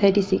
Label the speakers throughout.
Speaker 1: 36।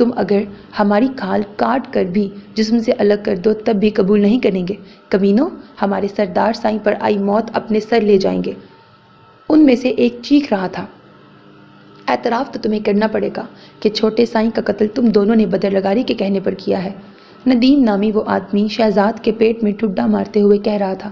Speaker 1: تم اگر ہماری کھال کاٹ کر بھی جسم سے الگ کر دو تب بھی قبول نہیں کریں گے۔ کمینوں، ہمارے سردار سائیں پر آئی موت اپنے سر لے جائیں گے۔ ان میں سے ایک چیخ رہا تھا، اعتراف تو تمہیں کرنا پڑے گا کہ چھوٹے سائیں کا قتل تم دونوں نے بدر لگاری کے کہنے پر کیا ہے۔ ندیم نامی وہ آدمی شہزاد کے پیٹ میں ٹھڈا مارتے ہوئے کہہ رہا تھا۔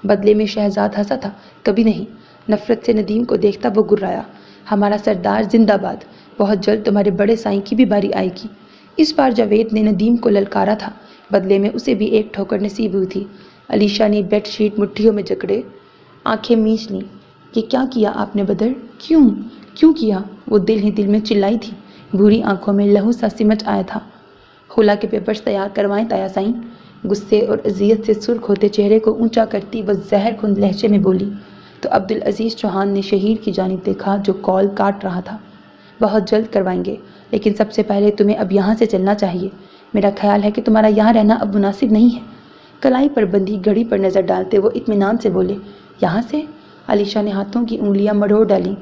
Speaker 1: بدلے میں شہزاد ہنسا تھا، کبھی نہیں۔ نفرت سے ندیم کو دیکھتا وہ گرایا، ہمارا سردار زندہ باد، بہت جلد تمہارے بڑے سائیں کی بھی باری آئے گی۔ اس بار جاوید نے ندیم کو للکارا تھا، بدلے میں اسے بھی ایک ٹھوکر نصیب ہوئی تھی۔ علیشا نے بیڈ شیٹ مٹھیوں میں جکڑے آنکھیں میچ لیں۔ یہ کیا کیا آپ نے بدر؟ کیوں کیا؟ وہ دل ہی دل میں چلائی تھی، بھوری آنکھوں میں لہو سا سمٹ آیا تھا۔ خلا کے پیپرز تیار کروائیں تایا سائیں؟ غصے اور اذیت سے سرخ ہوتے چہرے کو اونچا کرتی وہ زہر کھند لہجے میں بولی تو عبدالعزیز چوہان نے شہیر کی جانب دیکھا جو کال کاٹ رہا تھا۔ بہت جلد کروائیں گے، لیکن سب سے پہلے تمہیں اب یہاں سے چلنا چاہیے۔ میرا خیال ہے کہ تمہارا یہاں رہنا اب مناسب نہیں ہے۔ کلائی پر بندھی گھڑی پر نظر ڈالتے وہ اطمینان سے بولے، یہاں سے؟ علیشا نے ہاتھوں کی انگلیاں مروڑ ڈالیں۔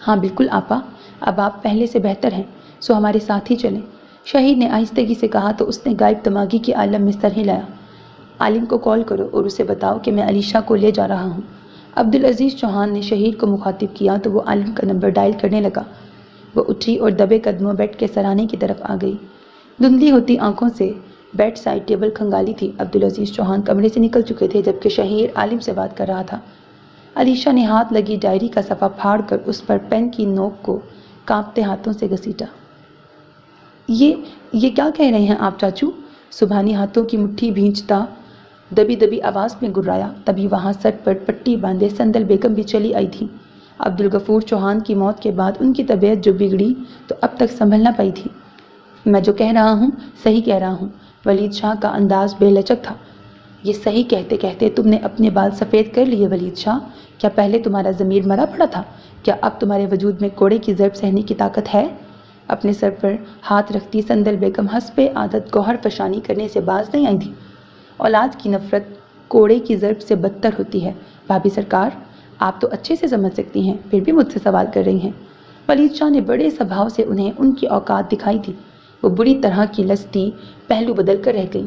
Speaker 1: ہاں بالکل آپا، اب آپ پہلے سے بہتر ہیں، سو ہمارے ساتھ ہی چلیں۔ شہید نے آہستگی سے کہا تو اس نے غائب دماغی کے عالم میں سر ہلایا۔ عالم کو کال کرو اور اسے بتاؤ کہ میں علیشا کو لے جا رہا ہوں۔ عبدالعزیز چوہان نے شہید کو مخاطب کیا تو وہ عالم کا نمبر ڈائل کرنے لگا۔ وہ اٹھی اور دبے قدموں بیڈ کے سرانے کی طرف آ گئی۔ دھندلی ہوتی آنکھوں سے بیڈ سائڈ ٹیبل کھنگالی تھی۔ عبدالعزیز چوہان کمرے سے نکل چکے تھے جبکہ شہیر عالم سے بات کر رہا تھا۔ علیشا نے ہاتھ لگی ڈائری کا صفحہ پھاڑ کر اس پر پین کی نوک کو کانپتے ہاتھوں سے گھسیٹا۔ یہ کیا کہہ رہے ہیں آپ چاچو؟ سبحانی ہاتھوں کی مٹھی بھینچتا دبی دبی آواز میں گرایا۔ تبھی وہاں سر پر پٹی باندھے سندل بیگم بھی چلی آئی تھی۔ عبدالغفور چوہان کی موت کے بعد ان کی طبیعت جو بگڑی تو اب تک سنبھل نہ پائی تھی۔ میں جو کہہ رہا ہوں صحیح کہہ رہا ہوں۔ ولید شاہ کا انداز بے لچک تھا۔ یہ صحیح کہتے کہتے تم نے اپنے بال سفید کر لیے ولید شاہ۔ کیا پہلے تمہارا ضمیر مرا پڑا تھا؟ کیا اب تمہارے وجود میں کوڑے کی ضرب سہنے کی طاقت ہے؟ اپنے سر پر ہاتھ رکھتی سندل بیگم حسب عادت گوہر فشانی کرنے سے باز نہیں آئی تھی۔ اولاد کی نفرت کوڑے کی ضرب سے بدتر ہوتی ہے بھابھی سرکار، آپ تو اچھے سے سمجھ سکتی ہیں، پھر بھی مجھ سے سوال کر رہی ہیں۔ ولید شاہ نے بڑے سبھاؤ سے انہیں ان کی اوقات دکھائی تھی۔ وہ بری طرح کی لستی پہلو بدل کر رہ گئیں۔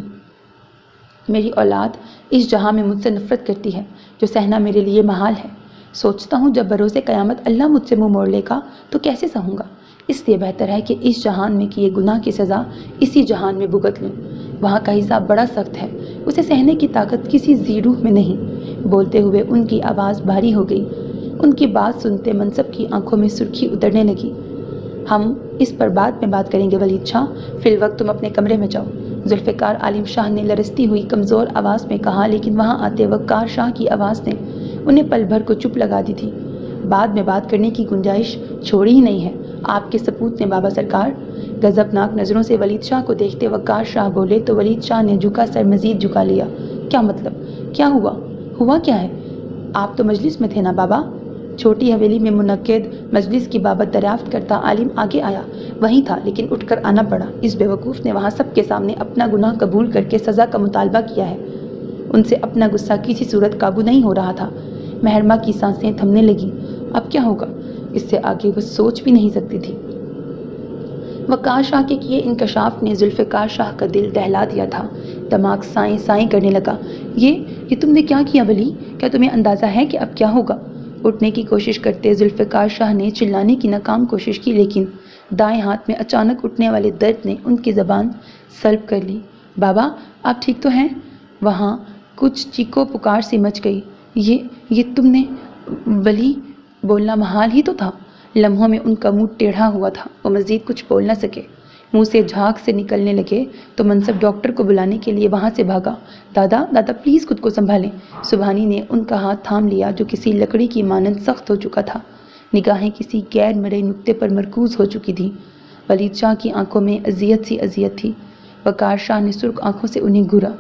Speaker 1: میری اولاد اس جہاں میں مجھ سے نفرت کرتی ہے جو سہنا میرے لیے محال ہے۔ سوچتا ہوں جب بروز قیامت اللہ مجھ سے منہ موڑ لے گا تو کیسے سہوں گا۔ اس لیے بہتر ہے کہ اس جہان میں کیے گناہ کی سزا اسی جہان میں بھگت لوں۔ وہاں کا حساب بڑا سخت ہے، اسے سہنے کی طاقت کسی ذی روح میں نہیں۔ بولتے ہوئے ان کی آواز بھاری ہو گئی۔ ان کی بات سنتے منصب کی آنکھوں میں سرخی اترنے لگی۔ ہم اس پر بعد میں بات کریں گے ولید شاہ، فی الوقت تم اپنے کمرے میں جاؤ، ذوالفقار عالم شاہ نے لرزتی ہوئی کمزور آواز میں کہا، لیکن وہاں آتے وقار شاہ کی آواز نے انہیں پل بھر کو چپ لگا دی تھی۔ بعد میں بات کرنے کی گنجائش چھوڑی ہی نہیں ہے، آپ کے سپوت نے بابا سرکار۔ غضبناک نظروں سے ولید شاہ کو دیکھتے وقار شاہ بولے تو ولید شاہ نے جھکا سر مزید جھکا لیا۔ کیا مطلب؟ کیا ہوا کیا ہے؟ آپ تو مجلس میں تھے نا بابا؟ چھوٹی حویلی میں منعقد مجلس کی بابت دریافت کرتا عالم آگے آیا۔ وہیں تھا لیکن اٹھ کر آنا پڑا، اس بیوقوف نے وہاں سب کے سامنے اپنا گناہ قبول کر کے سزا کا مطالبہ کیا ہے۔ ان سے اپنا غصہ کسی صورت قابو نہیں ہو رہا تھا۔ مہرما کی سانسیں تھمنے لگیں۔ اب کیا ہوگا؟ اس سے آگے وہ سوچ بھی نہیں سکتی تھی۔ وقار شاہ کے کیے انکشاف نے ذوالفقار شاہ کا دل دہلا دیا تھا۔ دماغ سائیں سائیں کرنے لگا۔ یہ تم نے کیا کیا ولی؟ کیا تمہیں اندازہ ہے کہ اب کیا ہوگا؟ اٹھنے کی کوشش کرتے ذوالفقار شاہ نے چلانے کی ناکام کوشش کی، لیکن دائیں ہاتھ میں اچانک اٹھنے والے درد نے ان کی زبان سلب کر لی۔ بابا آپ ٹھیک تو ہیں؟ وہاں کچھ چیخو پکار سی مچ گئی۔ یہ تم نے؟ ولی بولنا محال ہی تو تھا۔ لمحوں میں ان کا منہ ٹیڑھا ہوا تھا، وہ مزید کچھ بول نہ سکے۔ منہ سے جھاگ سے نکلنے لگے تو منصب ڈاکٹر کو بلانے کے لیے وہاں سے بھاگا۔ دادا پلیز خود کو سنبھالیں۔ سبحانی نے ان کا ہاتھ تھام لیا جو کسی لکڑی کی مانند سخت ہو چکا تھا۔ نگاہیں کسی غیر مرئی نقطے پر مرکوز ہو چکی تھیں۔ ولید شاہ کی آنکھوں میں اذیت تھی۔ وقار شاہ نے سرخ آنکھوں سے انہیں گھورا۔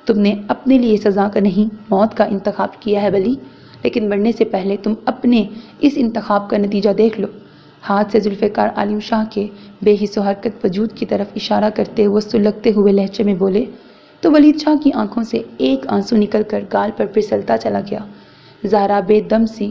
Speaker 1: تم نے اپنے لیے سزا کا نہیں موت کا انتخاب کیا ہے ولی، لیکن مرنے سے پہلے تم اپنے اس انتخاب کا نتیجہ دیکھ لو۔ ہاتھ سے ذوالفقار عالم شاہ کے بے حس و حرکت وجود کی طرف اشارہ کرتے وہ سلگتے ہوئے لہجے میں بولے تو ولید شاہ کی آنکھوں سے ایک آنسو نکل کر گال پر پھسلتا چلا گیا۔ زہرا بے دم سی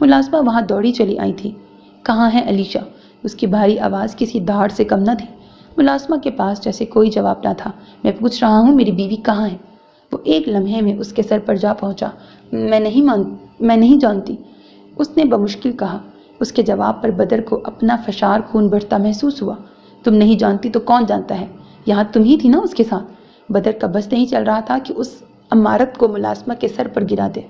Speaker 1: ملازمہ وہاں دوڑی چلی آئی تھی۔ کہاں ہے علیشہ؟ اس کی بھاری آواز کسی دھاڑ سے کم نہ تھی۔ ملازمہ کے پاس جیسے کوئی جواب نہ تھا۔ میں پوچھ رہا ہوں میری بیوی کہاں ہے؟ وہ ایک لمحے میں اس کے سر پر جا پہنچا۔ میں نہیں جانتی، اس نے بمشکل کہا۔ اس کے جواب پر بدر کو اپنا فشار خون بڑھتا محسوس ہوا۔ تم نہیں جانتی تو کون جانتا ہے؟ یہاں تم ہی تھی نا اس کے ساتھ؟ بدر کا بس نہیں چل رہا تھا کہ اس امارت کو ملازمہ کے سر پر گرا دے۔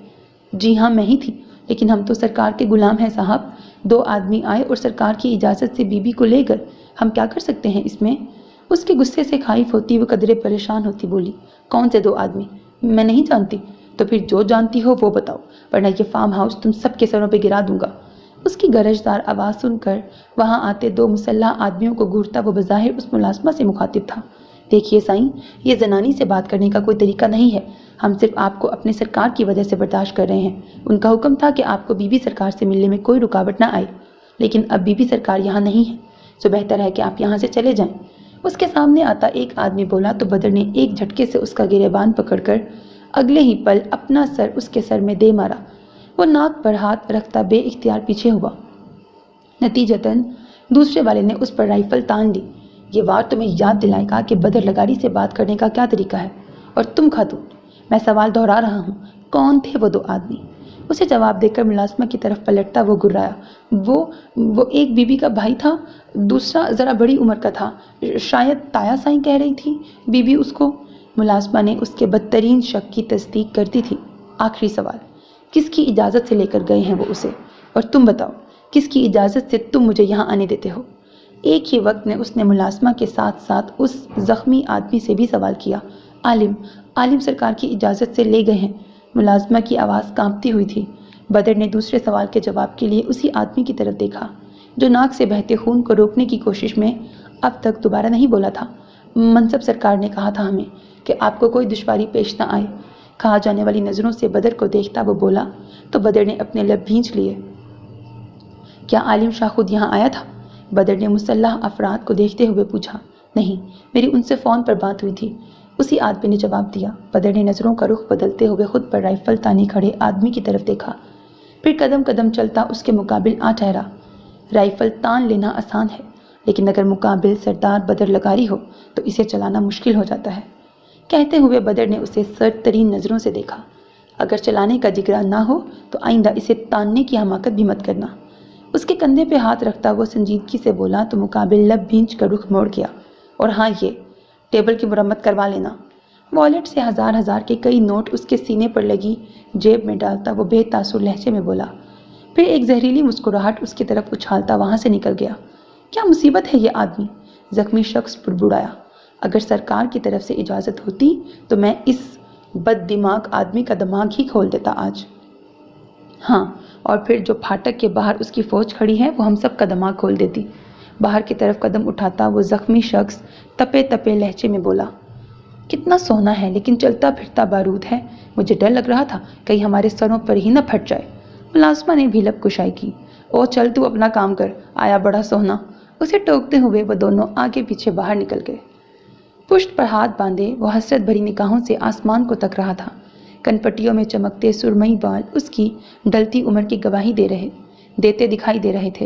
Speaker 1: جی ہاں میں ہی تھی، لیکن ہم تو سرکار کے غلام ہیں صاحب۔ 2 آدمی آئے اور سرکار کی اجازت سے بیوی کو لے گئے، ہم کیا کر سکتے ہیں اس میں؟ اس کے غصے سے خائف ہوتی وہ قدرے پریشان ہوتی بولی۔ کون سے 2 آدمی؟ میں نہیں جانتی۔ تو پھر جو جانتی ہو وہ بتاؤ، ورنہ یہ فارم ہاؤس تم سب کے سروں پہ گرا دوں گا۔ اس کی گرجدار آواز سن کر وہاں آتے 2 مسلح آدمیوں کو گھورتا وہ بظاہر اس ملازمہ سے مخاطب تھا۔ دیکھیے سائیں، یہ زنانی سے بات کرنے کا کوئی طریقہ نہیں ہے۔ ہم صرف آپ کو اپنے سرکار کی وجہ سے برداشت کر رہے ہیں۔ ان کا حکم تھا کہ آپ کو بی بی سرکار سے ملنے میں کوئی رکاوٹ نہ آئے، لیکن اب بی بی سرکار یہاں نہیں ہے، تو بہتر ہے کہ آپ یہاں سے چلے جائیں۔ اس کے سامنے آتا ایک آدمی بولا تو بدر نے ایک جھٹکے سے اس کا گریبان پکڑ کر اگلے ہی پل اپنا سر اس کے سر میں دے مارا۔ وہ ناک پر ہاتھ رکھتا بے اختیار پیچھے ہوا۔ نتیجتاً دوسرے والے نے اس پر رائفل تان لی۔ یہ وار تمہیں یاد دلائے گا کہ بدر لگاری سے بات کرنے کا کیا طریقہ ہے۔ اور تم خاتون، میں سوال دہرا رہا ہوں، کون تھے وہ 2 آدمی؟ اسے جواب دے کر ملازمہ کی طرف پلٹتا وہ گرایا۔ وہ ایک بی بی کا بھائی تھا، دوسرا ذرا بڑی عمر کا تھا، شاید تایا سائیں کہہ رہی تھی بی بی اس کو۔ ملازمہ نے اس کے بدترین شک کی تصدیق کرتی تھی۔ آخری سوال، کس کی اجازت سے لے کر گئے ہیں وہ اسے؟ اور تم بتاؤ، کس کی اجازت سے تم مجھے یہاں آنے دیتے ہو؟ ایک ہی وقت میں اس نے ملازمہ کے ساتھ ساتھ اس زخمی آدمی سے بھی سوال کیا۔ عالم سرکار کی اجازت سے لے گئے ہیں۔ ملازمہ کی آواز کانپتی ہوئی تھی۔ بدر نے دوسرے سوال کے جواب کے لیے اسی آدمی کی طرف دیکھا جو ناک سے بہتے خون کو روکنے کی کوشش میں اب تک دوبارہ نہیں بولا تھا۔ منصب سرکار نے کہا تھا ہمیں کہ آپ کو کوئی دشواری پیش نہ آئے۔ کہا جانے والی نظروں سے بدر کو دیکھتا وہ بولا تو بدر نے اپنے لب بھینچ لیے۔ کیا عالم شاہ خود یہاں آیا تھا؟ بدر نے مسلح افراد کو دیکھتے ہوئے پوچھا۔ نہیں، میری ان سے فون پر بات ہوئی تھی، اسی آدمی نے جواب دیا۔ بدر نے نظروں کا رخ بدلتے ہوئے خود پر رائفل تانے کھڑے آدمی کی طرف دیکھا، پھر قدم قدم چلتا اس کے مقابل آ ٹھہرا۔ رائفل تان لینا آسان ہے، لیکن اگر مقابل سردار بدر لگاری ہو تو اسے چلانا مشکل ہو جاتا ہے۔ کہتے ہوئے بدر نے اسے سرد ترین نظروں سے دیکھا۔ اگر چلانے کا جگرا نہ ہو تو آئندہ اسے تاننے کی حماقت بھی مت کرنا۔ اس کے کندھے پہ ہاتھ رکھتا وہ سنجیدگی سے بولا تو مقابل لب بھینچ کر رخ موڑ گیا۔ اور ہاں، یہ ٹیبل کی مرمت کروا لینا۔ والیٹ سے ہزار کے کئی نوٹ اس کے سینے پر لگی جیب میں ڈالتا وہ بے تاثر لہجے میں بولا، پھر ایک زہریلی مسکراہٹ اس کی طرف اچھالتا وہاں سے نکل گیا۔ کیا مصیبت ہے یہ آدمی؟ زخمی شخص بڑبڑایا۔ اگر سرکار کی طرف سے اجازت ہوتی تو میں اس بد دماغ آدمی کا دماغ ہی کھول دیتا آج۔ ہاں، اور پھر جو پھاٹک کے باہر اس کی فوج کھڑی ہے وہ ہم سب کا دماغ کھول دیتی۔ باہر کی طرف قدم اٹھاتا وہ زخمی شخص تپے لہجے میں بولا، کتنا سونا ہے لیکن چلتا پھرتا بارود ہے، مجھے ڈر لگ رہا تھا کہیں ہمارے سروں پر ہی نہ پھٹ جائے۔ ملازمہ نے بھی لب کشائی کی۔ او چل تو اپنا کام کر، آیا بڑا سونا۔ اسے ٹوکتے ہوئے وہ دونوں آگے پیچھے باہر نکل گئے۔ پشت پر ہاتھ باندھے وہ حسرت بھری نگاہوں سے آسمان کو تک رہا تھا۔ کنپٹیوں میں چمکتے سرمئی بال اس کی ڈلتی عمر کی گواہی دیتے دکھائی دے رہے تھے۔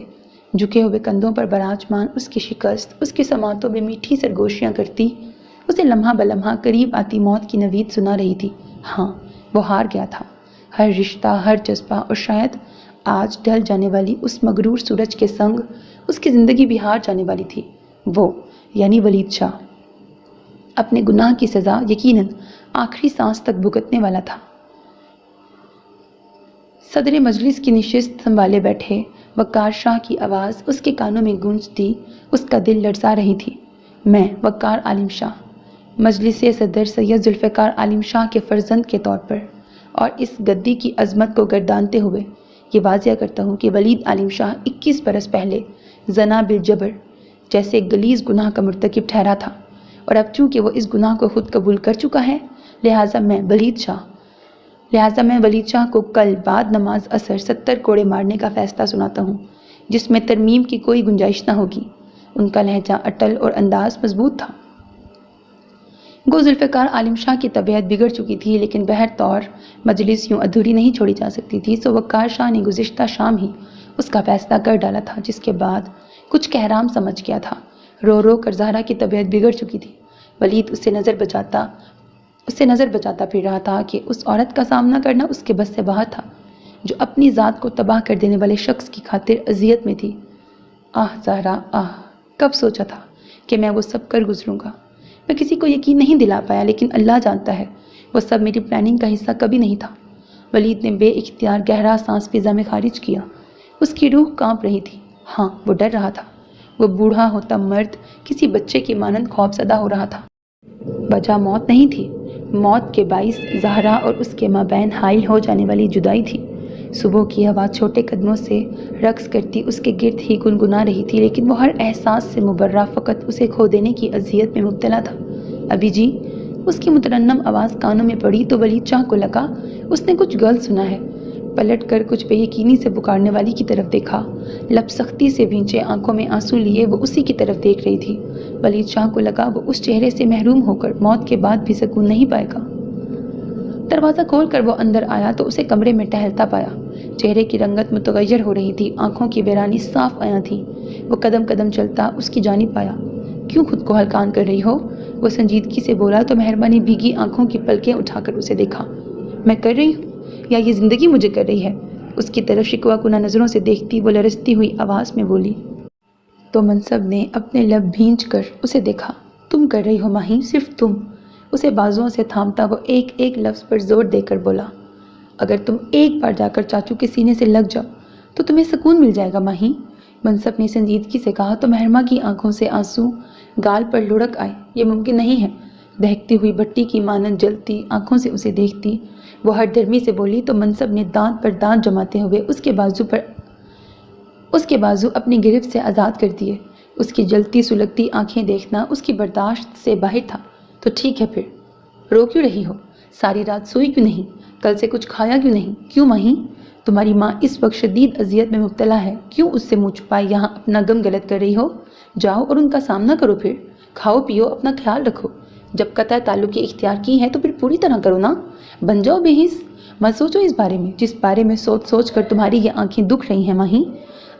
Speaker 1: جھکے ہوئے کندھوں پر براجمان اس کی شکست اس کی سماعتوں میں میٹھی سرگوشیاں کرتی اسے لمحہ بلمحہ قریب آتی موت کی نوید سنا رہی تھی۔ ہاں، وہ ہار گیا تھا۔ ہر رشتہ، ہر جذبہ اور شاید آج ڈھل جانے والی اس مغرور سورج کے سنگ اس کی زندگی بھی ہار جانے والی تھی۔ وہ یعنی ولید شاہ اپنے گناہ کی سزا یقیناً آخری سانس تک بھگتنے والا تھا۔ صدر مجلس کی نشست سنبھالے بیٹھے وقار شاہ کی آواز اس کے کانوں میں گونجتی اس کا دل لرزا رہی تھی۔ میں وقار عالم شاہ مجلس صدر سید ذوالفقار عالم شاہ کے فرزند کے طور پر اور اس گدی کی عظمت کو گردانتے ہوئے یہ واضح کرتا ہوں کہ ولید عالم شاہ 21 برس پہلے زنا بالجبر جیسے غلیظ گناہ کا مرتکب ٹھہرا تھا، اور اب چونکہ وہ اس گناہ کو خود قبول کر چکا ہے لہٰذا میں ولید شاہ کو کل بعد نماز عصر 70 کوڑے مارنے کا فیصلہ سناتا ہوں، جس میں ترمیم کی کوئی گنجائش نہ ہوگی۔ ان کا لہجہ اٹل اور انداز مضبوط تھا۔ گو ذوالفقار عالم شاہ کی طبیعت بگڑ چکی تھی، لیکن بہر طور مجلس یوں ادھوری نہیں چھوڑی جا سکتی تھی، سو وقار شاہ نے گزشتہ شام ہی اس کا فیصلہ کر ڈالا تھا، جس کے بعد کچھ کہرام سمجھ گیا تھا۔ رو رو کر زہرا کی طبیعت بگڑ چکی تھی۔ ولید اس سے نظر بچاتا پھر رہا تھا کہ اس عورت کا سامنا کرنا اس کے بس سے باہر تھا، جو اپنی ذات کو تباہ کر دینے والے شخص کی خاطر اذیت میں تھی۔ آہ زہرا آہ، کب سوچا تھا کہ میں وہ سب کر گزروں گا۔ میں کسی کو یقین نہیں دلا پایا، لیکن اللہ جانتا ہے وہ سب میری پلاننگ کا حصہ کبھی نہیں تھا۔ ولید نے بے اختیار گہرا سانس فضا میں خارج کیا۔ اس کی روح کانپ رہی تھی۔ ہاں، وہ ڈر رہا تھا۔ وہ بوڑھا ہوتا مرد کسی بچے کی مانند خوف زدہ ہو رہا تھا۔ وجہ موت نہیں تھی، موت کے باعث زہرا اور اس کے مابین حائل ہو جانے والی جدائی تھی۔ صبح کی ہوا چھوٹے قدموں سے رقص کرتی اس کے گرد ہی گنگنا رہی تھی، لیکن وہ ہر احساس سے مبرہ فقط اسے کھو دینے کی اذیت میں مبتلا تھا۔ ابھی جی، اس کی مترنم آواز کانوں میں پڑی تو ولید شاہ کو لگا اس نے کچھ غلط سنا ہے۔ پلٹ کر کچھ بے یقینی سے پکارنے والی کی طرف دیکھا۔ لب سختی سے بھینچے آنکھوں میں آنسو لیے وہ اسی کی طرف دیکھ رہی تھی۔ ولید شاہ کو لگا وہ اس چہرے سے محروم ہو کر موت کے بعد بھی سکون نہیں پائے گا۔ دروازہ کھول کر وہ اندر آیا تو اسے کمرے میں ٹہلتا پایا۔ چہرے کی رنگت متغیر ہو رہی تھی، آنکھوں کی ویرانی صاف عیاں تھی۔ وہ قدم قدم چلتا اس کی جانب آیا۔ کیوں خود کو ہلکان کر رہی ہو؟ وہ سنجیدگی سے بولا تو مہربا نے بھیگی آنکھوں کی پلکیں اٹھا کر اسے دیکھا۔ میں کر رہی ہوں یا یہ زندگی مجھے کر رہی ہے؟ اس کی طرف شکوہ کنہ نظروں سے دیکھتی وہ لرزتی ہوئی آواز میں بولی۔ تو منصب نے اپنے لب بھینچ کر اسے دیکھا۔ تم کر رہی ہو ماہی، صرف تم۔ اسے بازوؤں سے تھامتا وہ ایک ایک لفظ پر زور دے کر بولا۔ اگر تم ایک بار جا کر چاچو کے سینے سے لگ جاؤ تو تمہیں سکون مل جائے گا ماہی، منصب نے سنجیدگی سے کہا تو مہرما کی آنکھوں سے آنسو گال پر لڑک آئے۔ یہ ممکن نہیں ہے۔ دہکتی ہوئی بٹی کی مانند جلتی آنکھوں سے اسے دیکھتی وہ ہر درمی سے بولی تو منصب نے دانت پر دانت جماتے ہوئے اس کے بازو اپنی گرفت سے آزاد کر دیے۔ اس کی جلتی سلگتی آنکھیں دیکھنا اس کی برداشت سے باہر تھا۔ تو ٹھیک ہے پھر، رو کیوں رہی ہو؟ ساری رات سوئی کیوں نہیں؟ کل سے کچھ کھایا کیوں نہیں؟ کیوں ماہی؟ تمہاری ماں اس وقت شدید اذیت میں مبتلا ہے، کیوں اس سے منہ چھپائے یہاں اپنا غم غلط کر رہی ہو؟ جاؤ اور ان کا سامنا کرو، پھر کھاؤ پیو، اپنا خیال رکھو۔ جب قطع تعلقی اختیار کی ہے تو پھر پوری طرح کرو نا، بن جاؤ بے حس۔ مت سوچو اس بارے میں جس بارے میں سوچ کر تمہاری یہ آنکھیں دکھ رہی ہیں ماہی۔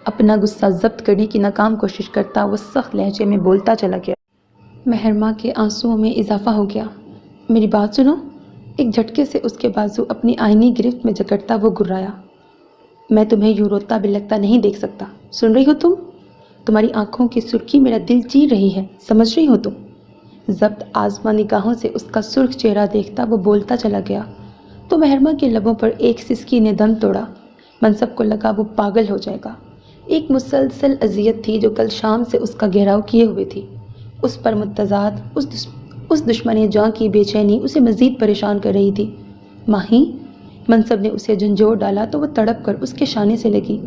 Speaker 1: اپنا غصہ ضبط کرنے کی ناکام کوشش کرتا وہ سخت لہجے میں بولتا چلا گیا۔ مہرما کے آنسوؤں میں اضافہ ہو گیا۔ میری بات سنو۔ ایک جھٹکے سے اس کے بازو اپنی آئینی گرفت میں جکڑتا وہ گرایا۔ میں تمہیں یوں روتا بلکتا نہیں دیکھ سکتا، سن رہی ہو تم؟ تمہاری آنکھوں کی سرخی میرا دل چیر رہی ہے، سمجھ رہی ہو تم؟ ضبط آزما نگاہوں سے اس کا سرخ چہرہ دیکھتا وہ بولتا چلا گیا تو مہرما کے لبوں پر ایک سسکی نے دم توڑا۔ منصب کو لگا وہ پاگل ہو جائے گا۔ ایک مسلسل اذیت تھی جو کل شام سے اس کا گھیراؤ کیے ہوئے تھی۔ اس پر متضاد اس دشمن جاں کی بے چینی اسے مزید پریشان کر رہی تھی۔ ماہی، منصب نے اسے جھنجھوڑ ڈالا تو وہ تڑپ کر اس کے شانے سے لگی۔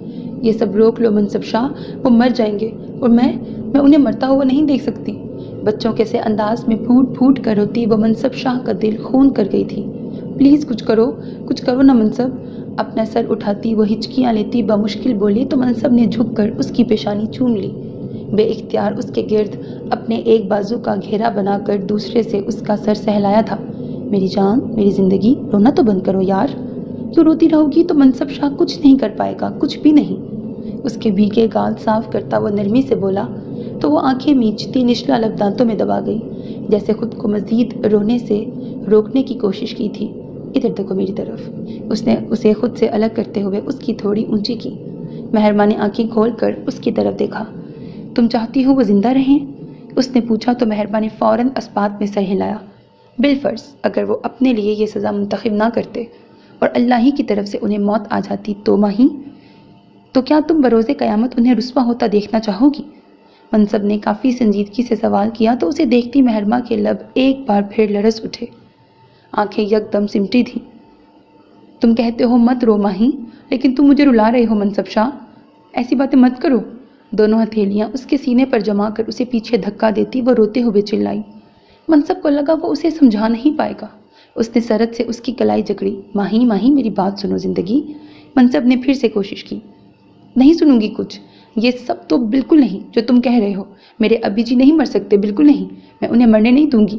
Speaker 1: یہ سب روک لو منصب شاہ، وہ مر جائیں گے اور میں انہیں مرتا ہوا نہیں دیکھ سکتی۔ بچوں کے سے انداز میں پھوٹ پھوٹ کر روتی وہ منصب شاہ کا دل خون کر گئی تھی۔ پلیز کچھ کرو نا منصب۔ اپنا سر اٹھاتی وہ ہچکیاں لیتی بمشکل بولی تو منصب نے جھک کر اس کی پیشانی چوم لی۔ بے اختیار اس کے گرد اپنے ایک بازو کا گھیرا بنا کر دوسرے سے اس کا سر سہلایا تھا۔ میری جان، میری زندگی، رونا تو بند کرو یار۔ کیوں روتی رہو گی تو منصب شاہ کچھ نہیں کر پائے گا، کچھ بھی نہیں۔ اس کے بھیگے گال صاف کرتا وہ نرمی سے بولا تو وہ آنکھیں میچتی نچلا لب دانتوں میں دبا گئی، جیسے خود کو مزید رونے سے روکنے کی کوشش کی تھی۔ ادھر دیکھو میری طرف۔ اس نے اسے خود سے الگ کرتے ہوئے اس کی تھوڑی اونچی کی۔ مہرما نے آنکھیں کھول کر اس کی طرف دیکھا۔ تم چاہتی ہو وہ زندہ رہیں؟ اس نے پوچھا تو مہربا نے فوراً اسبات میں سر ہلایا۔ بالفرض اگر وہ اپنے لیے یہ سزا منتخب نہ کرتے اور اللہ ہی کی طرف سے انہیں موت آ جاتی تو ماہی، تو کیا تم بروز قیامت انہیں رسوا ہوتا دیکھنا چاہو گی؟ منصب نے کافی سنجیدگی سے سوال کیا تو اسے دیکھتی مہرما کے لب ایک بار پھر لرز اٹھے، آنکھیں یکدم سمٹی تھیں۔ تم کہتے ہو مت رو ماہی، لیکن تم مجھے رلا رہے ہو منصب شاہ، ایسی باتیں مت کرو۔ دونوں ہتھیلیاں اس کے سینے پر جما کر اسے پیچھے دھکا دیتی وہ روتے ہوئے چلائی۔ منصب کو لگا وہ اسے سمجھا نہیں پائے گا۔ اس نے سرت سے اس کی کلائی جکڑی۔ ماہی میری بات سنو زندگی۔ منصب نے پھر سے کوشش کی۔ نہیں سنوں گی کچھ، یہ سب تو بالکل نہیں جو تم کہہ رہے ہو۔ میرے ابی جی نہیں مر سکتے، بالکل نہیں، میں انہیں مرنے نہیں دوں گی۔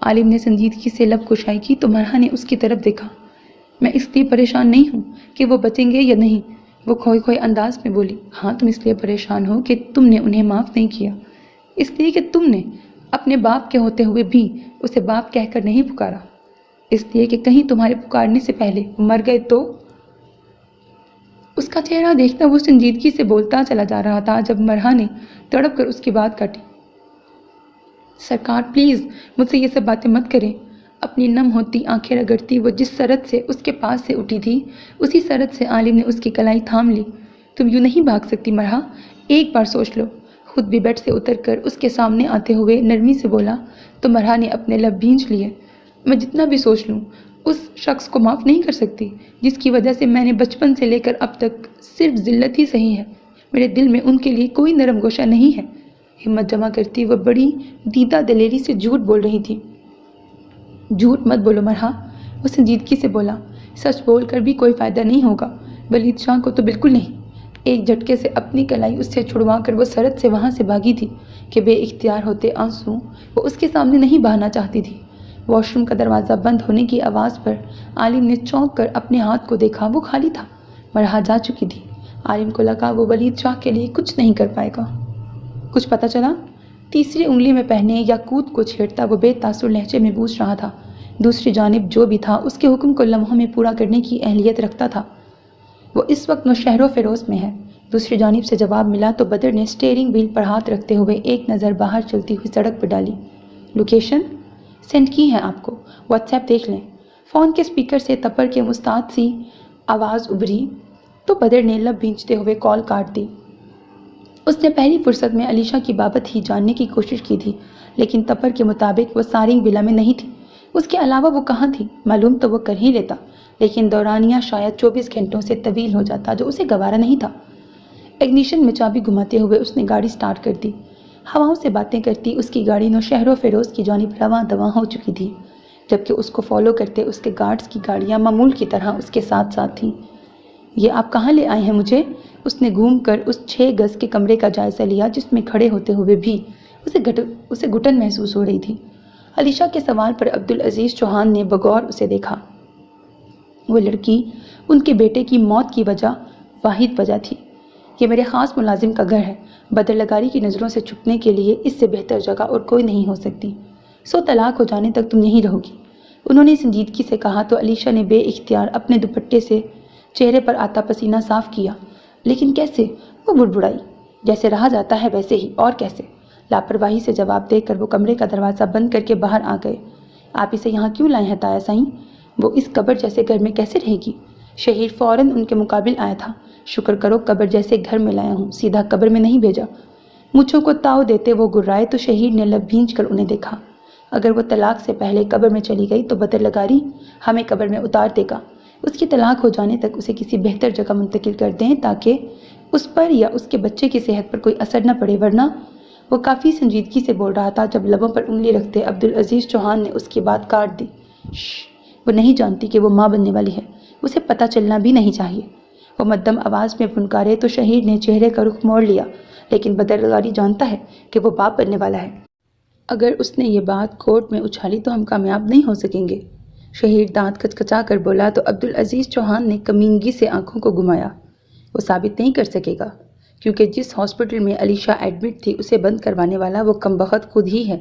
Speaker 1: عالم نے سنجیدگی سے لب کشائی کی تو مرحا نے اس کی طرف دیکھا۔ میں اس لیے پریشان نہیں ہوں کہ وہ بچیں گے یا نہیں، وہ کھوئے کھوئے انداز میں بولی۔ ہاں، تم اس لیے پریشان ہو کہ تم نے انہیں معاف نہیں کیا، اس لیے کہ تم نے اپنے باپ کے ہوتے ہوئے بھی اسے باپ کہہ کر نہیں پکارا، اس لیے کہ کہیں تمہارے پکارنے سے پہلے مر گئے تو۔ اس کا چہرہ دیکھتا وہ سنجیدگی سے بولتا چلا جا رہا تھا جب مرحا نے تڑپ کر اس کی بات کاٹی۔ سرکار پلیز مجھ سے یہ سب باتیں مت کریں۔ اپنی نم ہوتی آنکھیں رگڑتی وہ جس سرت سے اس کے پاس سے اٹھی تھی اسی سرت سے عالم نے اس کی کلائی تھام لی۔ تم یوں نہیں بھاگ سکتی مرحا، ایک بار سوچ لو۔ خود بھی بیڈ سے اتر کر اس کے سامنے آتے ہوئے نرمی سے بولا تو مرحا نے اپنے لب بھینچ لیے۔ میں جتنا بھی سوچ لوں اس شخص کو معاف نہیں کر سکتی جس کی وجہ سے میں نے بچپن سے لے کر اب تک صرف ذلت ہی سہی ہے۔ میرے دل میں ان کے لیے کوئی نرم گوشہ نہیں ہے۔ ہمت جمع کرتی وہ بڑی دیدہ دلیری سے جھوٹ بول رہی تھی۔ جھوٹ مت بولو مرحا، وہ سنجیدگی سے بولا۔ سچ بول کر بھی کوئی فائدہ نہیں ہوگا، ولید شاہ کو تو بالکل نہیں۔ ایک جھٹکے سے اپنی کلائی اس سے چھڑوا کر وہ سرت سے وہاں سے بھاگی تھی کہ بے اختیار ہوتے آنسو وہ اس کے سامنے نہیں بہانا چاہتی تھی۔ واش روم کا دروازہ بند ہونے کی آواز پر عالم نے چونک کر اپنے ہاتھ کو دیکھا، وہ خالی تھا۔ مرحا جا چکی تھی۔ عالم کو لگا وہ ولید شاہ کے لیے کچھ نہیں کر پائے گا۔ کچھ پتہ چلا؟ تیسری انگلی میں پہنے یاقوت کو چھیڑتا وہ بے تاثر لہجے میں پوچھ رہا تھا۔ دوسری جانب جو بھی تھا اس کے حکم کو لمحوں میں پورا کرنے کی اہلیت رکھتا تھا۔ وہ اس وقت نوشہر و فیروز میں ہے۔ دوسری جانب سے جواب ملا تو بدر نے اسٹیئرنگ وہیل پر ہاتھ رکھتے ہوئے ایک نظر باہر چلتی ہوئی سڑک پر ڈالی۔ لوکیشن سینڈ کی ہے آپ کو، واٹس ایپ دیکھ لیں۔ فون کے اسپیکر سے تپر کے مستعد سی آواز ابھری تو بدر نے لب بھینچتے ہوئے کال کاٹ دی۔ اس نے پہلی فرصت میں علیشہ کی بابت ہی جاننے کی کوشش کی تھی، لیکن تپر کے مطابق وہ سارنگ ولا میں نہیں تھی۔ اس کے علاوہ وہ کہاں تھی معلوم تو وہ کر ہی لیتا، لیکن دورانیہ شاید 24 گھنٹوں سے طویل ہو جاتا جو اسے گوارا نہیں تھا۔ اگنیشن میں چابی گھماتے ہوئے اس نے گاڑی سٹارٹ کر دی۔ ہواؤں سے باتیں کرتی اس کی گاڑی نوشہر و فیروز کی جانب رواں دواں ہو چکی تھی، جبکہ اس کو فالو کرتے اس کے گارڈز کی گاڑیاں معمول کی طرح اس کے ساتھ ساتھ تھیں۔ یہ آپ کہاں لے آئے ہیں مجھے؟ اس نے گھوم کر اس 6 گز کے کمرے کا جائزہ لیا جس میں کھڑے ہوتے ہوئے بھی اسے گھٹن محسوس ہو رہی تھی۔ علیشہ کے سوال پر عبدالعزیز چوہان نے بغور اسے دیکھا۔ وہ لڑکی ان کے بیٹے کی موت کی واحد وجہ تھی۔ یہ میرے خاص ملازم کا گھر ہے، بدر لگاری کی نظروں سے چھپنے کے لیے اس سے بہتر جگہ اور کوئی نہیں ہو سکتی، سو طلاق ہو جانے تک تم یہیں رہو گی، انہوں نے سنجیدگی سے کہا تو علیشہ نے بے اختیار اپنے دوپٹے سے چہرے پر آتا پسینہ صاف کیا۔ لیکن کیسے؟ وہ بڑبڑائی۔ جیسے رہا جاتا ہے ویسے ہی، اور کیسے؟ لاپرواہی سے جواب دے کر وہ کمرے کا دروازہ بند کر کے باہر آ گئے۔ آپ اسے یہاں کیوں لائے ہیں تایا سائیں؟ وہ اس قبر جیسے گھر میں کیسے رہے گی؟ شہیر فوراً ان کے مقابل آیا تھا۔ شکر کرو قبر جیسے گھر میں لایا ہوں، سیدھا قبر میں نہیں بھیجا۔ مونچھوں کو تاؤ دیتے وہ گرائے تو شہیر نے لب بھینچ کر انہیں دیکھا۔ اگر وہ طلاق سے پہلے قبر میں چلی گئی تو بدر لگاری ہمیں قبر میں اتار دے گا۔ اس کی طلاق ہو جانے تک اسے کسی بہتر جگہ منتقل کر دیں تاکہ اس پر یا اس کے بچے کی صحت پر کوئی اثر نہ پڑے، ورنہ وہ کافی سنجیدگی سے بول رہا تھا جب لبوں پر انگلی رکھتے عبدالعزیز چوہان نے اس کی بات کاٹ دی۔ وہ نہیں جانتی کہ وہ ماں بننے والی ہے، اسے پتہ چلنا بھی نہیں چاہیے۔ وہ مدھم آواز میں پھنکارے تو شہیر نے چہرے کا رخ موڑ لیا، لیکن بدر لگاری جانتا ہے کہ وہ باپ بننے والا ہے۔ اگر اس نے یہ بات کورٹ میں اچھالی تو ہم کامیاب نہیں ہو سکیں گے، شہیر دانت کچکچا کر بولا تو عبدالعزیز چوہان نے کمینگی سے آنکھوں کو گھمایا۔ وہ ثابت نہیں کر سکے گا، کیونکہ جس ہاسپٹل میں علیشہ ایڈمٹ تھی اسے بند کروانے والا وہ کمبخت خود ہی ہے۔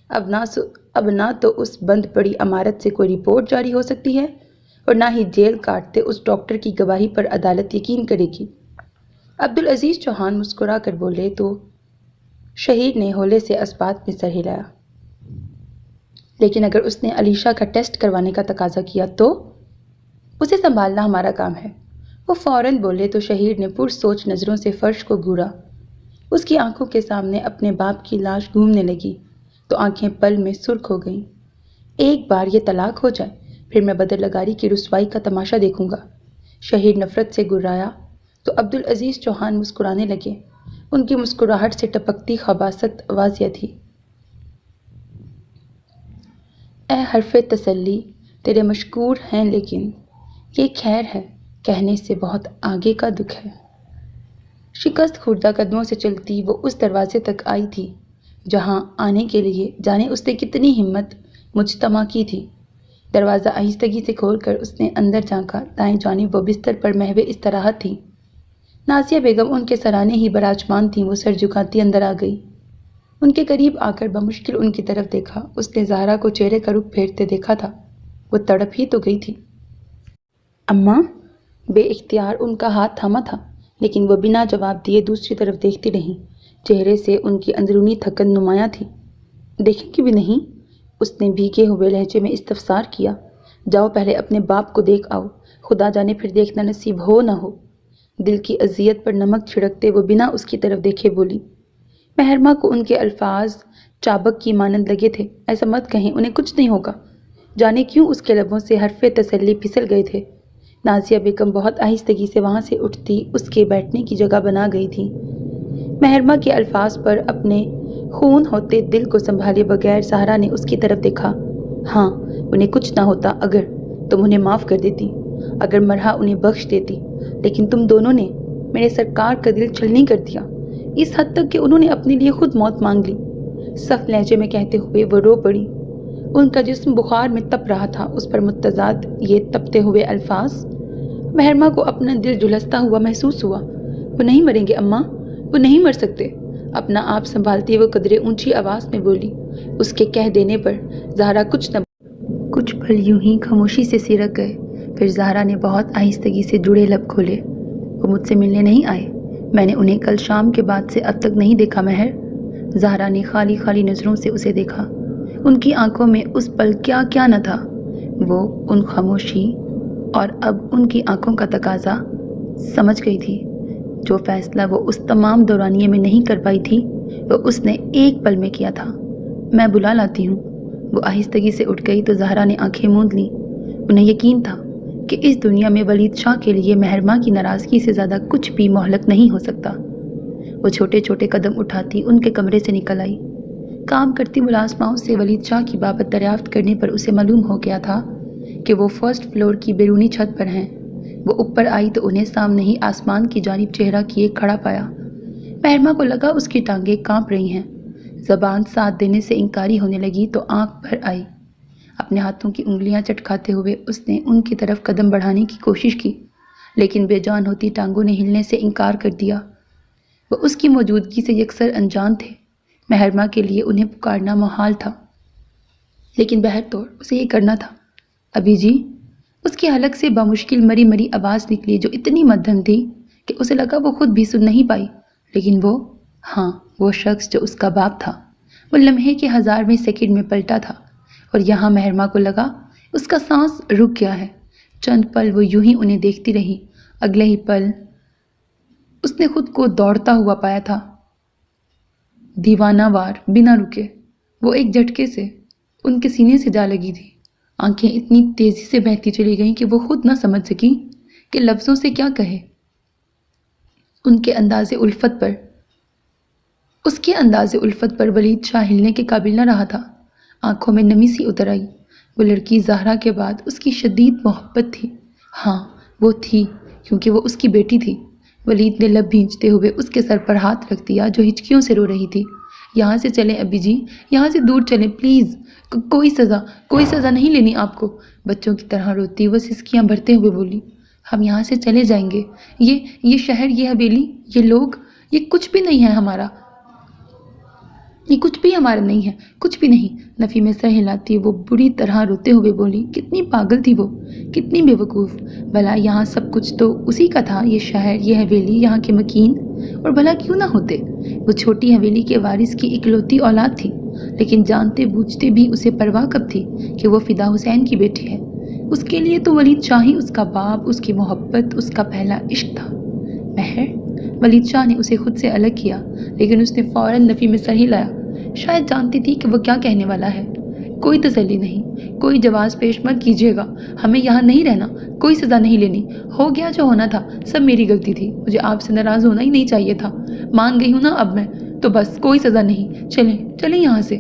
Speaker 1: اب نہ تو اس بند پڑی عمارت سے کوئی رپورٹ جاری ہو سکتی ہے اور نہ ہی جیل کاٹتے اس ڈاکٹر کی گواہی پر عدالت یقین کرے گی۔ عبدالعزیز چوہان مسکرا کر بولے تو شہیر نے ہولے سے اسبات میں سر ہلایا۔ لیکن اگر اس نے علیشہ کا ٹیسٹ کروانے کا تقاضا کیا تو اسے سنبھالنا ہمارا کام ہے، وہ فوراً بولے تو شہیر نے پرسوچ نظروں سے فرش کو گھورا۔ اس کی آنکھوں کے سامنے اپنے باپ کی لاش گھومنے لگی تو آنکھیں پل میں سرخ ہو گئیں۔ ایک بار یہ طلاق ہو جائے پھر میں بدر لگاری کی رسوائی کا تماشا دیکھوں گا۔ شہیر نفرت سے گرایا تو عبدالعزیز چوہان مسکرانے لگے۔ ان کی مسکراہٹ سے ٹپکتی خباثت واضح تھی۔ اے حرف تسلی تیرے مشکور ہیں، لیکن یہ خیر ہے کہنے سے بہت آگے کا دکھ ہے۔ شکست خوردہ قدموں سے چلتی وہ اس دروازے تک آئی تھی جہاں آنے کے لیے جانے اس نے کتنی ہمت مجتمع کی تھی۔ دروازہ آہستگی سے کھول کر اس نے اندر جھانکا۔ دائیں جانب وہ بستر پر محو استراحت تھی۔ نازیہ بیگم ان کے سرانے ہی براجمان تھیں۔ وہ سر جھکاتی اندر آ گئی۔ ان کے قریب آ کر بمشکل ان کی طرف دیکھا۔ اس نے زہرا کو چہرے کا رخ پھیرتے دیکھا تھا۔ وہ تڑپ ہی تو گئی تھی۔ اماں؟ بے اختیار ان کا ہاتھ تھاما تھا، لیکن وہ بنا جواب دیے دوسری طرف دیکھتی رہیں۔ چہرے سے ان کی اندرونی تھکن نمایاں تھی۔ دیکھیں گی بھی نہیں؟ اس نے بھیگے ہوئے لہجے میں استفسار کیا۔ جاؤ پہلے اپنے باپ کو دیکھ آؤ، خدا جانے پھر دیکھنا نصیب ہو نہ ہو۔ دل کی اذیت پر نمک چھڑکتے وہ بنا اس کی طرف دیکھے بولی۔ محرمہ کو ان کے الفاظ چابک کی مانند لگے تھے۔ ایسا مت کہیں، انہیں کچھ نہیں ہوگا۔ جانے کیوں اس کے لبوں سے حرف تسلی پھسل گئے تھے۔ نازیہ بیگم بہت آہستگی سے وہاں سے اٹھتی اس کے بیٹھنے کی جگہ بنا گئی تھی۔ محرمہ کے الفاظ پر اپنے خون ہوتے دل کو سنبھالے بغیر زہرا نے اس کی طرف دیکھا۔ ہاں، انہیں کچھ نہ ہوتا اگر تم انہیں معاف کر دیتی، اگر مرحا انہیں بخش دیتی، لیکن تم دونوں نے میرے سرکار کا دل چھلنی کر دیا، اس حد تک کہ انہوں نے اپنے لیے خود موت مانگ لی۔ سخت لہجے میں کہتے ہوئے وہ رو پڑی۔ ان کا جسم بخار میں تپ رہا تھا، اس پر متضاد یہ تپتے ہوئے الفاظ۔ محرمہ کو اپنا دل جھلستا ہوا محسوس ہوا۔ وہ نہیں مریں گے اماں، وہ نہیں مر سکتے۔ اپنا آپ سنبھالتی وہ قدرے اونچی آواز میں بولی۔ اس کے کہہ دینے پر زہرا کچھ پل یوں ہی خاموشی سے سرک گئے۔ پھر زہرا نے بہت آہستگی سے جڑے لب کھولے۔ وہ مجھ سے ملنے نہیں آئے، میں نے انہیں کل شام کے بعد سے اب تک نہیں دیکھا مہر۔ زہرا نے خالی خالی نظروں سے اسے دیکھا۔ ان کی آنکھوں میں اس پل کیا کیا نہ تھا۔ وہ ان خاموشی اور اب ان کی آنکھوں کا تقاضا سمجھ گئی تھی۔ جو فیصلہ وہ اس تمام دورانیے میں نہیں کر پائی تھی، وہ اس نے ایک پل میں کیا تھا۔ میں بلا لاتی ہوں۔ وہ آہستگی سے اٹھ گئی تو زہرا نے آنکھیں موند لیں۔ انہیں یقین تھا کہ اس دنیا میں ولید شاہ کے لیے محرمہ کی ناراضگی سے زیادہ کچھ بھی مہلک نہیں ہو سکتا۔ وہ چھوٹے چھوٹے قدم اٹھاتی ان کے کمرے سے نکل آئی۔ کام کرتی ملازماؤں سے ولید شاہ کی بابت دریافت کرنے پر اسے معلوم ہو گیا تھا کہ وہ فرسٹ فلور کی بیرونی چھت پر ہیں۔ وہ اوپر آئی تو انہیں سامنے ہی آسمان کی جانب چہرہ کیے کھڑا پایا۔ محرمہ کو لگا اس کی ٹانگیں کانپ رہی ہیں۔ زبان ساتھ دینے سے انکاری ہونے لگی تو آنکھ بھر آئی۔ اپنے ہاتھوں کی انگلیاں چٹکاتے ہوئے اس نے ان کی طرف قدم بڑھانے کی کوشش کی، لیکن بے جان ہوتی ٹانگوں نے ہلنے سے انکار کر دیا۔ وہ اس کی موجودگی سے یکسر انجان تھے۔ محرمہ کے لیے انہیں پکارنا محال تھا، لیکن بہرطور اسے یہ کرنا تھا۔ ابھی جی؟ اس کی حلق سے بامشکل مری مری آواز نکلی جو اتنی مدھم تھی کہ اسے لگا وہ خود بھی سن نہیں پائی، لیکن وہ شخص جو اس کا باپ تھا، وہ لمحے کے 1000ویں سیکنڈ میں پلٹا تھا، اور یہاں محرمہ کو لگا اس کا سانس رک گیا ہے۔ چند پل وہ یوں ہی انہیں دیکھتی رہی۔ اگلے ہی پل اس نے خود کو دوڑتا ہوا پایا تھا، دیوانہ وار، بنا رکے۔ وہ ایک جھٹکے سے ان کے سینے سے جا لگی تھی۔ آنکھیں اتنی تیزی سے بہتی چلی گئیں کہ وہ خود نہ سمجھ سکی کہ لفظوں سے کیا کہے۔ اس کے انداز الفت پر ولید شاہ ہلنے کے قابل نہ رہا تھا۔ آنکھوں میں نمی سی اتر آئی۔ وہ لڑکی زہرا کے بعد اس کی شدید محبت تھی۔ ہاں، وہ تھی، کیونکہ وہ اس کی بیٹی تھی۔ ولید نے لب بھینچتے ہوئے اس کے سر پر ہاتھ رکھ دیا جو ہچکیوں سے رو رہی تھی۔ یہاں سے چلیں ابی جی، یہاں سے دور چلیں پلیز، کوئی سزا نہیں لینی آپ کو۔ بچوں کی طرح روتی وہ سسکیاں بھرتے ہوئے بولی۔ ہم یہاں سے چلے جائیں گے۔ یہ شہر، یہ حویلی، یہ لوگ، یہ کچھ بھی نہیں ہے ہمارا۔ یہ کچھ بھی ہمارا نہیں ہے، کچھ بھی نہیں۔ نفی میں سر ہلاتی وہ بری طرح روتے ہوئے بولی۔ کتنی پاگل تھی وہ، کتنی بے وقوف۔ بھلا یہاں سب کچھ تو اسی کا تھا، یہ شہر، یہ حویلی، یہاں کے مکین، اور بھلا کیوں نہ ہوتے۔ وہ چھوٹی حویلی کے وارث کی اکلوتی اولاد تھی، لیکن جانتے بوجھتے بھی اسے پرواہ کب تھی کہ وہ فدا حسین کی بیٹی ہے۔ اس کے لیے تو ولید شاہ ہی اس کا باپ، اس کی محبت، اس کا پہلا عشق تھا۔ مہر، ولید شاہ نے اسے خود سے الگ کیا، لیکن اس نے فوراً نفی میں سر ہلایا۔ شاید جانتی تھی کہ وہ کیا کہنے والا ہے۔ کوئی تسلی نہیں، کوئی جواز پیش مت کیجیے گا، ہمیں یہاں نہیں رہنا، کوئی سزا نہیں لینی، ہو گیا جو ہونا تھا، سب میری غلطی تھی، مجھے آپ سے ناراض ہونا ہی نہیں چاہیے تھا، مان گئی ہوں نا اب میں، تو بس کوئی سزا نہیں، چلیں یہاں سے۔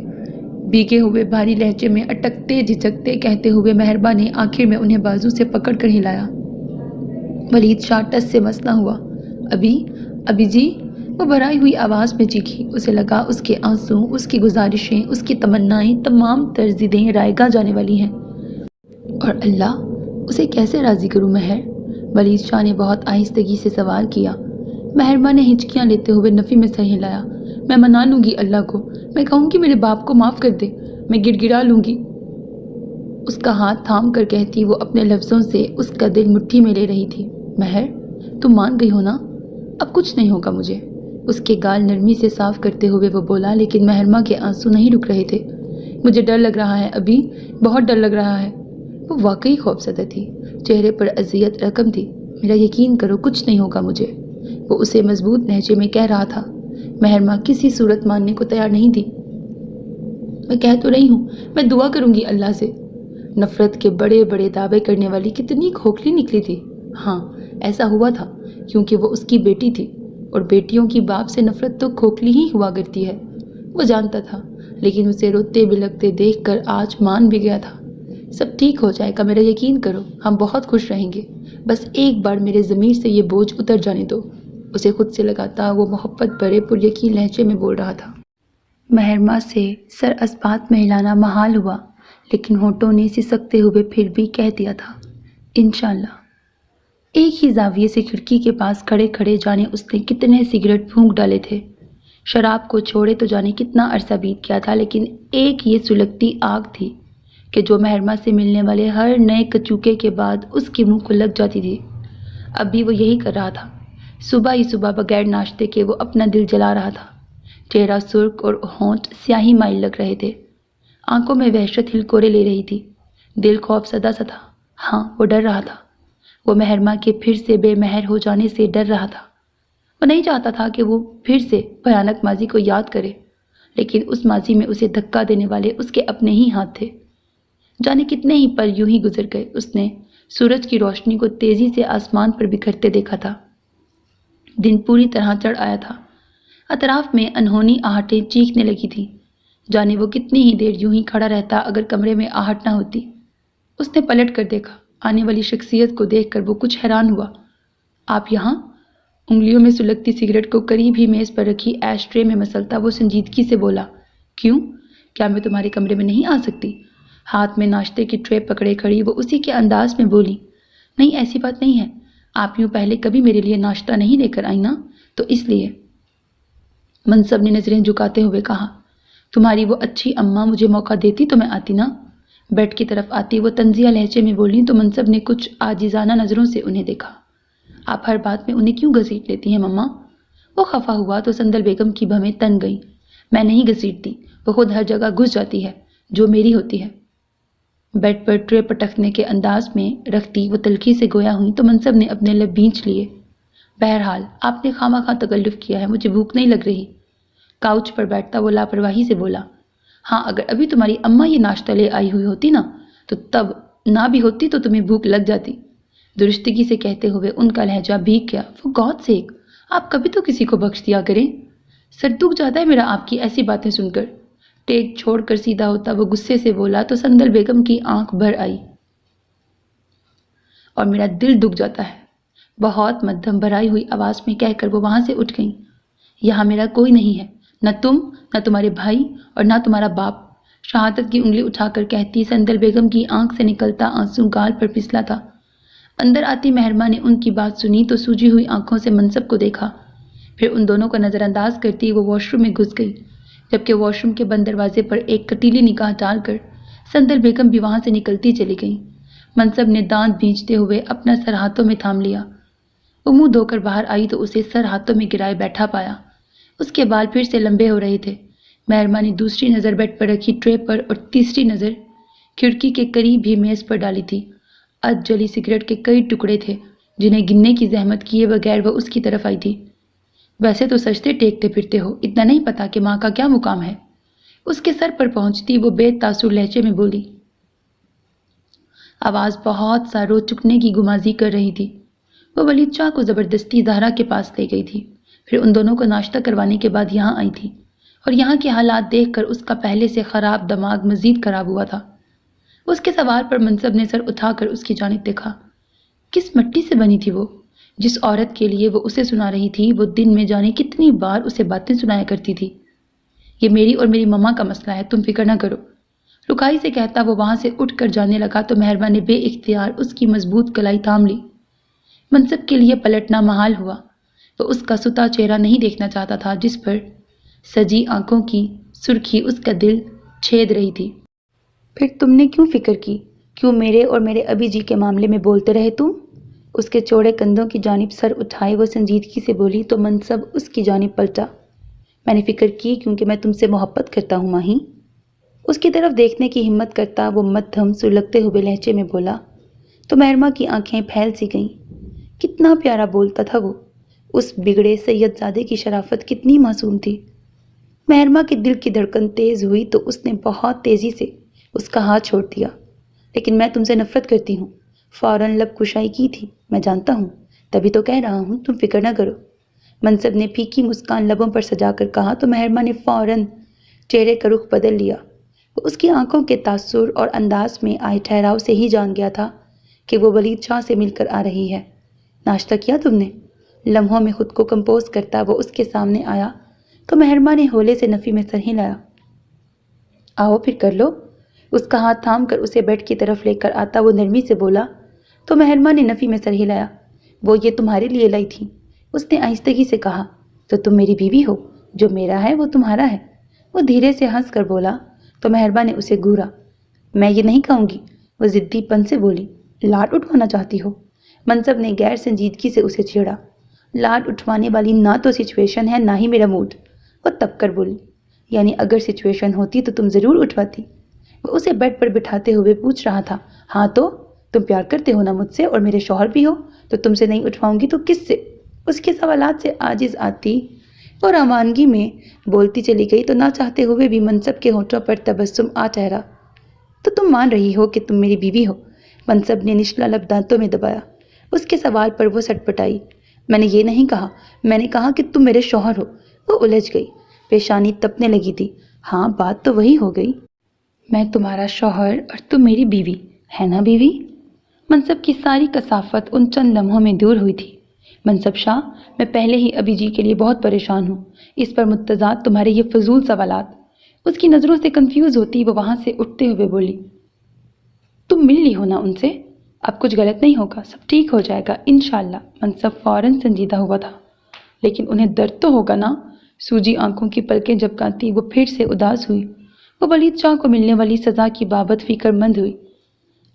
Speaker 1: بھیگے ہوئے بھاری لہجے میں اٹکتے جھجکتے کہتے ہوئے محربہ نے آخر میں انہیں بازو سے پکڑ کر ہلایا۔ ولید شاہ ٹس سے مس نہ ہوا۔ ابھی جی، وہ بھرائی ہوئی آواز میں چیخی۔ اسے لگا اس کے آنسو، اس کی گزارشیں، اس کی تمنائیں تمام ترجیحیں رائے گاہ جانے والی ہیں۔ اور اللہ، اسے کیسے راضی کروں مہر؟ ولید شاہ نے بہت آہستگی سے سوال کیا۔ مہرماں نے ہچکیاں لیتے ہوئے نفی میں سر ہلایا۔ میں منا لوں گی اللہ کو، میں کہوں گی میرے باپ کو معاف کر دے، میں گڑ گڑا لوں گی۔ اس کا ہاتھ تھام کر کہتی وہ اپنے لفظوں سے اس کا دل مٹھی میں لے رہی تھی۔ مہر، تم مان گئی ہو نا؟ اب کچھ نہیں ہوگا مجھے۔ اس کے گال نرمی سے صاف کرتے ہوئے وہ بولا، لیکن مہرماں کے آنسو نہیں رک رہے تھے۔ مجھے ڈر لگ رہا ہے ابھی، بہت ڈر لگ رہا ہے۔ وہ واقعی خوفزدہ تھی، چہرے پر اذیت رقم تھی۔ میرا یقین کرو، کچھ نہیں ہوگا مجھے، وہ اسے مضبوط لہجے میں کہہ رہا تھا۔ مہرماں کسی صورت ماننے کو تیار نہیں تھی۔ میں کہہ تو رہی ہوں، میں دعا کروں گی اللہ سے۔ نفرت کے بڑے بڑے دعوے کرنے والی کتنی کھوکھلی نکلی تھی۔ ہاں، ایسا ہوا تھا کیونکہ وہ اس کی بیٹی تھی، اور بیٹیوں کی باپ سے نفرت تو کھوکھلی ہی ہوا کرتی ہے۔ وہ جانتا تھا، لیکن اسے روتے بلکتے دیکھ کر آج مان بھی گیا تھا۔ سب ٹھیک ہو جائے گا، میرا یقین کرو، ہم بہت خوش رہیں گے۔ بس ایک بار میرے ضمیر سے یہ بوجھ اتر جانے دو۔ اسے خود سے لگاتا وہ محبت بھرے پر یقین لہجے میں بول رہا تھا۔ مہرماں سے سر اسبات میں ہلانا محال ہوا، لیکن ہونٹوں نے سسکتے ہوئے پھر بھی کہہ دیا تھا، انشاءاللہ۔ ایک ہی زاویے سے کھڑکی کے پاس کھڑے کھڑے جانے اس نے کتنے سگریٹ پھونک ڈالے تھے۔ شراب کو چھوڑے تو جانے کتنا عرصہ بیت گیا تھا، لیکن ایک یہ سلگتی آگ تھی کہ جو مہرماں سے ملنے والے ہر نئے کچوکے کے بعد اس کے منہ کو لگ جاتی تھی۔ اب بھی وہ یہی کر رہا تھا۔ صبح ہی صبح بغیر ناشتے کے وہ اپنا دل جلا رہا تھا۔ چہرہ سرخ اور ہونٹ سیاہی مائل لگ رہے تھے۔ آنکھوں میں وحشت ہلکورے لے رہی تھی۔ دل خوف زدہ سا تھا۔ ہاں، وہ ڈر رہا تھا۔ وہ مہرماں کے پھر سے بے مہر ہو جانے سے ڈر رہا تھا۔ وہ نہیں چاہتا تھا کہ وہ پھر سے بھیانک ماضی کو یاد کرے، لیکن اس ماضی میں اسے دھکا دینے والے اس کے اپنے ہی ہاتھ تھے۔ جانے کتنے ہی پل یوں ہی گزر گئے۔ اس نے سورج کی روشنی کو تیزی سے آسمان پر بکھرتے دیکھا تھا۔ دن پوری طرح چڑھ آیا تھا۔ اطراف میں انہونی آہٹیں چیخنے لگی تھیں۔ جانے وہ کتنی ہی دیر یوں ہی کھڑا رہتا اگر کمرے میں آہٹ نہ ہوتی۔ اس نے پلٹ کر دیکھا۔ آنے والی شخصیت کو دیکھ کر وہ کچھ حیران ہوا۔ آپ یہاں؟ انگلیوں میں سلگتی سگریٹ کو قریب ہی میز پر رکھی ایش ٹرے میں مسلتا وہ سنجیدگی سے بولا، کیوں؟ کیا میں تمہارے کمرے میں نہیں آ سکتی؟ ہاتھ میں ناشتے کی ٹرے پکڑے کھڑی وہ اسی کے انداز میں بولی، نہیں ایسی بات نہیں ہے، آپ یوں پہلے کبھی میرے لیے ناشتہ نہیں لے کر آئی نا، تو اس لیے۔ منصب نے نظریں جھکاتے ہوئے کہا، تمہاری وہ اچھی اماں مجھے موقع دیتی تو میں آتی نا۔ بیڈ کی طرف آتی وہ طنزیہ لہجے میں بولی تو منصب نے کچھ عاجزانہ نظروں سے انہیں دیکھا۔ آپ ہر بات میں انہیں کیوں گھسیٹ لیتی ہیں مما؟ وہ خفا ہوا تو سندل بیگم کی بھویں تن گئیں۔ میں نہیں گھسیٹتی، وہ خود ہر جگہ گھس جاتی ہے جو میری ہوتی ہے۔ بیڈ پر ٹرے پٹکنے کے انداز میں رکھتی وہ تلخی سے گویا ہوئی تو منصب نے اپنے لب بھینچ لیے۔ بہرحال آپ نے خواہ مخواہ تکلف کیا ہے، مجھے بھوک نہیں لگ رہی۔ کاؤچ پر بیٹھتا وہ لاپرواہی سے بولا، ہاں اگر ابھی تمہاری اماں یہ ناشتہ لے آئی ہوئی ہوتی نا تو تب نہ بھی ہوتی تو تمہیں بھوک لگ جاتی۔ درستگی سے کہتے ہوئے ان کا لہجہ بھیگ گیا۔ وہ گاڈ سیک، آپ کبھی تو کسی کو بخش دیا کریں۔ سر دکھ جاتا ہے میرا آپ کی ایسی باتیں سن کر۔ ٹیک چھوڑ کر سیدھا ہوتا وہ غصے سے بولا تو سندل بیگم کی آنکھ بھر آئی، اور میرا دل دکھ جاتا ہے، بہت مدھم بھرائی ہوئی آواز میں کہہ کر وہ وہاں سے اٹھ گئیں۔ یہاں میرا کوئی نہیں ہے، نہ تم، نہ تمہارے بھائی، اور نہ تمہارا باپ، شہادت کی انگلی اٹھا کر کہتی سندل بیگم کی آنکھ سے نکلتا آنسو گال پر پھسلا تھا۔ اندر آتی مہرماں نے ان کی بات سنی تو سوجی ہوئی آنکھوں سے منصب کو دیکھا، پھر ان دونوں کو نظر انداز کرتی وہ واش روم میں گھس گئی، جبکہ واش روم کے بند دروازے پر ایک کٹیلی نگاہ ڈال کر سندل بیگم بھی وہاں سے نکلتی چلی گئیں۔ منصب نے دانت بھینچتے ہوئے اپنا سر ہاتھوں میں تھام لیا۔ وہ منہ دھو کر باہر آئی تو اسے سر ہاتھوں میں گرائے بیٹھا پایا۔ اس کے بال پھر سے لمبے ہو رہے تھے۔ مہرماں نے دوسری نظر بیڈ پر رکھی ٹرے پر اور تیسری نظر کھڑکی کے قریب ہی میز پر ڈالی تھی۔ اد جلی سگریٹ کے کئی ٹکڑے تھے جنہیں گننے کی زحمت کیے بغیر وہ اس کی طرف آئی تھی۔ ویسے تو سجدے ٹیکتے پھرتے ہو، اتنا نہیں پتا کہ ماں کا کیا مقام ہے؟ اس کے سر پر پہنچتی وہ بے تاثر لہجے میں بولی۔ آواز بہت سا رو چکنے کی گمازی کر رہی تھی۔ وہ ولید شاہ کو زبردستی زہرا کے پاس لے گئی تھی، پھر ان دونوں کو ناشتہ کروانے کے بعد یہاں آئی تھی، اور یہاں کے حالات دیکھ کر اس کا پہلے سے خراب دماغ مزید خراب ہوا تھا۔ اس کے سوال پر منصب نے سر اٹھا کر اس کی جانب دیکھا۔ کس مٹی سے بنی تھی وہ؟ جس عورت کے لیے وہ اسے سنا رہی تھی وہ دن میں جانے کتنی بار اسے باتیں سنایا کرتی تھی۔ یہ میری اور میری مما کا مسئلہ ہے، تم فکر نہ کرو۔ رکائی سے کہتا وہ وہاں سے اٹھ کر جانے لگا تو مہربا نے بے اختیار اس کی مضبوط کلائی تھام لی۔ منصب کے لیے پلٹنا محال ہوا۔ وہ اس کا ستا چہرہ نہیں دیکھنا چاہتا تھا جس پر سجی آنکھوں کی سرخی اس کا دل چھید رہی تھی۔ پھر تم نے کیوں فکر کی؟ کیوں میرے اور میرے ابی جی کے معاملے میں بولتے رہے تم؟ اس کے چوڑے کندھوں کی جانب سر اٹھائے وہ سنجیدگی سے بولی تو منصب اس کی جانب پلٹا۔ میں نے فکر کی کیونکہ میں تم سے محبت کرتا ہوں ماہی۔ اس کی طرف دیکھنے کی ہمت کرتا وہ مدھم سلگتے ہوئے لہجے میں بولا تو مہرما کی آنکھیں پھیل سی گئیں۔ کتنا پیارا بولتا تھا وہ، اس بگڑے سید زادے کی شرافت کتنی معصوم تھی۔ مہرما کے دل کی دھڑکن تیز ہوئی تو اس نے بہت تیزی سے اس کا ہاتھ چھوڑ دیا۔ لیکن میں تم سے نفرت کرتی ہوں، فوراً لب کشائی کی تھی، میں جانتا ہوں، تبھی تو کہہ رہا ہوں تم فکر نہ کرو۔ منصب نے پھیکی مسکان لبوں پر سجا کر کہا تو مہرما نے فوراً چہرے کا رخ بدل لیا۔ وہ اس کی آنکھوں کے تاثر اور انداز میں آئے ٹھہراؤ سے ہی جان گیا تھا کہ وہ ولید شاہ سے مل کر آ رہی ہے۔ ناشتہ کیا تم نے؟ لمحوں میں خود کو کمپوز کرتا وہ اس کے سامنے آیا تو مہرما نے ہولے سے نفی میں سر ہلایا۔ آؤ پھر کر لو۔ اس کا ہاتھ تھام کر اسے بیڈ کی طرف لے کر آتا وہ نرمی سے بولا تو مہرما نے نفی میں سر ہلایا۔ وہ یہ تمہارے لیے لائی تھی، اس نے آہستگی سے کہا۔ تو تم میری بیوی ہو، جو میرا ہے وہ تمہارا ہے۔ وہ دھیرے سے ہنس کر بولا تو مہربا نے اسے گھورا۔ میں یہ نہیں کہوں گی، وہ ضدی پن سے بولی۔ لاڈ اٹھوانا چاہتی ہو؟ منصب نے غیر سنجیدگی سے اسے چھیڑا۔ لاڈ اٹھوانے والی نہ تو سچویشن ہے نہ ہی میرا موڈ، وہ تب کر بولی۔ یعنی اگر سچویشن ہوتی تو تم ضرور اٹھواتی۔ وہ اسے بیڈ پر بٹھاتے ہوئے پوچھ رہا تھا۔ ہاں تو تم پیار کرتے ہو نا مجھ سے اور میرے شوہر بھی ہو، تو تم سے نہیں اٹھواؤں گی تو کس سے؟ اس کے سوالات سے عاجز آتی اور روانگی میں بولتی چلی گئی تو نہ چاہتے ہوئے بھی منصب کے ہونٹوں پر تبسم آ ٹھہرا۔ تو تم مان رہی ہو کہ تم میری بیوی ہو؟ منصب نے نچلا لب دانتوں میں دبایا۔ اس کے سوال پر وہ سٹ پٹائی۔ میں نے یہ نہیں کہا، میں نے کہا کہ تم میرے شوہر ہو۔ وہ الجھ گئی، پیشانی تپنے لگی تھی۔ ہاں بات تو وہی ہو گئی، میں تمہارا شوہر اور تم میری بیوی، ہے نا بیوی؟ منصب کی ساری کثافت ان چند لمحوں میں دور ہوئی تھی۔ منصب شاہ، میں پہلے ہی ابی جی کے لیے بہت پریشان ہوں، اس پر متضاد تمہارے یہ فضول سوالات۔ اس کی نظروں سے کنفیوز ہوتی وہ وہاں سے اٹھتے ہوئے بولی۔ تم مل لی ہو نا ان سے؟ اب کچھ غلط نہیں ہوگا، سب ٹھیک ہو جائے گا انشاءاللہ۔ منصب فوراً سنجیدہ ہوا تھا۔ لیکن انہیں درد تو ہوگا نا؟ سوجی آنکھوں کی پلکیں جھپکاتی وہ پھر سے اداس ہوئی۔ وہ ولید شاہ کو ملنے والی سزا کی بابت فکر مند ہوئی۔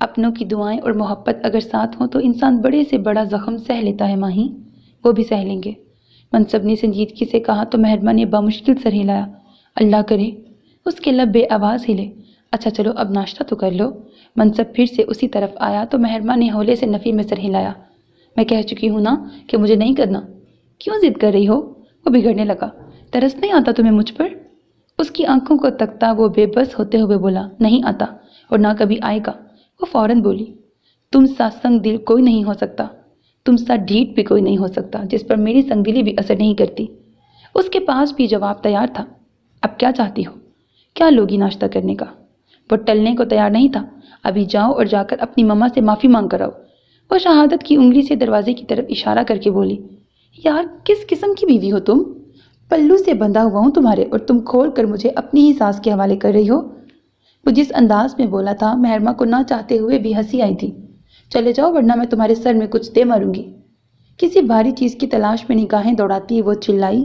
Speaker 1: اپنوں کی دعائیں اور محبت اگر ساتھ ہوں تو انسان بڑے سے بڑا زخم سہ لیتا ہے ماہی، وہ بھی سہ لیں گے۔ منصب نے سنجیدگی سے کہا تو مہربا نے بامشکل سر ہلایا۔ اللہ کرے، اس کے لب بے آواز ہلے۔ اچھا چلو اب ناشتہ تو کر لو۔ منصب پھر سے اسی طرف آیا تو مہربا نے ہولے سے نفی میں سر ہلایا۔ میں کہہ چکی ہوں نا کہ مجھے نہیں کرنا، کیوں ضد کر رہی ہو؟ وہ بگڑنے لگا۔ ترس نہیں آتا تمہیں مجھ پر؟ اس کی آنکھوں کو تکتا وہ بے بس ہوتے ہوئے بولا، نہیں آتا اور نہ کبھی آئے گا۔ وہ فوراً بولی، تم سا سنگ دل کوئی نہیں ہو سکتا، تم سا ڈھیٹ بھی کوئی نہیں ہو سکتا جس پر میری سنگ دلی بھی اثر نہیں کرتی۔ اس کے پاس بھی جواب تیار تھا۔ اب کیا چاہتی ہو؟ کیا لوگی ناشتہ کرنے کا؟ وہ ٹلنے کو تیار نہیں تھا۔ ابھی جاؤ اور جا کر اپنی مما سے معافی مانگ کر آؤ۔ وہ شہادت کی انگلی سے دروازے کی طرف اشارہ کر کے بولی، یار کس قسم کی بیوی ہو تم؟ پلو سے بندھا ہوا ہوں تمہارے اور تم کھول کر مجھے اپنی ہی ساس کے حوالے کر رہی ہو۔ وہ جس انداز میں بولا تھا مہرما کو نہ چاہتے ہوئے بھی ہنسی آئی تھی۔ چلے جاؤ ورنہ میں تمہارے سر میں کچھ دے ماروں گی۔ کسی بھاری چیز کی تلاش میں نگاہیں دوڑاتی وہ چلائی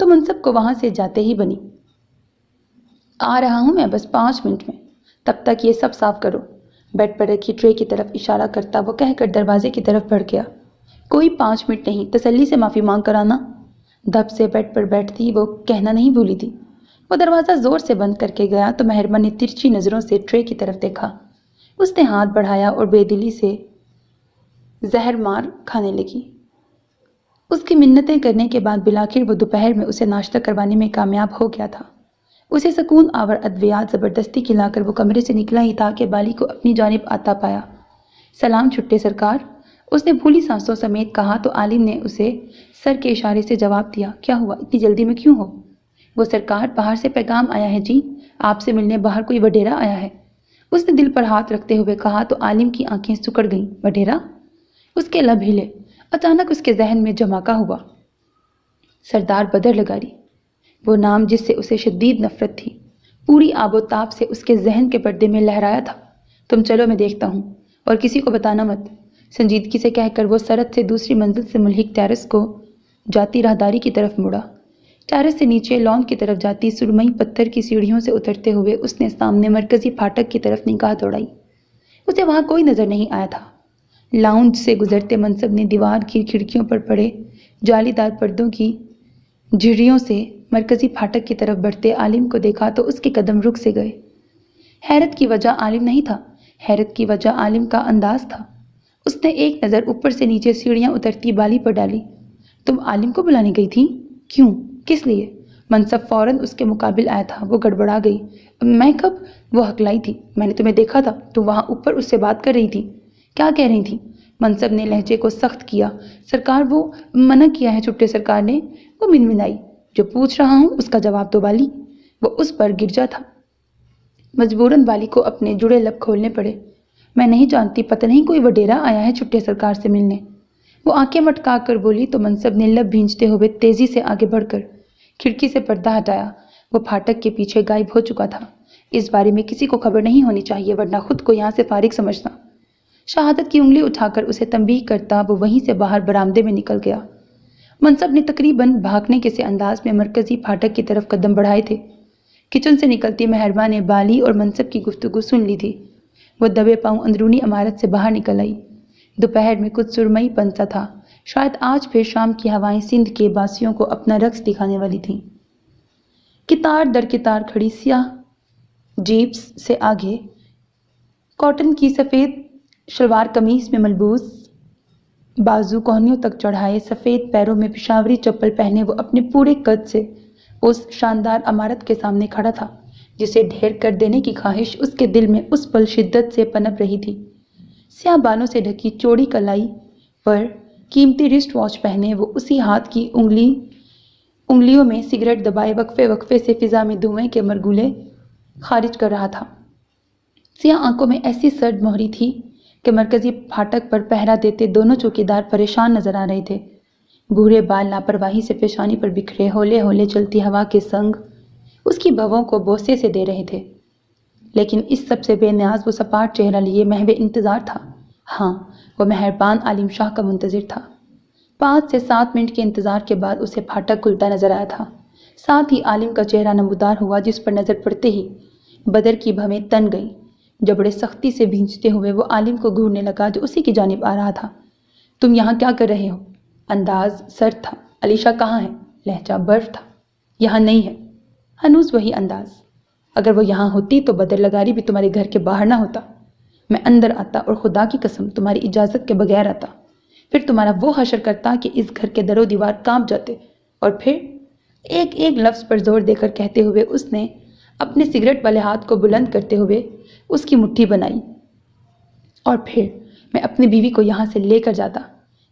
Speaker 1: تو منصب کو وہاں سے جاتے ہی بنی۔ آ رہا ہوں میں بس 5 منٹ میں، تب تک یہ سب صاف کرو۔ بیڈ پر رکھی ٹرے کی طرف اشارہ کرتا وہ کہہ کر دروازے کی طرف بڑھ گیا۔ کوئی 5 منٹ نہیں، تسلی سے معافی مانگ کر آنا۔ دب سے بیڈ پر بیٹھتی وہ کہنا نہیں بھولی تھی۔ وہ دروازہ زور سے بند کر کے گیا تو مہربا نے ترچھی نظروں سے ٹرے کی طرف دیکھا۔ اس نے ہاتھ بڑھایا اور بے دلی سے زہر مار کھانے لگی۔ اس کی منتیں کرنے کے بعد بالآخر وہ دوپہر میں اسے ناشتہ کروانے میں کامیاب ہو گیا تھا۔ اسے سکون آور ادویات زبردستی کھلا کر وہ کمرے سے نکلا ہی تھا کہ بالی کو اپنی جانب آتا پایا۔ سلام چھٹے سرکار، اس نے پھولی سانسوں سمیت کہا تو عالم نے اسے سر کے اشارے سے جواب دیا۔ کیا ہوا، اتنی جلدی میں کیوں ہو؟ وہ سرکار باہر سے پیغام آیا ہے جی، آپ سے ملنے باہر کوئی وڈیرا آیا ہے، اس نے دل پر ہاتھ رکھتے ہوئے کہا تو عالم کی آنکھیں سکڑ گئیں۔ وڈیرا؟ اس کے لب ہلے۔ اچانک اس کے ذہن میں جھماکا ہوا۔ سردار بدر لگاری، وہ نام جس سے اسے شدید نفرت تھی، پوری آب و تاب سے اس کے ذہن کے پردے میں لہرایا تھا۔ تم چلو، میں دیکھتا ہوں، اور کسی کو بتانا مت، سنجیدگی سے کہہ کر وہ سرحد سے دوسری منزل سے ملحق ٹیرس کو جاتی راہداری کی طرف مڑا۔ ٹیرس سے نیچے لان کی طرف جاتی سرمئی پتھر کی سیڑھیوں سے اترتے ہوئے اس نے سامنے مرکزی پھاٹک کی طرف نگاہ دوڑائی۔ اسے وہاں کوئی نظر نہیں آیا تھا۔ لاؤنج سے گزرتے منصب نے دیوار کی کھڑکیوں پر پڑے جالی دار پردوں کی جھریوں سے مرکزی پھاٹک کی طرف بڑھتے عالم کو دیکھا تو اس کے قدم رک سے گئے۔ حیرت کی وجہ عالم نہیں تھا، حیرت کی وجہ عالم کا انداز تھا۔ اس نے ایک نظر اوپر سے نیچے سیڑھیاں اترتی بالی پر ڈالی۔ تم عالم کو بلانے گئی تھی؟ کیوں؟ کس لیے؟ منصب فوراً اس کے مقابل آیا تھا۔ وہ گڑبڑا گئی۔ میں کب؟ وہ ہکلائی تھی۔ میں نے تمہیں دیکھا تھا، تم وہاں اوپر اس سے بات کر رہی تھی۔ کیا کہہ رہی تھی؟ منصب نے لہجے کو سخت کیا۔ سرکار، وہ منع کیا ہے چھٹے سرکار نے، وہ منمنائی۔ جو پوچھ رہا ہوں اس کا جواب دو بالی۔ وہ اس پر گرجا تھا۔ مجبوراً بالی کو اپنے جڑے لب کھولنے پڑے۔ میں نہیں جانتی، پتہ نہیں کوئی وڈیرا آیا ہے چھٹے سرکار سے ملنے۔ وہ آنکھیں مٹکا کر بولی تو منصب نے لب بھینچتے ہوئے تیزی سے آگے بڑھ کر کھڑکی سے پردہ ہٹایا۔ وہ پھاٹک کے پیچھے غائب ہو چکا تھا۔ اس بارے میں کسی کو خبر نہیں ہونی چاہیے، ورنہ خود کو یہاں سے فارغ سمجھنا۔ شہادت کی انگلی اٹھا کر اسے تنبیہ کرتا وہ وہیں سے باہر برآمدے میں نکل گیا۔ منصب نے تقریباً بھاگنے کے سے انداز میں مرکزی پھاٹک کی طرف قدم بڑھائے تھے۔ کچن سے نکلتی مہربا نے بالی اور منصب کی گفتگو سن لی تھی۔ وہ دبے پاؤں اندرونی عمارت سے باہر نکل آئی۔ دوپہر میں کچھ سرمئی پنسا تھا، شاید آج پھر شام کی ہوائیں سندھ کے باسیوں کو اپنا رقص دکھانے والی تھیں۔ کتار در کتار کھڑی سیاہ جیپس سے آگے کاٹن کی سفید شلوار قمیص میں ملبوس، بازو کوہنیوں تک چڑھائے، سفید پیروں میں پشاوری چپل پہنے وہ اپنے پورے قد سے اس شاندار عمارت کے سامنے کھڑا تھا جسے ڈھیر کر دینے کی خواہش اس کے دل میں اس پل شدت سے پنپ رہی تھی۔ سیاہ بالوں سے ڈھکی چوڑی کلائی پر قیمتی رسٹ واچ پہنے وہ اسی ہاتھ کی انگلیوں میں سگریٹ دبائے وقفے وقفے سے فضا میں دھوئیں کے مرگولے خارج کر رہا تھا۔ سیاہ آنکھوں میں ایسی سرد مہری تھی کہ مرکزی پھاٹک پر پہرا دیتے دونوں چوکیدار پریشان نظر آ رہے تھے۔ بھورے بال لاپرواہی سے پیشانی پر بکھرے، ہولے ہولے چلتی ہوا کے سنگ اس کی بھووں کو بوسے سے دے رہے تھے۔ لیکن اس سب سے بے نیاز وہ سپاٹ چہرہ لیے محو انتظار تھا۔ ہاں، وہ مہربان عالم شاہ کا منتظر تھا۔ 5 سے 7 منٹ کے انتظار کے بعد اسے پھاٹک کھلتا نظر آیا تھا۔ ساتھ ہی عالم کا چہرہ نمودار ہوا جس پر نظر پڑتے ہی بدر کی بھویں تن گئیں۔ جبڑے سختی سے بھینچتے ہوئے وہ عالم کو گھورنے لگا جو اسی کی جانب آ رہا تھا۔ تم یہاں کیا کر رہے ہو؟ انداز سرد تھا۔ علیشا کہاں ہے؟ لہجہ برف تھا۔ یہاں نہیں ہے۔ ہنوز وہی انداز۔ اگر وہ یہاں ہوتی تو بدر لگاری بھی تمہارے گھر کے باہر نہ ہوتا۔ میں اندر آتا اور خدا کی قسم تمہاری اجازت کے بغیر آتا۔ پھر تمہارا وہ حشر کرتا کہ اس گھر کے در و دیوار کانپ جاتے۔ اور پھر ایک ایک لفظ پر زور دے کر کہتے ہوئے اس نے اپنے سگریٹ والے ہاتھ کو بلند کرتے ہوئے اس کی مٹھی بنائی۔ اور پھر میں اپنی بیوی کو یہاں سے لے کر جاتا،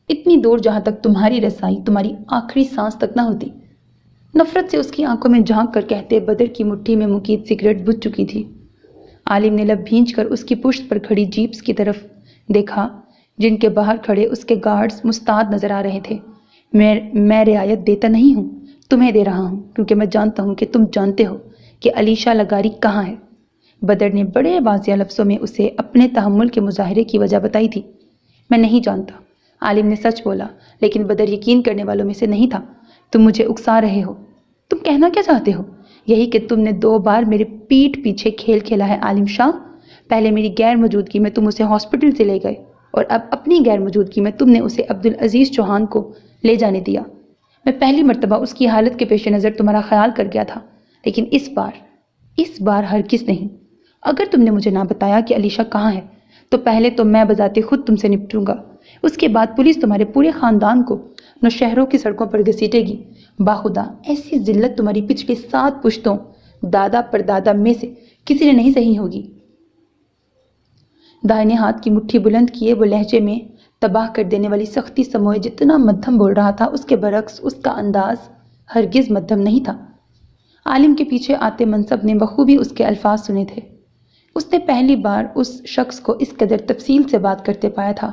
Speaker 1: اتنی دور جہاں تک تمہاری رسائی تمہاری آخری سانس تک نہ ہوتی۔ نفرت سے اس کی آنکھوں میں جھانک کر کہتے بدر کی مٹھی میں مقید سگریٹ بجھ چکی تھی۔ عالم نے لب بھینچ کر اس کی پشت پر کھڑی جیپس کی طرف دیکھا جن کے باہر کھڑے اس کے گارڈز مستعد نظر آ رہے تھے۔ میں رعایت دیتا نہیں ہوں، تمہیں دے رہا ہوں، کیونکہ میں جانتا ہوں کہ تم جانتے ہو کہ علیشا لگاری کہاں ہے۔ بدر نے بڑے واضح لفظوں میں اسے اپنے تحمل کے مظاہرے کی وجہ بتائی تھی۔ میں نہیں جانتا، عالم نے سچ بولا، لیکن بدر یقین کرنے والوں میں سے نہیں تھا۔ تم مجھے اکسا رہے ہو۔ تم کہنا کیا چاہتے ہو؟ یہی کہ تم نے 2 بار میرے پیٹھ پیچھے کھیل کھیلا ہے عالم شاہ۔ پہلے میری غیر موجودگی میں تم اسے ہاسپٹل سے لے گئے، اور اب اپنی غیر موجودگی میں تم نے اسے عبدالعزیز چوہان کو لے جانے دیا۔ میں پہلی مرتبہ اس کی حالت کے پیش نظر تمہارا خیال کر گیا تھا، لیکن اس بار ہرگز نہیں۔ اگر تم نے مجھے نہ بتایا کہ علیشا کہاں ہے تو پہلے تو میں بذات خود تم سے نپٹوں گا، اس کے بعد پولیس تمہارے پورے خاندان کو نوشہروں کی سڑکوں پر گھسیٹے گی۔ باخدا ایسی ذلت تمہاری پچھلی 7 پشتوں دادا پردادا میں سے کسی نے نہیں سہی ہوگی۔ دائیں ہاتھ کی مٹھی بلند کیے وہ لہجے میں تباہ کر دینے والی سختی سموئے جتنا مدھم بول رہا تھا، اس کے برعکس اس کا انداز ہرگز مدھم نہیں تھا۔ عالم کے پیچھے آتے منصب نے بخوبی اس کے الفاظ سنے تھے۔ اس نے پہلی بار اس شخص کو اس قدر تفصیل سے بات کرتے پایا تھا۔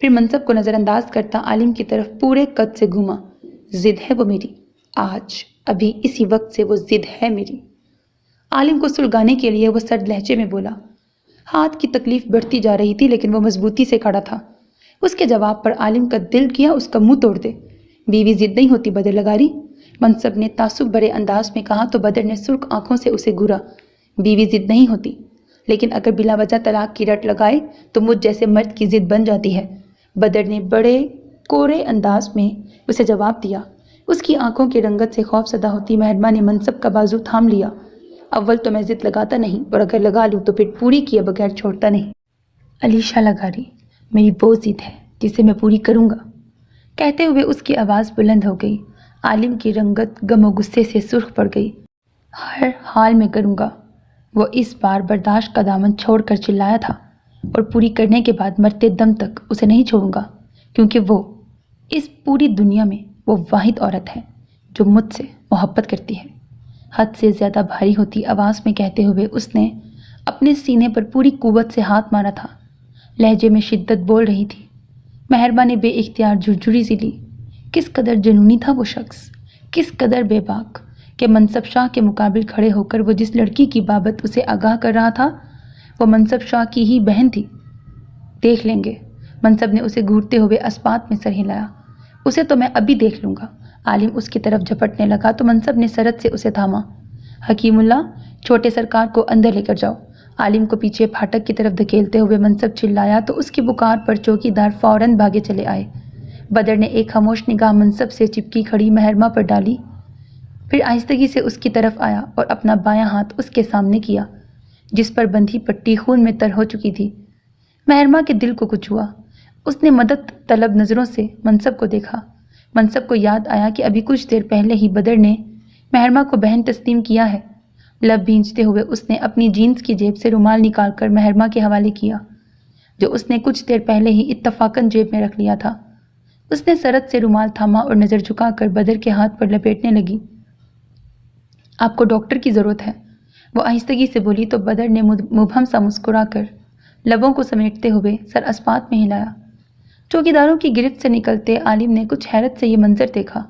Speaker 1: پھر منصب کو نظر انداز کرتا عالم کی طرف پورے قد سے گھوما۔ ضد ہے وہ میری، آج ابھی اسی وقت سے وہ ضد ہے میری۔ عالم کو سلگانے کے لیے وہ سرد لہجے میں بولا۔ ہاتھ کی تکلیف بڑھتی جا رہی تھی لیکن وہ مضبوطی سے کھڑا تھا۔ اس کے جواب پر عالم کا دل کیا اس کا منہ توڑ دے۔ بیوی ضد نہیں ہوتی بدر لگاری، منصب نے تعصب بھرے انداز میں کہا تو بدر نے سرخ آنکھوں سے اسے گھورا۔ بیوی ضد نہیں ہوتی، لیکن اگر بلا وجہ طلاق کی رٹ لگائے تو مجھ جیسے مرد کی ضد بن جاتی ہے۔ بدر نے بڑے کورے انداز میں اسے جواب دیا۔ اس کی آنکھوں کی رنگت سے خوف زدہ ہوتی مہربا نے منصب کا بازو تھام لیا۔ اول تو میں ضد لگاتا نہیں، اور اگر لگا لوں تو پھر پوری کیے بغیر چھوڑتا نہیں۔ علیشہ لگاری میری وہ ضد ہے جسے میں پوری کروں گا۔ کہتے ہوئے اس کی آواز بلند ہو گئی۔ عالم کی رنگت غم و غصے سے سرخ پڑ گئی۔ ہر حال میں کروں گا، وہ اس بار برداشت کا دامن چھوڑ کر چلایا تھا، اور پوری کرنے کے بعد مرتے دم تک اسے نہیں چھوڑوں گا، کیونکہ وہ اس پوری دنیا میں وہ واحد عورت ہے جو مجھ سے محبت کرتی ہے۔ حد سے زیادہ بھاری ہوتی آواز میں کہتے ہوئے اس نے اپنے سینے پر پوری قوت سے ہاتھ مارا تھا۔ لہجے میں شدت بول رہی تھی۔ مہربا نے بے اختیار جھرجھری سی لی۔ کس قدر جنونی تھا وہ شخص، کس قدر بے باک کہ منصب شاہ کے مقابل کھڑے ہو کر وہ جس لڑکی کی بابت اسے آگاہ کر رہا تھا وہ منصب شاہ کی ہی بہن تھی۔ دیکھ لیں گے، منصب نے اسے گھورتے ہوئے اسپات میں سر ہلایا۔ اسے تو میں ابھی دیکھ لوں گا۔ عالم اس کی طرف جھپٹنے لگا تو منصب نے سرت سے اسے تھاما۔ حکیم اللہ، چھوٹے سرکار کو اندر لے کر جاؤ۔ عالم کو پیچھے پھاٹک کی طرف دھکیلتے ہوئے منصب چلایا تو اس کی پکار پر چوکی دار فوراً بھاگے چلے آئے۔ بدر نے ایک خاموش نگاہ منصب سے چپکی کھڑی مہرما پر ڈالی، پھر آہستگی سے اس کی طرف آیا اور اپنا بایاں ہاتھ اس کے سامنے کیا جس پر بندھی پٹی خون میں تر ہو چکی تھی۔ مہرما کے دل کو کچھ ہوا۔ اس نے مدد طلب نظروں سے منصب کو دیکھا۔ منصب کو یاد آیا کہ ابھی کچھ دیر پہلے ہی بدر نے مہرما کو بہن تسلیم کیا ہے۔ لب بھینچتے ہوئے اس نے اپنی جینز کی جیب سے رومال نکال کر مہرما کے حوالے کیا، جو اس نے کچھ دیر پہلے ہی اتفاقاً جیب میں رکھ لیا تھا۔ اس نے سرت سے رومال تھاما اور نظر جھکا کر بدر کے ہاتھ پر لپیٹنے لگی۔ آپ کو ڈاکٹر کی ضرورت ہے، وہ آہستگی سے بولی تو بدر نے مبہم سا مسکرا کر لبوں کو سمیٹتے ہوئے سر اسپات میں ہلایا۔ چوکیداروں کی گرفت سے نکلتے عالم نے کچھ حیرت سے یہ منظر دیکھا۔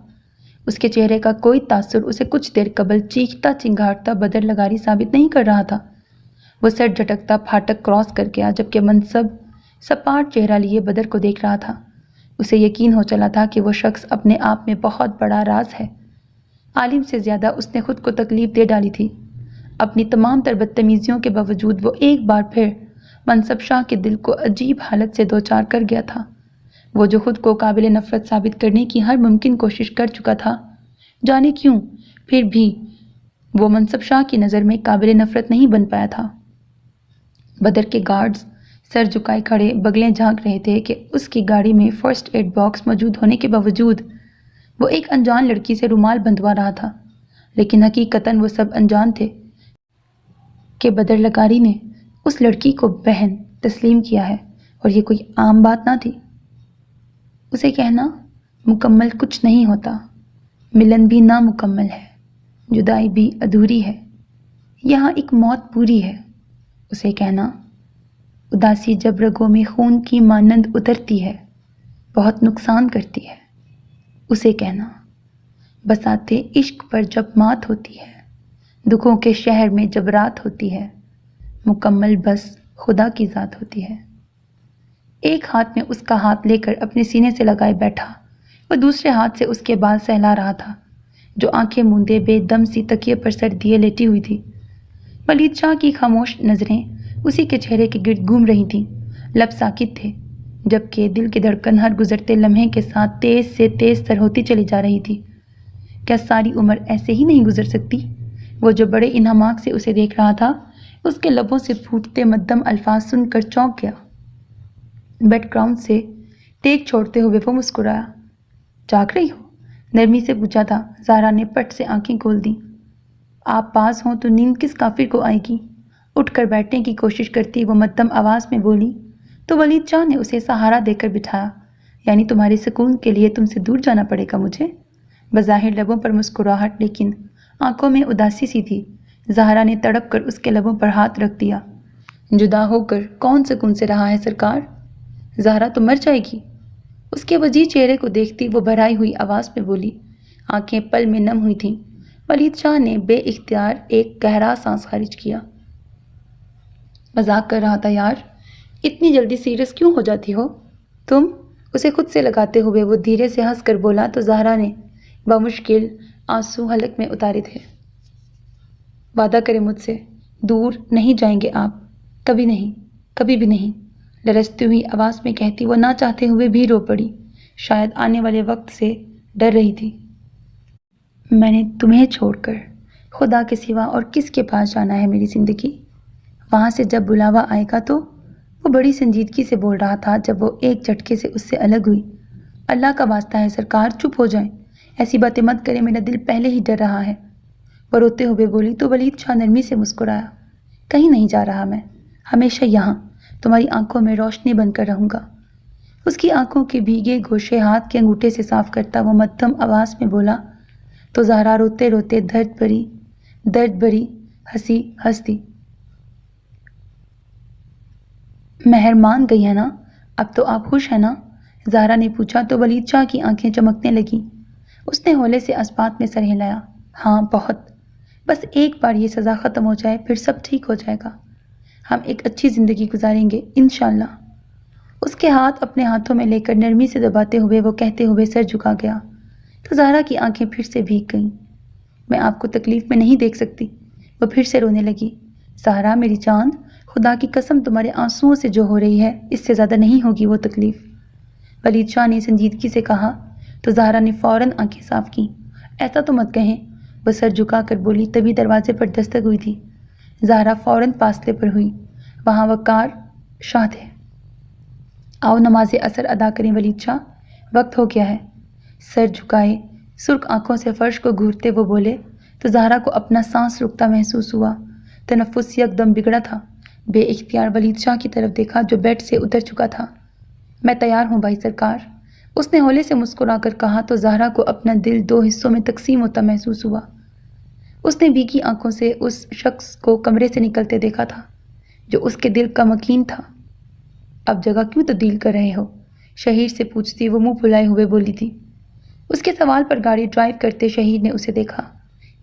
Speaker 1: اس کے چہرے کا کوئی تاثر اسے کچھ دیر قبل چیختا چنگھاڑتا بدر لگاری ثابت نہیں کر رہا تھا۔ وہ سر جھٹکتا پھاٹک کراس کر گیا جبکہ منصب سپاٹ چہرہ لیے بدر کو دیکھ رہا تھا۔ اسے یقین ہو چلا تھا کہ وہ شخص اپنے آپ میں بہت بڑا راز ہے۔ عالم سے زیادہ اس نے خود کو تکلیف دے ڈالی تھی۔ اپنی تمام تر بدتمیزیوں کے باوجود وہ ایک بار پھر منصب شاہ کے دل کو عجیب حالت سے دوچار کر گیا تھا۔ وہ جو خود کو قابل نفرت ثابت کرنے کی ہر ممکن کوشش کر چکا تھا، جانے کیوں پھر بھی وہ منصب شاہ کی نظر میں قابل نفرت نہیں بن پایا تھا۔ بدر کے گارڈز سر جھکائے کھڑے بغلیں جھانک رہے تھے کہ اس کی گاڑی میں فرسٹ ایڈ باکس موجود ہونے کے باوجود وہ ایک انجان لڑکی سے رومال بندھوا رہا تھا، لیکن حقیقتاً وہ سب انجان تھے کہ بدر لگاری نے اس لڑکی کو بہن تسلیم کیا ہے، اور یہ کوئی عام بات نہ تھی۔ اسے کہنا مکمل کچھ نہیں ہوتا، ملن بھی نامکمل ہے، جدائی بھی ادھوری ہے، یہاں ایک موت پوری ہے۔ اسے کہنا اداسی جب رگوں میں خون کی مانند اترتی ہے، بہت نقصان کرتی ہے۔ اسے کہنا بساتے عشق پر جب مات ہوتی ہے، دکھوں کے شہر میں جب رات ہوتی ہے، مکمل بس خدا کی ذات ہوتی ہے۔ ایک ہاتھ میں اس کا ہاتھ لے کر اپنے سینے سے لگائے بیٹھا، وہ دوسرے ہاتھ سے اس کے بال سہلا رہا تھا جو آنکھیں موندے بے دم سی تکیے پر سر دیے لیٹی ہوئی تھی۔ ولید شاہ کی خاموش نظریں اسی کے چہرے کے گرد گھوم رہی تھیں، لب ساکت تھے، جبکہ دل کی دھڑکن ہر گزرتے لمحے کے ساتھ تیز سے تیز تر ہوتی چلی جا رہی تھی۔ کیا ساری عمر ایسے ہی نہیں گزر سکتی؟ وہ جو بڑے انہماک سے اسے دیکھ رہا تھا، اس کے لبوں سے پھوٹتے مدھم الفاظ سن کر چونک گیا۔ بیڈ گراؤنڈ سے ٹیک چھوڑتے ہوئے وہ مسکرایا۔ جاگ رہی ہو؟ نرمی سے پوچھا تھا۔ زہرا نے پٹ سے آنکھیں کھول دیں۔ آپ پاس ہوں تو نیند کس کافر کو آئے گی؟ اٹھ کر بیٹھنے کی کوشش کرتی وہ مدھم آواز میں بولی تو ولید شاہ نے اسے سہارا دے کر بٹھایا۔ یعنی تمہارے سکون کے لیے تم سے دور جانا پڑے گا مجھے؟ بظاہر لبوں پر مسکراہٹ لیکن آنکھوں میں اداسی سی تھی۔ زہرا نے تڑپ کر اس کے لبوں پر ہاتھ رکھ دیا۔ جدا ہو کر کون سکون سے رہا ہے سرکار؟ زہرا تو مر جائے گی۔ اس کے وجیح چہرے کو دیکھتی وہ بھرائی ہوئی آواز میں بولی۔ آنکھیں پل میں نم ہوئی تھیں۔ ولید شاہ نے بے اختیار ایک گہرا سانس خارج کیا۔ مذاق کر رہا تھا یار، اتنی جلدی سیریس کیوں ہو جاتی ہو تم؟ اسے خود سے لگاتے ہوئے وہ دھیرے سے ہنس کر بولا تو زہرا نے بمشکل آنسو حلق میں اتارے تھے۔ وعدہ کرے مجھ سے، دور نہیں جائیں گے آپ، کبھی نہیں، کبھی بھی نہیں، لرزتی ہوئی آواز میں کہتی وہ نہ چاہتے ہوئے بھی رو پڑی، شاید آنے والے وقت سے ڈر رہی تھی۔ میں نے تمہیں چھوڑ کر خدا کے سوا اور کس کے پاس جانا ہے میری زندگی؟ وہاں سے جب بلاوا آئے گا تو وہ بڑی سنجیدگی سے بول رہا تھا جب وہ ایک جھٹکے سے اس سے الگ ہوئی۔ اللہ کا واسطہ ہے سرکار، چپ ہو جائیں، ایسی باتیں مت کریں، میرا دل پہلے ہی ڈر رہا ہے۔ وہ روتے ہوئے بولی تو ولید شاہ نرمی سے مسکرایا۔ کہیں نہیں جا رہا میں، ہمیشہ یہاں تمہاری آنکھوں میں روشنی بن کر رہوں گا۔ اس کی آنکھوں کے بھیگے گوشے ہاتھ کے انگوٹھے سے صاف کرتا وہ مدھم آواز میں بولا تو زہرا روتے روتے درد بھری ہنسی ہنس دی۔ مہر مان گئی ہے نا؟ اب تو آپ خوش ہیں نا؟ زہرا نے پوچھا تو ولید شاہ کی آنکھیں چمکنے لگیں۔ اس نے ہولے سے اسبات میں سر ہلایا۔ ہاں بہت، بس ایک بار یہ سزا ختم ہو جائے پھر سب ٹھیک ہو جائے گا، ہم ایک اچھی زندگی گزاریں گے انشاءاللہ۔ اس کے ہاتھ اپنے ہاتھوں میں لے کر نرمی سے دباتے ہوئے وہ کہتے ہوئے سر جھکا گیا تو زہرا کی آنکھیں پھر سے بھیگ گئیں۔ میں آپ کو تکلیف میں نہیں دیکھ سکتی۔ وہ پھر سے رونے لگی۔ زہرا میری چاند، خدا کی قسم تمہارے آنسوؤں سے جو ہو رہی ہے اس سے زیادہ نہیں ہوگی وہ تکلیف، ولید شاہ نے سنجیدگی سے کہا تو زہرا نے فوراً آنکھیں صاف کیں۔ ایسا تو مت کہیں، وہ سر جھکا کر بولی، تبھی دروازے پر دستک ہوئی تھی۔ زہرا فوراً فاصلے پر ہوئی، وہاں وقار شاہ تھے۔ آؤ نماز عصر ادا کریں ولید شاہ، وقت ہو گیا ہے۔ سر جھکائے سرخ آنکھوں سے فرش کو گھورتے وہ بولے تو زہرا کو اپنا سانس رکتا محسوس ہوا، تنفس یکدم بگڑا تھا۔ بے اختیار ولید شاہ کی طرف دیکھا جو بیڈ سے اتر چکا تھا۔ میں تیار ہوں بھائی سرکار، اس نے ہولے سے مسکرا کر کہا تو زہرا کو اپنا دل دو حصوں میں تقسیم ہوتا محسوس ہوا۔ اس نے بھیگی آنکھوں سے اس شخص کو کمرے سے نکلتے دیکھا تھا جو اس کے دل کا مکین تھا۔ اب جگہ کیوں تبدیل کر رہے ہو؟ شہیر سے پوچھتی وہ منہ پھلائے ہوئے بولی تھی۔ اس کے سوال پر گاڑی ڈرائیو کرتے شہیر نے اسے دیکھا۔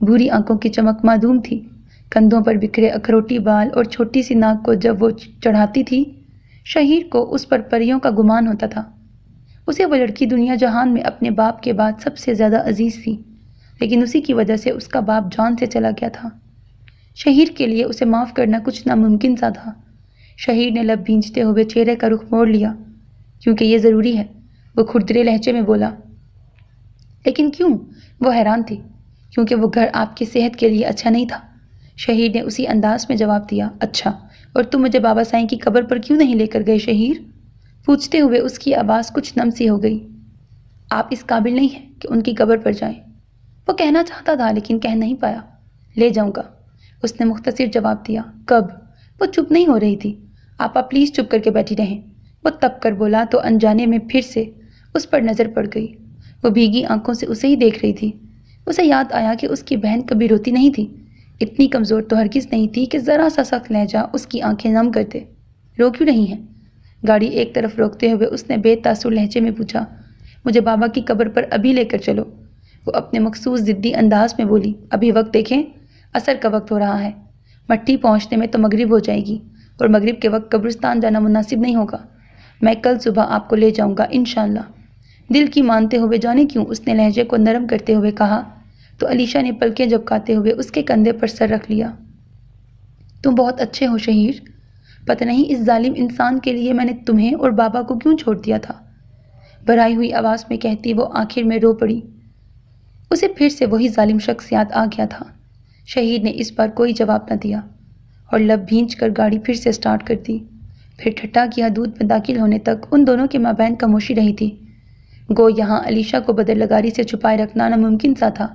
Speaker 1: بھوری آنکھوں کی چمک معدوم تھی، کندھوں پر بکھرے اخروٹی بال اور چھوٹی سی ناک کو جب وہ چڑھاتی تھی شہیر کو اس پر پریوں کا گمان ہوتا تھا۔ اسے وہ لڑکی دنیا جہان میں اپنے باپ کے بعد سب سے زیادہ عزیز تھی، لیکن اسی کی وجہ سے اس کا باپ جان سے چلا گیا تھا۔ شہیر کے لیے اسے معاف کرنا کچھ ناممکن سا تھا۔ شہیر نے لب بھینجتے ہوئے چہرے کا رخ موڑ لیا۔ کیونکہ یہ ضروری ہے، وہ کھردرے لہجے میں بولا۔ لیکن کیوں؟ وہ حیران تھی۔ کیونکہ وہ گھر آپ کی صحت کے لیے اچھا نہیں تھا، شہیر نے اسی انداز میں جواب دیا۔ اچھا، اور تم مجھے بابا سائیں کی قبر پر کیوں نہیں لے کر گئے شہیر؟ پوچھتے ہوئے اس کی آواز کچھ نم سی ہو گئی۔ آپ اس قابل نہیں ہیں کہ ان کی قبر پر جائیں، وہ کہنا چاہتا تھا لیکن کہہ نہیں پایا۔ لے جاؤں گا، اس نے مختصر جواب دیا۔ کب؟ وہ چپ نہیں ہو رہی تھی۔ آپا پلیز چپ کر کے بیٹھی رہیں، وہ تپ کر بولا تو انجانے میں پھر سے اس پر نظر پڑ گئی۔ وہ بھیگی آنکھوں سے اسے ہی دیکھ رہی تھی۔ اسے یاد آیا کہ اس کی بہن کبھی روتی نہیں تھی، اتنی کمزور تو ہرگز نہیں تھی کہ ذرا سا سخت لہجہ اس کی آنکھیں نم کر دے۔ رو کیوں رہی ہیں؟ گاڑی ایک طرف روکتے ہوئے اس نے بے تاثر لہجے میں پوچھا۔ مجھے بابا کی قبر پر ابھی لے کر چلو، وہ اپنے مخصوص ضدی انداز میں بولی۔ ابھی وقت دیکھیں، عصر کا وقت ہو رہا ہے، مٹی پہنچنے میں تو مغرب ہو جائے گی، اور مغرب کے وقت قبرستان جانا مناسب نہیں ہوگا۔ میں کل صبح آپ کو لے جاؤں گا انشاءاللہ۔ دل کی مانتے ہوئے جانے کیوں اس نے لہجے کو نرم کرتے ہوئے کہا تو علیشا نے پلکیں جھپکاتے ہوئے اس کے کندھے پر سر رکھ لیا۔ تم بہت اچھے ہو شہیر، پتہ نہیں اس ظالم انسان کے لیے میں نے تمہیں اور بابا کو کیوں چھوڑ دیا تھا، بھرائی ہوئی آواز میں کہتی وہ آخر میں رو پڑی۔ اسے پھر سے وہی ظالم شخص یاد آ گیا تھا۔ شہیر نے اس بار کوئی جواب نہ دیا اور لب بھینچ کر گاڑی پھر سے سٹارٹ کر دی۔ پھر ٹھٹا کیا دودھ میں داخل ہونے تک ان دونوں کے مابین خاموشی رہی تھی۔ گو یہاں علیشا کو بدرلگاری سے چھپائے رکھنا ناممکن سا تھا،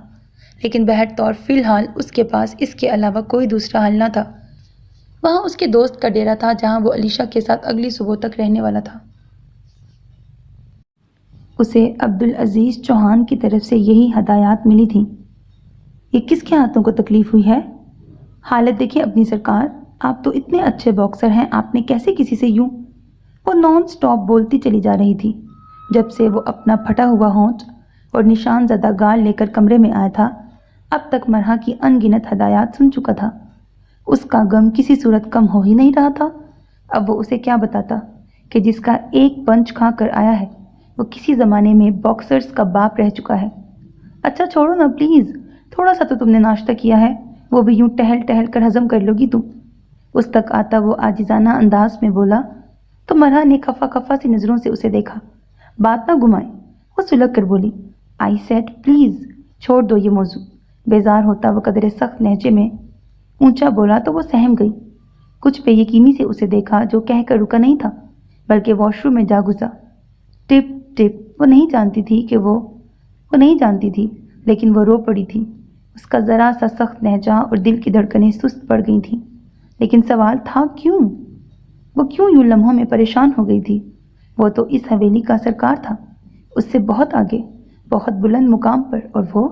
Speaker 1: لیکن بہر طور فی الحال اس کے پاس اس کے علاوہ کوئی دوسرا حل نہ تھا۔ وہاں اس کے دوست کا ڈیرا تھا جہاں وہ علیشا کے ساتھ اگلی صبح تک رہنے والا تھا۔ اسے عبدالعزیز چوہان کی طرف سے یہی ہدایات ملی تھیں۔ یہ کس کے ہاتھوں کو تکلیف ہوئی ہے؟ حالت دیکھیں اپنی سرکار، آپ تو اتنے اچھے باکسر ہیں، آپ نے کیسے کسی سے یوں؟ وہ نان سٹاپ بولتی چلی جا رہی تھی۔ جب سے وہ اپنا پھٹا ہوا ہونٹ اور نشان زدہ گال لے کر کمرے میں آیا تھا، اب تک مرحا کی ان گنت ہدایات سن چکا تھا۔ اس کا غم کسی صورت کم ہو ہی نہیں رہا تھا۔ اب وہ اسے کیا بتاتا کہ جس کا ایک پنچ کھا کر آیا ہے وہ کسی زمانے میں باکسرز کا باپ رہ چکا ہے۔ اچھا چھوڑو نا پلیز، تھوڑا سا تو تم نے ناشتہ کیا ہے، وہ بھی یوں ٹہل ٹہل کر ہضم کر لو گی تم۔ اس تک آتا وہ عاجزانہ انداز میں بولا تو مرحا نے خفا خفا سی نظروں سے اسے دیکھا۔ بات نہ گھمائے، وہ سلگ کر بولی۔ آئی سیڈ پلیز، چھوڑ دو یہ موضوع۔ بیزار ہوتا وہ قدرے سخت لہجے میں اونچا بولا تو وہ سہم گئی۔ کچھ بے یقینی سے اسے دیکھا جو کہہ کر رکا نہیں تھا بلکہ واش روم میں جا گھسا۔ ٹپ ٹپ، وہ نہیں جانتی تھی لیکن وہ رو پڑی تھی۔ اس کا ذرا سا سخت لہجہ اور دل کی دھڑکنیں سست پڑ گئی تھیں، لیکن سوال تھا کیوں؟ وہ کیوں یوں لمحوں میں پریشان ہو گئی تھی؟ وہ تو اس حویلی کا سرکار تھا، اس سے بہت آگے، بہت بلند مقام پر، اور وہ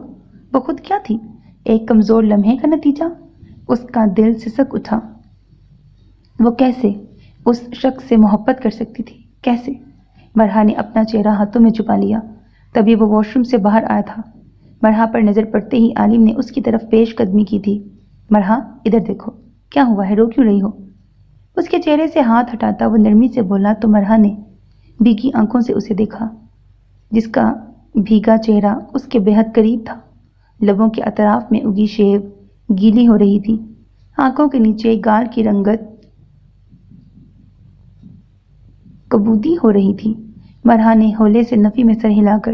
Speaker 1: خود کیا تھی؟ ایک کمزور لمحے کا نتیجہ؟ اس کا دل سسک اٹھا۔ وہ کیسے اس شخص سے محبت کر سکتی تھی؟ کیسے؟ مرحا نے اپنا چہرہ ہاتھوں میں چھپا لیا۔ تبھی وہ واش روم سے باہر آیا تھا۔ مرحا پر نظر پڑتے ہی عالم نے اس کی طرف پیش قدمی کی تھی۔ مرحا، ادھر دیکھو، کیا ہوا ہے، رو کیوں رہی ہو؟ اس کے چہرے سے ہاتھ ہٹاتا وہ نرمی سے بولا تو مرحا نے بھیگی آنکھوں سے اسے دیکھا، جس کا بھیگا چہرہ اس کے بے حد قریب تھا۔ لبوں کے اطراف میں اگی شیو گیلی ہو رہی تھی، آنکھوں کے نیچے گال کی رنگت کبودی ہو رہی تھی۔ مرحا نے ہولے سے نفی میں سر ہلا کر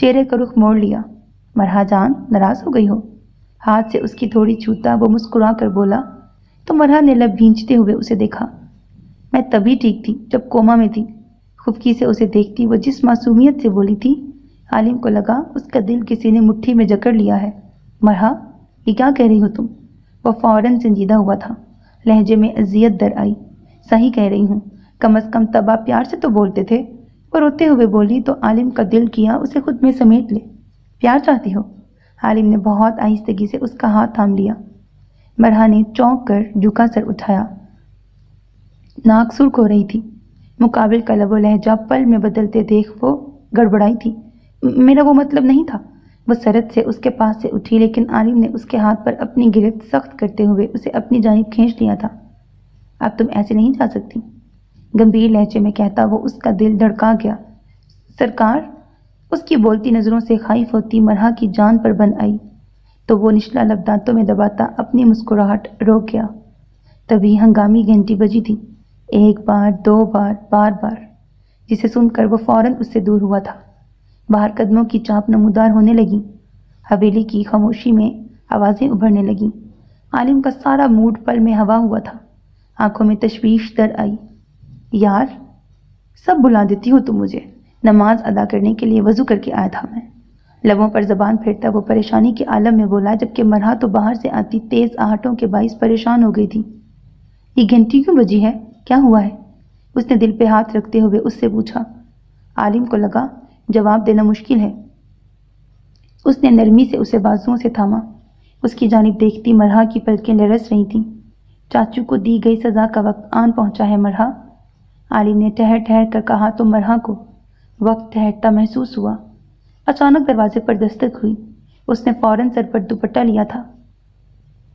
Speaker 1: چہرے کا رخ موڑ لیا۔ مرحا جان، ناراض ہو گئی ہو؟ ہاتھ سے اس کی تھوڑی چھوتا وہ مسکرا کر بولا تو مرحا نے لب بھینچتے ہوئے اسے دیکھا۔ میں تبھی ٹھیک تھی جب کوما میں تھی۔ خفکی سے اسے دیکھتی وہ جس معصومیت سے بولی تھی، عالم کو لگا اس کا دل کسی نے مٹھی میں جکڑ لیا ہے۔ مرحا، یہ کیا کہہ رہی ہو تم؟ وہ فوراً سنجیدہ ہوا تھا، لہجے میں اذیت در آئی۔ صحیح کہہ رہی ہوں، کم از کم تب آپ پیار سے تو بولتے تھے۔ وہ روتے ہوئے بولی تو عالم کا دل کیا اسے خود میں سمیٹ لے۔ پیار چاہتی ہو؟ عالم نے بہت آہستگی سے اس کا ہاتھ تھام لیا۔ مرحا نے چونک کر جھکا سر اٹھایا، ناک سرخ ہو رہی تھی۔ مقابل کا لب و لہجہ پل میں بدلتے دیکھ وہ گڑبڑائی تھی۔ میرا وہ مطلب نہیں تھا۔ وہ سرت سے اس کے پاس سے اٹھی، لیکن عالم نے اس کے ہاتھ پر اپنی گرفت سخت کرتے ہوئے اسے اپنی جانب کھینچ لیا تھا۔ اب تم ایسے نہیں جا سکتی، گمبھیر لہجے میں کہتا وہ اس کا دل دھڑکا گیا۔ سرکار، اس کی بولتی نظروں سے خائف ہوتی مرحا کی جان پر بن آئی تو وہ نچلا لب دانتوں میں دباتا اپنی مسکراہٹ روک گیا۔ تبھی ہنگامی گھنٹی بجی تھی، ایک بار، دو بار، بار بار، جسے سن کر وہ فوراً اس سے دور ہوا تھا۔ باہر قدموں کی چاپ نمودار ہونے لگی، حویلی کی خاموشی میں آوازیں ابھرنے لگیں۔ عالم کا سارا موڈ پل میں ہوا ہوا تھا، آنکھوں میں تشویش در آئی۔ یار، سب بلا دیتی ہو تم مجھے، نماز ادا کرنے کے لیے وضو کر کے آیا تھا میں۔ لبوں پر زبان پھیرتا وہ پریشانی کے عالم میں بولا، جبکہ مرحا تو باہر سے آتی تیز آہٹوں کے باعث پریشان ہو گئی تھی۔ یہ گھنٹی کیوں بجی ہے؟ کیا ہوا ہے؟ اس نے دل پہ ہاتھ رکھتے ہوئے اس سے پوچھا۔ عالم کو لگا جواب دینا مشکل ہے۔ اس نے نرمی سے اسے بازوؤں سے تھاما۔ اس کی جانب دیکھتی مرحا کی پلکیں لرز رہی تھیں۔ چاچو کو دی گئی سزا کا وقت آن پہنچا ہے مرحا، عالم نے ٹھہر ٹھہر کر کہا تو مرحا کو وقت ٹھہرتا محسوس ہوا۔ اچانک دروازے پر دستک ہوئی۔ اس نے فوراً سر پر دوپٹہ لیا تھا۔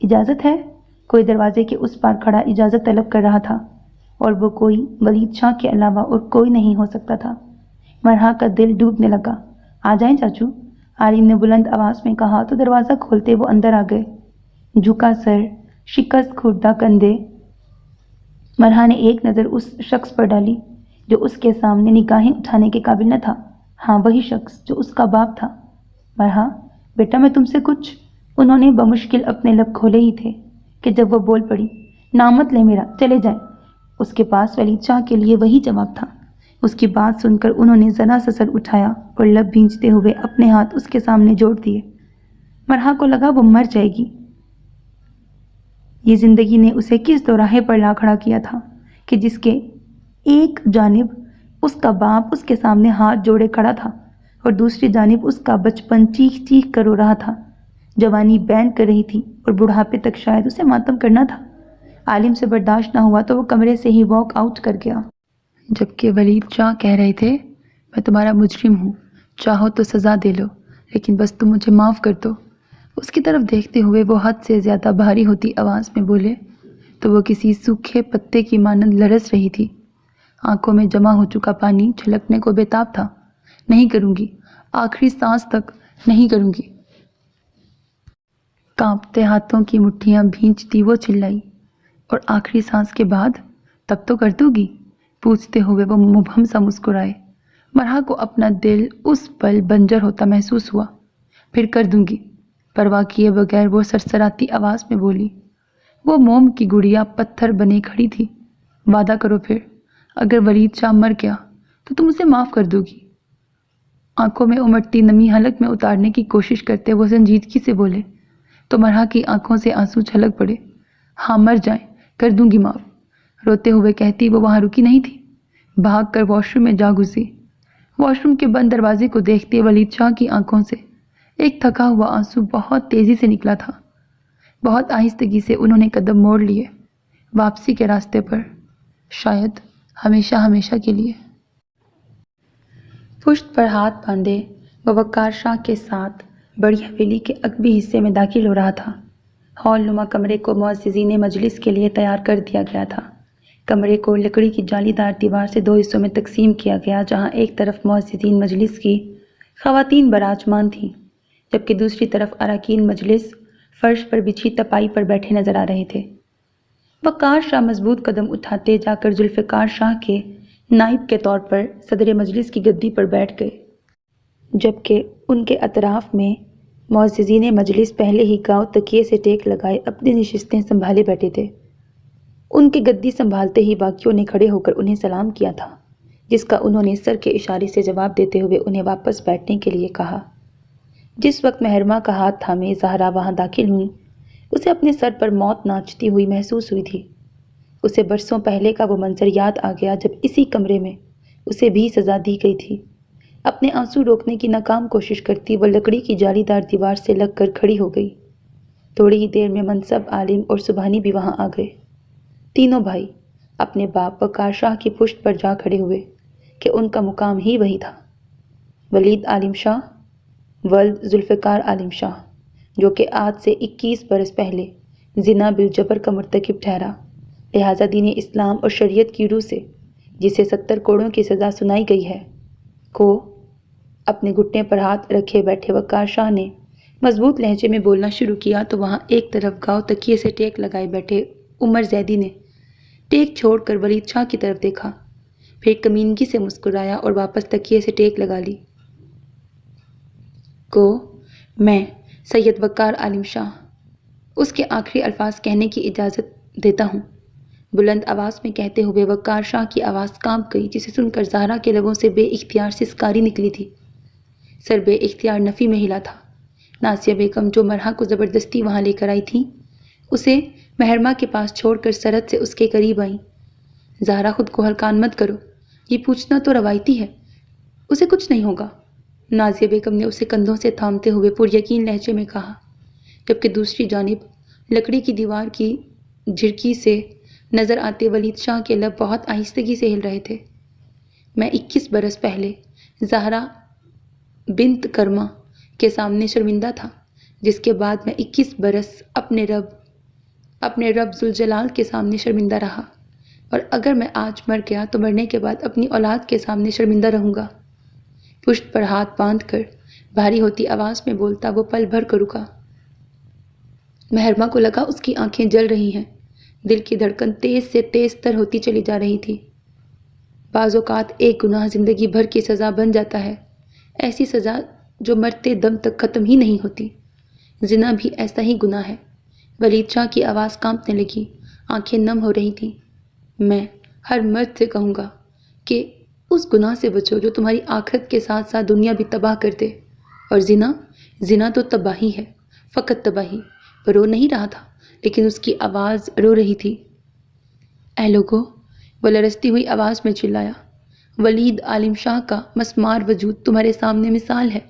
Speaker 1: اجازت ہے؟ کوئی دروازے کے اس پار کھڑا اجازت طلب کر رہا تھا، اور وہ کوئی ولید شاہ کے علاوہ اور کوئی نہیں ہو سکتا تھا۔ مرحا کا دل ڈوبنے لگا۔ آ جائیں چاچو، عالم نے بلند آواز میں کہا تو دروازہ کھولتے وہ اندر آ گئے۔ جھکا سر، شکست خوردہ کندھے، مرحا نے ایک نظر اس شخص پر ڈالی جو اس کے سامنے نگاہیں اٹھانے کے قابل نہ تھا۔ ہاں، وہی شخص جو اس کا باپ تھا۔ مرحا، بیٹا میں تم سے کچھ… انہوں نے بمشکل اپنے لب کھولے ہی تھے کہ جب وہ بول پڑی، نام مت لے میرا، چلے جائیں۔ اس کے پاس ولید شاہ کے لیے وہی جواب تھا۔ اس کی بات سن کر انہوں نے ذرا سا سر اٹھایا اور لب بھینچتے ہوئے اپنے ہاتھ اس کے سامنے جوڑ دیے۔ مرحا کو لگا وہ مر جائے گی۔ یہ زندگی نے اسے کس دوراہے پر لا کھڑا کیا تھا کہ جس کے ایک جانب اس کا باپ اس کے سامنے ہاتھ جوڑے کھڑا تھا اور دوسری جانب اس کا بچپن چیخ چیخ کر رو رہا تھا، جوانی بین کر رہی تھی اور بڑھاپے تک شاید اسے ماتم کرنا تھا۔ عالم سے برداشت نہ ہوا تو وہ کمرے سے ہی واک آؤٹ کر گیا۔ جبکہ ولید شاہ کہہ رہے تھے میں تمہارا مجرم ہوں، چاہو تو سزا دے لو لیکن بس تم مجھے معاف کر دو۔ اس کی طرف دیکھتے ہوئے وہ حد سے زیادہ بھاری ہوتی آواز میں بولے تو وہ کسی سوکھے پتے کی مانند لرز رہی تھی۔ آنکھوں میں جمع ہو چکا پانی چھلکنے کو بےتاب تھا۔ نہیں کروں گی، آخری سانس تک نہیں کروں گی۔ کانپتے ہاتھوں کی مٹھیاں بھینچتی وہ چلائی، اور آخری سانس کے بعد تب تو کر دو گی؟ پوچھتے ہوئے وہ مبہم سا مسکرائے۔ مرحا کو اپنا دل اس پل بنجر ہوتا محسوس ہوا۔ پھر کر دوں گی، پرواہ کیے بغیر وہ سرسراتی آواز میں بولی۔ وہ موم کی گڑیا پتھر بنے کھڑی تھی۔ وعدہ کرو پھر، اگر ولید شاہ مر گیا تو تم اسے معاف کر دو گی؟ آنکھوں میں امٹتی نمی حلق میں اتارنے کی کوشش کرتے وہ سنجیدگی سے بولے تو مرحا کی آنکھوں سے آنسو چھلک پڑے۔ ہاں مر جائیں، کر دوں گی معاف، روتے ہوئے کہتی وہ وہاں رکی نہیں تھی، بھاگ کر واش روم میں جا گھسی۔ واش روم کے بند دروازے کو دیکھتے ولید شاہ کی آنکھوں سے ایک تھکا ہوا آنسو بہت تیزی سے نکلا تھا۔ بہت آہستگی سے انہوں نے قدم موڑ لیے واپسی کے راستے پر، شاید ہمیشہ ہمیشہ کے لیے۔ پشت پر ہاتھ باندھے وہ وقار شاہ کے ساتھ بڑی حویلی کے عقبی حصے میں داخل ہو رہا تھا۔ ہال نما کمرے کو معززین مجلس کے لیے تیار کر دیا گیا تھا۔ کمرے کو لکڑی کی جالی دار دیوار سے 2 حصوں میں تقسیم کیا گیا، جہاں ایک طرف معززین مجلس کی خواتین براجمان تھیں، جبکہ دوسری طرف اراکین مجلس فرش پر بچھی تپائی پر بیٹھے نظر آ رہے تھے۔ وقار شاہ مضبوط قدم اٹھاتے جا کر ذوالفقار شاہ کے نائب کے طور پر صدر مجلس کی گدی پر بیٹھ گئے، جبکہ ان کے اطراف میں معززین مجلس پہلے ہی گاؤں تکیے سے ٹیک لگائے اپنی نشستیں سنبھالے بیٹھے تھے۔ ان کے گدی سنبھالتے ہی باقیوں نے کھڑے ہو کر انہیں سلام کیا تھا، جس کا انہوں نے سر کے اشارے سے جواب دیتے ہوئے انہیں واپس بیٹھنے کے لیے کہا۔ جس وقت محرمہ کا ہاتھ تھامے زہرا وہاں داخل ہوئی، اسے اپنے سر پر موت ناچتی ہوئی محسوس ہوئی تھی۔ اسے برسوں پہلے کا وہ منظر یاد آ گیا جب اسی کمرے میں اسے بھی سزا دی گئی تھی۔ اپنے آنسو روکنے کی ناکام کوشش کرتی وہ لکڑی کی جالی دار دیوار سے لگ کر کھڑی ہو گئی۔ تھوڑی ہی دیر میں منصب عالم اور سبحانی بھی وہاں آ گئے۔ تینوں بھائی اپنے باپ وقار شاہ کی پشت پر جا کھڑے ہوئے کہ ان کا مقام ہی وہی تھا۔ ولید عالم شاہ ولد ذوالفقار عالم شاہ، جو کہ آج سے 21 برس پہلے زنا بالجبر کا مرتکب ٹھہرا، لہٰذا دین اسلام اور شریعت کی روح سے جسے 70 کوڑوں کی سزا سنائی گئی ہے، کو اپنے گھٹنے پر ہاتھ رکھے بیٹھے وقار شاہ نے مضبوط لہجے میں بولنا شروع کیا تو وہاں ایک طرف گاؤں تکیے سے ٹیک لگائے بیٹھے عمر زیدی نے ٹیک چھوڑ کر ولید شاہ کی طرف دیکھا، پھر کمینگی سے مسکرایا اور واپس تکیے سے ٹیک لگا لی۔ کو میں سید وقار عالم شاہ اس کے آخری الفاظ کہنے کی اجازت دیتا ہوں، بلند آواز میں کہتے ہوئے وقار شاہ کی آواز کانپ گئی، جسے سن کر زہرا کے لبوں سے بے اختیار سسکاری نکلی تھی۔ سر بے اختیار نفی میں ہلا تھا۔ نازیہ بیگم جو مرحا کو زبردستی وہاں لے کر آئی تھیں، اسے محرمہ کے پاس چھوڑ کر سرحد سے اس کے قریب آئیں۔ زہرا خود کو ہلکان مت کرو، یہ پوچھنا تو روایتی ہے، اسے کچھ نہیں ہوگا، نازیہ بیگم نے اسے کندھوں سے تھامتے ہوئے پر یقین لہجے میں کہا، جبکہ دوسری جانب لکڑی کی دیوار کی جھرکی سے نظر آتے ولید شاہ کے لب بہت آہستگی سے ہل رہے تھے۔ میں 21 برس پہلے زہرا بنت کرما کے سامنے شرمندہ تھا، جس کے بعد میں 21 برس اپنے رب ذوالجلال کے سامنے شرمندہ رہا، اور اگر میں آج مر گیا تو مرنے کے بعد اپنی اولاد کے سامنے شرمندہ رہوں گا۔ پشت پر ہاتھ باندھ کر بھاری ہوتی آواز میں بولتا وہ پل بھر کر رکا۔ محرمہ کو لگا اس کی آنکھیں جل رہی ہیں، دل کی دھڑکن تیز سے تیز تر ہوتی چلی جا رہی تھی۔ بعض اوقات ایک گناہ زندگی بھر کی سزا بن جاتا ہے، ایسی سزا جو مرتے دم تک ختم ہی نہیں ہوتی۔ زنا بھی ایسا ہی گناہ ہے۔ ولید شاہ کی آواز کانپنے لگی، آنکھیں نم ہو رہی تھیں۔ میں ہر مرد سے کہوں گا کہ اس گناہ سے بچو جو تمہاری آخرت کے ساتھ ساتھ دنیا بھی تباہ کر دے، اور زنا تو تباہی ہے، فقط تباہی۔ وہ رو نہیں رہا تھا، لیکن اس کی آواز رو رہی تھی۔ اے لوگو، وہ لرزتی ہوئی آواز میں چلایا، ولید عالم شاہ کا مسمار وجود تمہارے سامنے مثال ہے،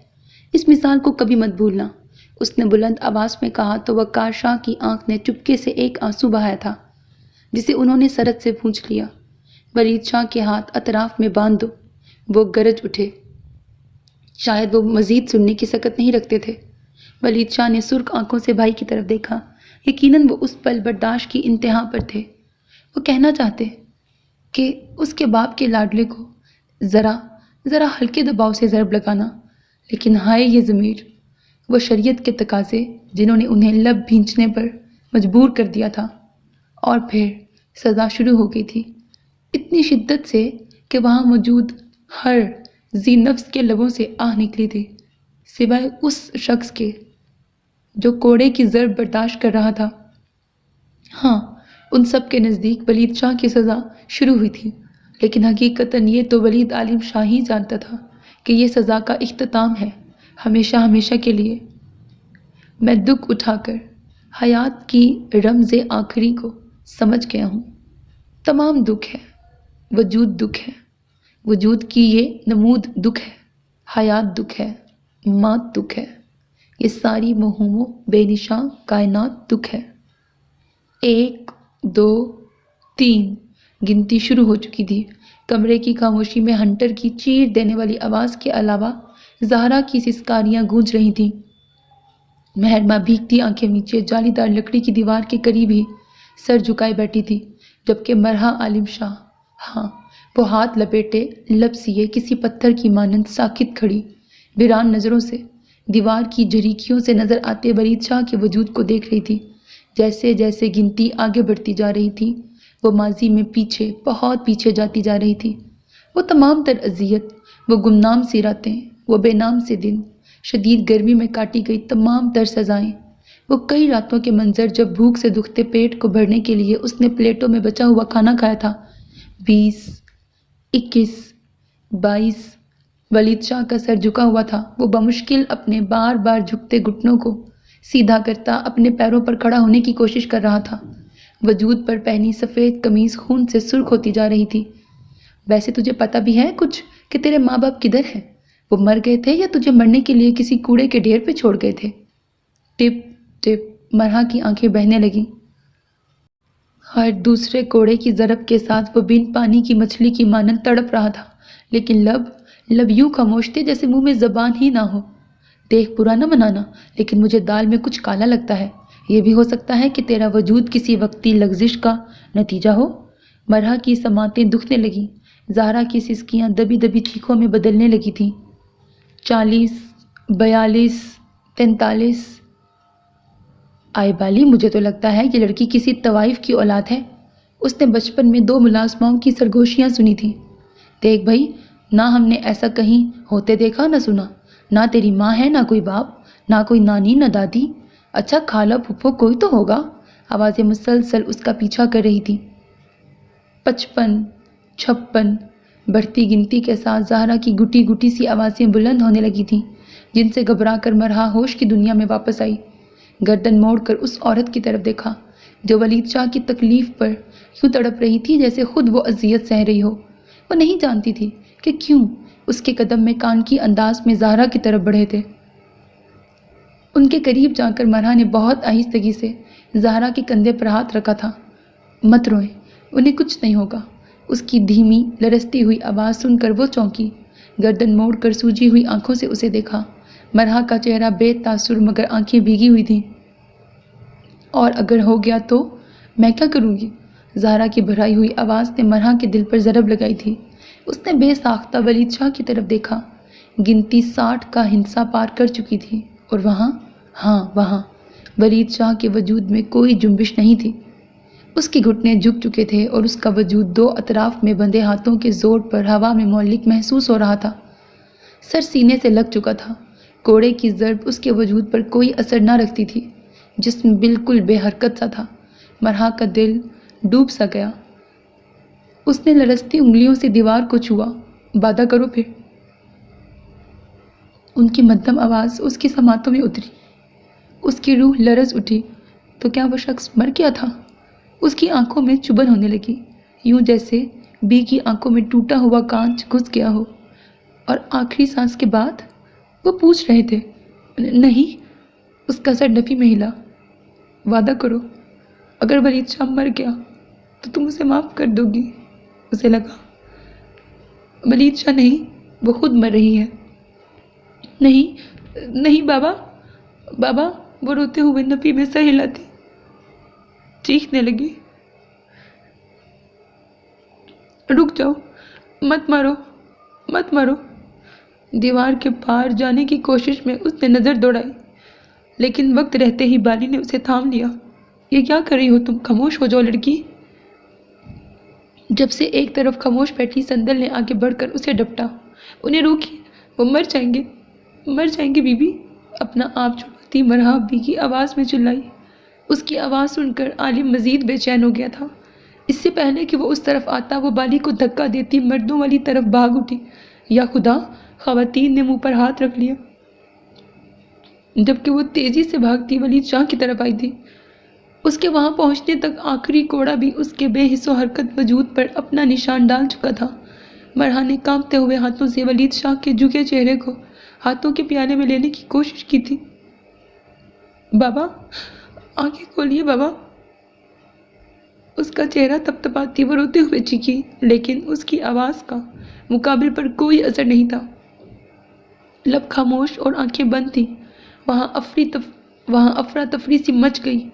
Speaker 1: اس مثال کو کبھی مت بھولنا۔ اس نے بلند آواز میں کہا تو وقار شاہ کی آنکھ نے چپکے سے ایک آنسو بہایا تھا، جسے انہوں نے سرحد سے پونچھ لیا۔ ولید شاہ کے ہاتھ اطراف میں باندھ دو۔ وہ گرج اٹھے۔ شاید وہ مزید سننے کی سکت نہیں رکھتے تھے۔ ولید شاہ نے سرخ آنکھوں سے بھائی کی طرف دیکھا۔ یقیناً وہ اس پل برداشت کی انتہا پر تھے۔ وہ کہنا چاہتے کہ اس کے باپ کے لاڈلے کو ذرا ہلکے دباؤ سے ضرب لگانا، لیکن ہائے یہ ضمیر، وہ شریعت کے تقاضے جنہوں نے انہیں لب بھینچنے پر مجبور کر دیا تھا۔ اور پھر سزا شروع ہو گئی تھی، اتنی شدت سے کہ وہاں موجود ہر ذی نفس کے لبوں سے آہ نکلی تھی، سوائے اس شخص کے جو کوڑے کی ضرب برداشت کر رہا تھا۔ ہاں، ان سب کے نزدیک ولید شاہ کی سزا شروع ہوئی تھی، لیکن حقیقتاً یہ تو ولید عالم شاہ ہی جانتا تھا کہ یہ سزا کا اختتام ہے، ہمیشہ کے لیے۔ میں دکھ اٹھا کر حیات کی رمز آخری کو سمجھ گیا ہوں۔ تمام دکھ ہے، وجود دکھ ہے، وجود کی یہ نمود دکھ ہے، حیات دکھ ہے، مات دکھ ہے، یہ ساری موہوم و بے نشاں کائنات دکھ ہے۔ 1 2 3 گنتی شروع ہو چکی تھی۔ کمرے کی خاموشی میں ہنٹر کی چیر دینے والی آواز کے علاوہ زہرا کی سسکاریاں گونج رہی تھیں۔ مہرماں بھیگتی آنکھیں نیچے جالی دار لکڑی کی دیوار کے قریب ہی سر جھکائے بیٹھی تھی، جبکہ مرحا عالم شاہ، ہاں، وہ ہاتھ لپیٹے لب سیے کسی پتھر کی مانند ساکت کھڑی ویران نظروں سے دیوار کی جھریکیوں سے نظر آتے ولید شاہ کے وجود کو دیکھ رہی تھی۔ جیسے جیسے گنتی آگے بڑھتی جا رہی تھی، وہ ماضی میں پیچھے، بہت پیچھے جاتی جا رہی تھی۔ وہ تمام تر اذیت، وہ گمنام سی راتیں، وہ بے نام سے دن، شدید گرمی میں کاٹی گئی تمام تر سزائیں، وہ کئی راتوں کے منظر جب بھوک سے دکھتے پیٹ کو بھرنے کے لیے اس نے پلیٹوں میں بچا ہوا کھانا کھایا تھا۔ 20 21 22 ولید شاہ کا سر جھکا ہوا تھا۔ وہ بمشکل اپنے بار بار جھکتے گھٹنوں کو سیدھا کرتا اپنے پیروں پر کھڑا ہونے کی کوشش کر رہا تھا۔ وجود پر پہنی سفید قمیض خون سے سرخ ہوتی جا رہی تھی۔ ویسے تجھے پتہ بھی ہے کچھ کہ تیرے ماں باپ کدھر ہیں؟ وہ مر گئے تھے یا تجھے مرنے کے لیے کسی کوڑے کے ڈھیر پہ چھوڑ گئے تھے؟ ٹپ ٹپ مرحا کی آنکھیں بہنے لگیں۔ ہر دوسرے کوڑے کی ضرب کے ساتھ وہ بن پانی کی مچھلی کی مانند تڑپ رہا تھا، لیکن لب یوں خاموش تھے جیسے منہ میں زبان ہی نہ ہو۔ دیکھ، برا نہ منانا، لیکن مجھے دال میں کچھ کالا لگتا ہے۔ یہ بھی ہو سکتا ہے کہ تیرا وجود کسی وقتی لغزش کا نتیجہ ہو۔ مرحا کی سماعتیں دکھنے لگیں۔ زہرا کی سسکیاں دبی دبی چیخوں میں بدلنے لگی تھیں۔ 40 42 43 آئے بالی، مجھے تو لگتا ہے یہ لڑکی کسی طوائف کی اولاد ہے۔ اس نے بچپن میں 2 ملازماؤں کی سرگوشیاں سنی تھیں۔ دیکھ بھائی، نہ ہم نے ایسا کہیں ہوتے دیکھا نہ سنا۔ نہ تیری ماں ہے، نہ کوئی باپ، نہ کوئی نانی، نہ دادی۔ اچھا، خالہ پھپھو کوئی تو ہوگا۔ آوازیں مسلسل اس کا پیچھا کر رہی تھیں۔ 55 56 بڑھتی گنتی کے ساتھ زہرا کی گٹی گٹی سی آوازیں بلند ہونے لگی تھیں، جن سے گھبرا کر مرحا ہوش کی دنیا میں واپس آئی۔ گردن موڑ کر اس عورت کی طرف دیکھا جو ولید شاہ کی تکلیف پر یوں تڑپ رہی تھی جیسے خود وہ اذیت سہ رہی ہو۔ وہ نہیں جانتی تھی کہ کیوں اس کے قدم میں کان کی انداز میں زہرا کی طرف بڑھے تھے۔ ان کے قریب جا کر مرحا نے بہت آہستگی سے زہرا کے کندھے پر ہاتھ رکھا تھا۔ مت روئیں، انہیں کچھ نہیں ہوگا۔ اس کی دھیمی لرزتی ہوئی آواز سن کر وہ چونکی، گردن موڑ کر سوجی ہوئی آنکھوں سے اسے دیکھا۔ مرحا کا چہرہ بے تاثر مگر آنکھیں بھیگی ہوئی تھیں۔ اور اگر ہو گیا تو میں کیا کروں گی؟ زہرا کی بھرائی ہوئی آواز نے مرحا کے دل پر ضرب لگائی تھی۔ اس نے بے ساختہ ولید شاہ کی طرف دیکھا۔ گنتی 60 کا ہندسہ پار کر چکی تھی، اور وہاں، ہاں وہاں، ولید شاہ کے وجود میں کوئی جنبش نہیں تھی۔ اس کے گھٹنے جھک چکے تھے اور اس کا وجود 2 اطراف میں بندھے ہاتھوں کے زور پر ہوا میں معلق محسوس ہو رہا تھا۔ سر سینے سے لگ چکا تھا۔ کوڑے کی ضرب اس کے وجود پر کوئی اثر نہ رکھتی تھی۔ جسم بالکل بے حرکت سا تھا۔ مرحا کا دل ڈوب سا گیا۔ اس نے لرزتی انگلیوں سے دیوار کو چھوا۔ وعدہ کرو پھر۔ ان کی مدھم آواز اس کی سماعتوں میں اتری۔ اس کی روح لرز اٹھی۔ تو کیا وہ شخص مر گیا تھا؟ اس کی آنکھوں میں چبھن ہونے لگی، یوں جیسے بی کی آنکھوں میں ٹوٹا ہوا کانچ گھس گیا ہو۔ اور آخری سانس کے بعد وہ پوچھ رہے تھے، نہیں۔ اس کا سر نفی میں ہلا۔ وعدہ کرو، اگر ولید شاہ مر گیا تو تم اسے معاف کر دو گی؟ اسے لگا ولید شاہ نہیں، وہ خود مر رہی ہے۔ نہیں نہیں بابا، بابا، وہ روتے ہوئے نفی میں سر ہلاتی چیخنے لگی۔ رک جاؤ، مت مارو، مت مارو۔ دیوار کے پار جانے کی کوشش میں اس نے نظر دوڑائی، لیکن وقت رہتے ہی بالی نے اسے تھام لیا۔ یہ کیا کر رہی ہو تم؟ خاموش ہو جاؤ لڑکی۔ جب سے ایک طرف خاموش بیٹھی سندل نے آگے بڑھ کر اسے ڈپٹا۔ انہیں روکی، وہ مر جائیں گے، مر جائیں گے بی بی۔ اپنا آپ چھڑاتی مرحاب بی کی آواز میں چلائی۔ اس کی آواز سن کر عالم مزید بے چین ہو گیا تھا۔ اس سے پہلے کہ وہ اس طرف آتا، وہ بالی کو دھکا دیتی مردوں والی طرف بھاگ اٹھی۔ یا خدا! خواتین نے منہ پر ہاتھ رکھ لیا، جبکہ وہ تیزی سے بھاگتی ولید شاہ کی طرف آئی تھی۔ اس کے وہاں پہنچنے تک آخری کوڑا بھی اس کے بے حس و حرکت وجود پر اپنا نشان ڈال چکا تھا۔ مرحا نے کانپتے ہوئے ہاتھوں سے ولید شاہ کے جھکے چہرے کو ہاتھوں کے پیالے میں لینے کی کوشش کی تھی۔ بابا، آنکھیں کھولیے بابا۔ اس کا چہرہ تپتپاتی وہ روتے ہوئے چیخی، لیکن اس کی آواز کا مقابل پر کوئی اثر نہیں تھا۔ لب خاموش اور آنکھیں بند تھیں۔ وہاں افراتفری سی مچ گئی۔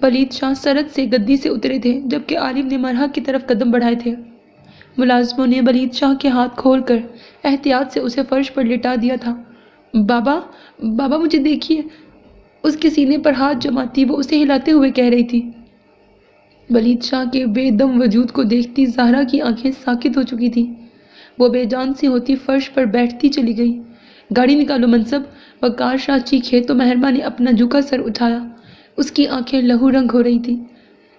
Speaker 1: ولید شاہ سرد سے گدی سے اترے تھے، جبکہ عالم نے مرحا کی طرف قدم بڑھائے تھے۔ ملازموں نے ولید شاہ کے ہاتھ کھول کر احتیاط سے اسے فرش پر لٹا دیا تھا۔ بابا، بابا مجھے دیکھیے، اس کے سینے پر ہاتھ جماتی وہ اسے ہلاتے ہوئے کہہ رہی تھی۔ ولید شاہ کے بے دم وجود کو دیکھتی زہرا کی آنکھیں ساکت ہو چکی تھیں۔ وہ بے جان سی ہوتی فرش پر بیٹھتی چلی گئی۔ گاڑی نکالو منصب، وقار شاہ چیخے تو مہربا نے اپنا جھکا سر اٹھایا۔ اس کی آنکھیں لہو رنگ ہو رہی تھیں۔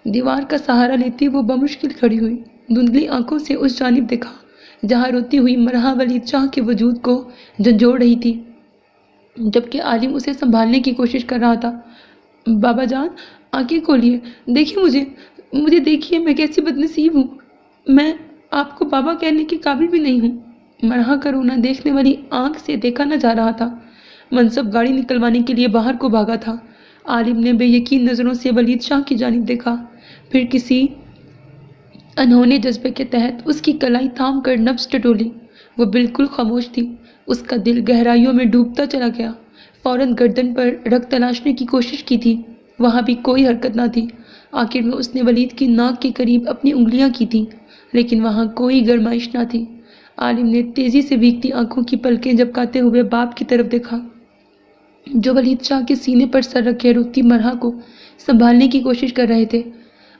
Speaker 1: دیوار کا سہارا لیتی وہ بمشکل کھڑی ہوئی، دھندلی آنکھوں سے اس جانب دیکھا جہاں روتی ہوئی مرحا ولید شاہ کے وجود کو جھنجھوڑ رہی تھی، جبکہ عالم اسے سنبھالنے کی کوشش کر رہا تھا۔ بابا جان، آنکھیں کھولیے، دیکھیے مجھے دیکھیے، میں کیسی بدنصیب ہوں، میں آپ کو بابا کہنے کے قابل بھی نہیں ہوں۔ مرحا کا رونا دیکھنے والی آنکھ سے دیکھا نہ جا رہا تھا۔ منصب گاڑی نکلوانے کے لیے باہر کو بھاگا تھا۔ عالم نے بے یقین نظروں سے ولید شاہ کی جانب دیکھا، پھر کسی انہونے جذبے کے تحت اس کی کلائی تھام کر نبض ٹٹولی۔ وہ بالکل خاموش تھی۔ اس کا دل گہرائیوں میں ڈوبتا چلا گیا۔ فوراً گردن پر رگ تلاشنے کی کوشش کی تھی، وہاں بھی کوئی حرکت نہ تھی۔ آخر میں اس نے ولید کی ناک کے قریب اپنی انگلیاں کی تھیں، لیکن وہاں کوئی گرمائش نہ تھی۔ عالم نے تیزی سے بھیگتی آنکھوں کی پلکیں جھپکاتے ہوئے باپ کی طرف دیکھا، جو ولید شاہ کے سینے پر سر رکھے روتی مرحا کو سنبھالنے کی کوشش کر رہے تھے۔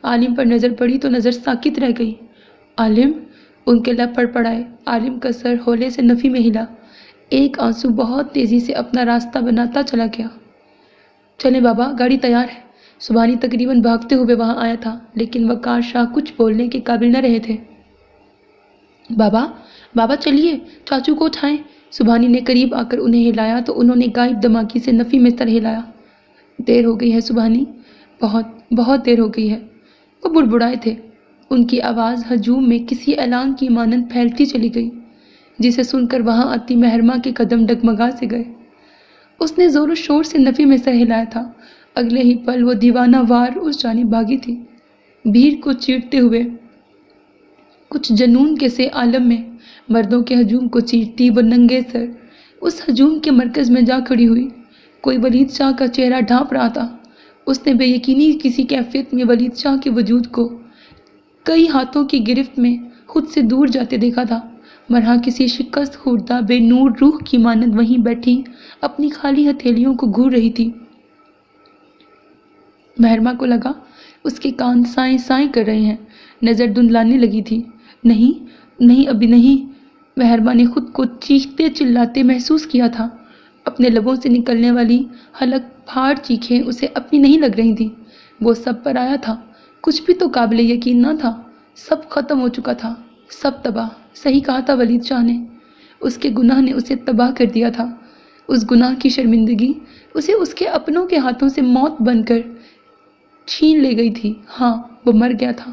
Speaker 1: عالم پر نظر پڑی تو نظر ساکت رہ گئی۔ عالم، ان کے لب پڑپڑائے۔ عالم کا سر ہولے سے نفی میں ہلا۔ ایک آنسو بہت تیزی سے اپنا راستہ بناتا چلا گیا۔ چلیں بابا، گاڑی تیار ہے۔ سبحانی تقریباً بھاگتے ہوئے وہاں آیا تھا، لیکن وقار شاہ کچھ بولنے کے قابل نہ رہے تھے۔ بابا چلیے، چاچو کو اٹھائیں۔ سبحانی نے قریب آ کر انہیں ہلایا تو انہوں نے غائب دماغی سے نفی میں سر ہلایا۔ دیر ہو گئی ہے سبحانی، بہت دیر ہو گئی ہے۔ وہ بڑبڑائے تھے۔ ان کی آواز ہجوم میں کسی اعلان کی مانند پھیلتی چلی گئی، جسے سن کر وہاں آتی مہرما کے قدم ڈگمگا سے گئے۔ اس نے زور و شور سے نفی میں سر ہلایا تھا۔ اگلے ہی پل وہ دیوانہ وار اس جانب بھاگی تھی، بھیڑ کو چیرتے ہوئے۔ کچھ جنون کے سے عالم میں مردوں کے ہجوم کو چیرتی وہ ننگے سر اس ہجوم کے مرکز میں جا کھڑی ہوئی۔ کوئی ولید شاہ کا چہرہ ڈھانپ رہا تھا۔ اس نے بے یقینی کسی کیفیت میں ولید شاہ کے وجود کو کئی ہاتھوں کی گرفت میں خود سے دور جاتے دیکھا تھا۔ مرحا کسی شکست خوردہ بے نور روح کی مانند وہیں بیٹھی اپنی خالی ہتھیلیوں کو گھور رہی تھی۔ مہرما کو لگا اس کے کان سائیں سائیں کر رہے ہیں، نظر دھندلانے لگی تھی۔ نہیں ابھی نہیں۔ مہرما نے خود کو چیختے چلاتے محسوس کیا تھا۔ اپنے لبوں سے نکلنے والی حلق پھاڑ چیخیں اسے اپنی نہیں لگ رہی تھیں۔ وہ سب پر آیا تھا، کچھ بھی تو قابل یقین نہ تھا۔ سب ختم ہو چکا تھا، سب تباہ۔ صحیح کہا تھا ولید شاہ نے، اس کے گناہ نے اسے تباہ کر دیا تھا۔ اس گناہ کی شرمندگی اسے اس کے اپنوں کے ہاتھوں سے موت بن کر چھین لے گئی تھی۔ ہاں، وہ مر گیا تھا،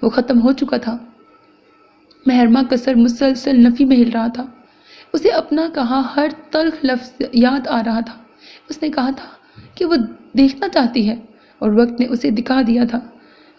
Speaker 1: وہ ختم ہو چکا تھا۔ مہرما کا سر مسلسل نفی میں ہل رہا تھا۔ اسے اپنا کہا ہر تلخ لفظ یاد آ رہا تھا۔ اس نے کہا تھا کہ وہ دیکھنا چاہتی ہے، اور وقت نے اسے دکھا دیا تھا۔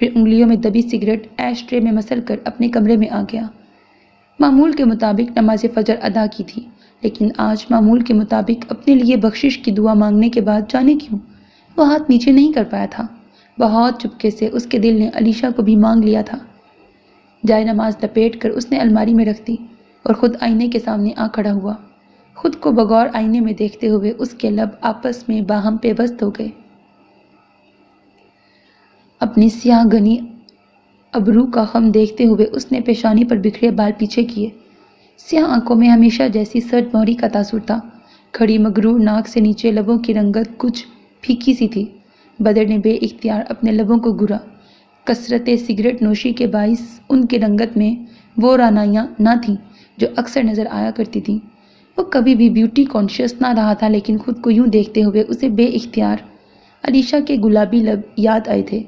Speaker 1: پھر انگلیوں میں دبی سگریٹ ایش ٹرے میں مسل کر اپنے کمرے میں آ گیا۔ معمول کے مطابق نماز فجر ادا کی تھی، لیکن آج معمول کے مطابق اپنے لیے بخشش کی دعا مانگنے کے بعد جانے کیوں وہ ہاتھ نیچے نہیں کر پایا تھا۔ بہت چپکے سے اس کے دل نے علیشہ کو بھی مانگ لیا تھا۔ جائے نماز لپیٹ کر اس نے الماری میں رکھ دی اور خود آئینے کے سامنے آ کھڑا ہوا۔ خود کو بغور آئینے میں دیکھتے ہوئے اس کے لب آپس میں باہم پیوست ہو گئے۔ اپنی سیاہ گنی ابرو کا خم دیکھتے ہوئے اس نے پیشانی پر بکھرے بال پیچھے کیے۔ سیاہ آنکھوں میں ہمیشہ جیسی سرد موری کا تاثر تھا۔ کھڑی مغرور ناک سے نیچے لبوں کی رنگت کچھ پھیکی سی تھی۔ بدر نے بے اختیار اپنے لبوں کو گھورا۔ کثرت سگریٹ نوشی کے باعث ان کی رنگت میں وہ رعنائیاں نہ تھیں جو اکثر نظر آیا کرتی تھیں۔ وہ کبھی بھی بیوٹی کانشیس نہ رہا تھا، لیکن خود کو یوں دیکھتے ہوئے اسے بے اختیار علیشہ کے گلابی لب یاد آئے تھے۔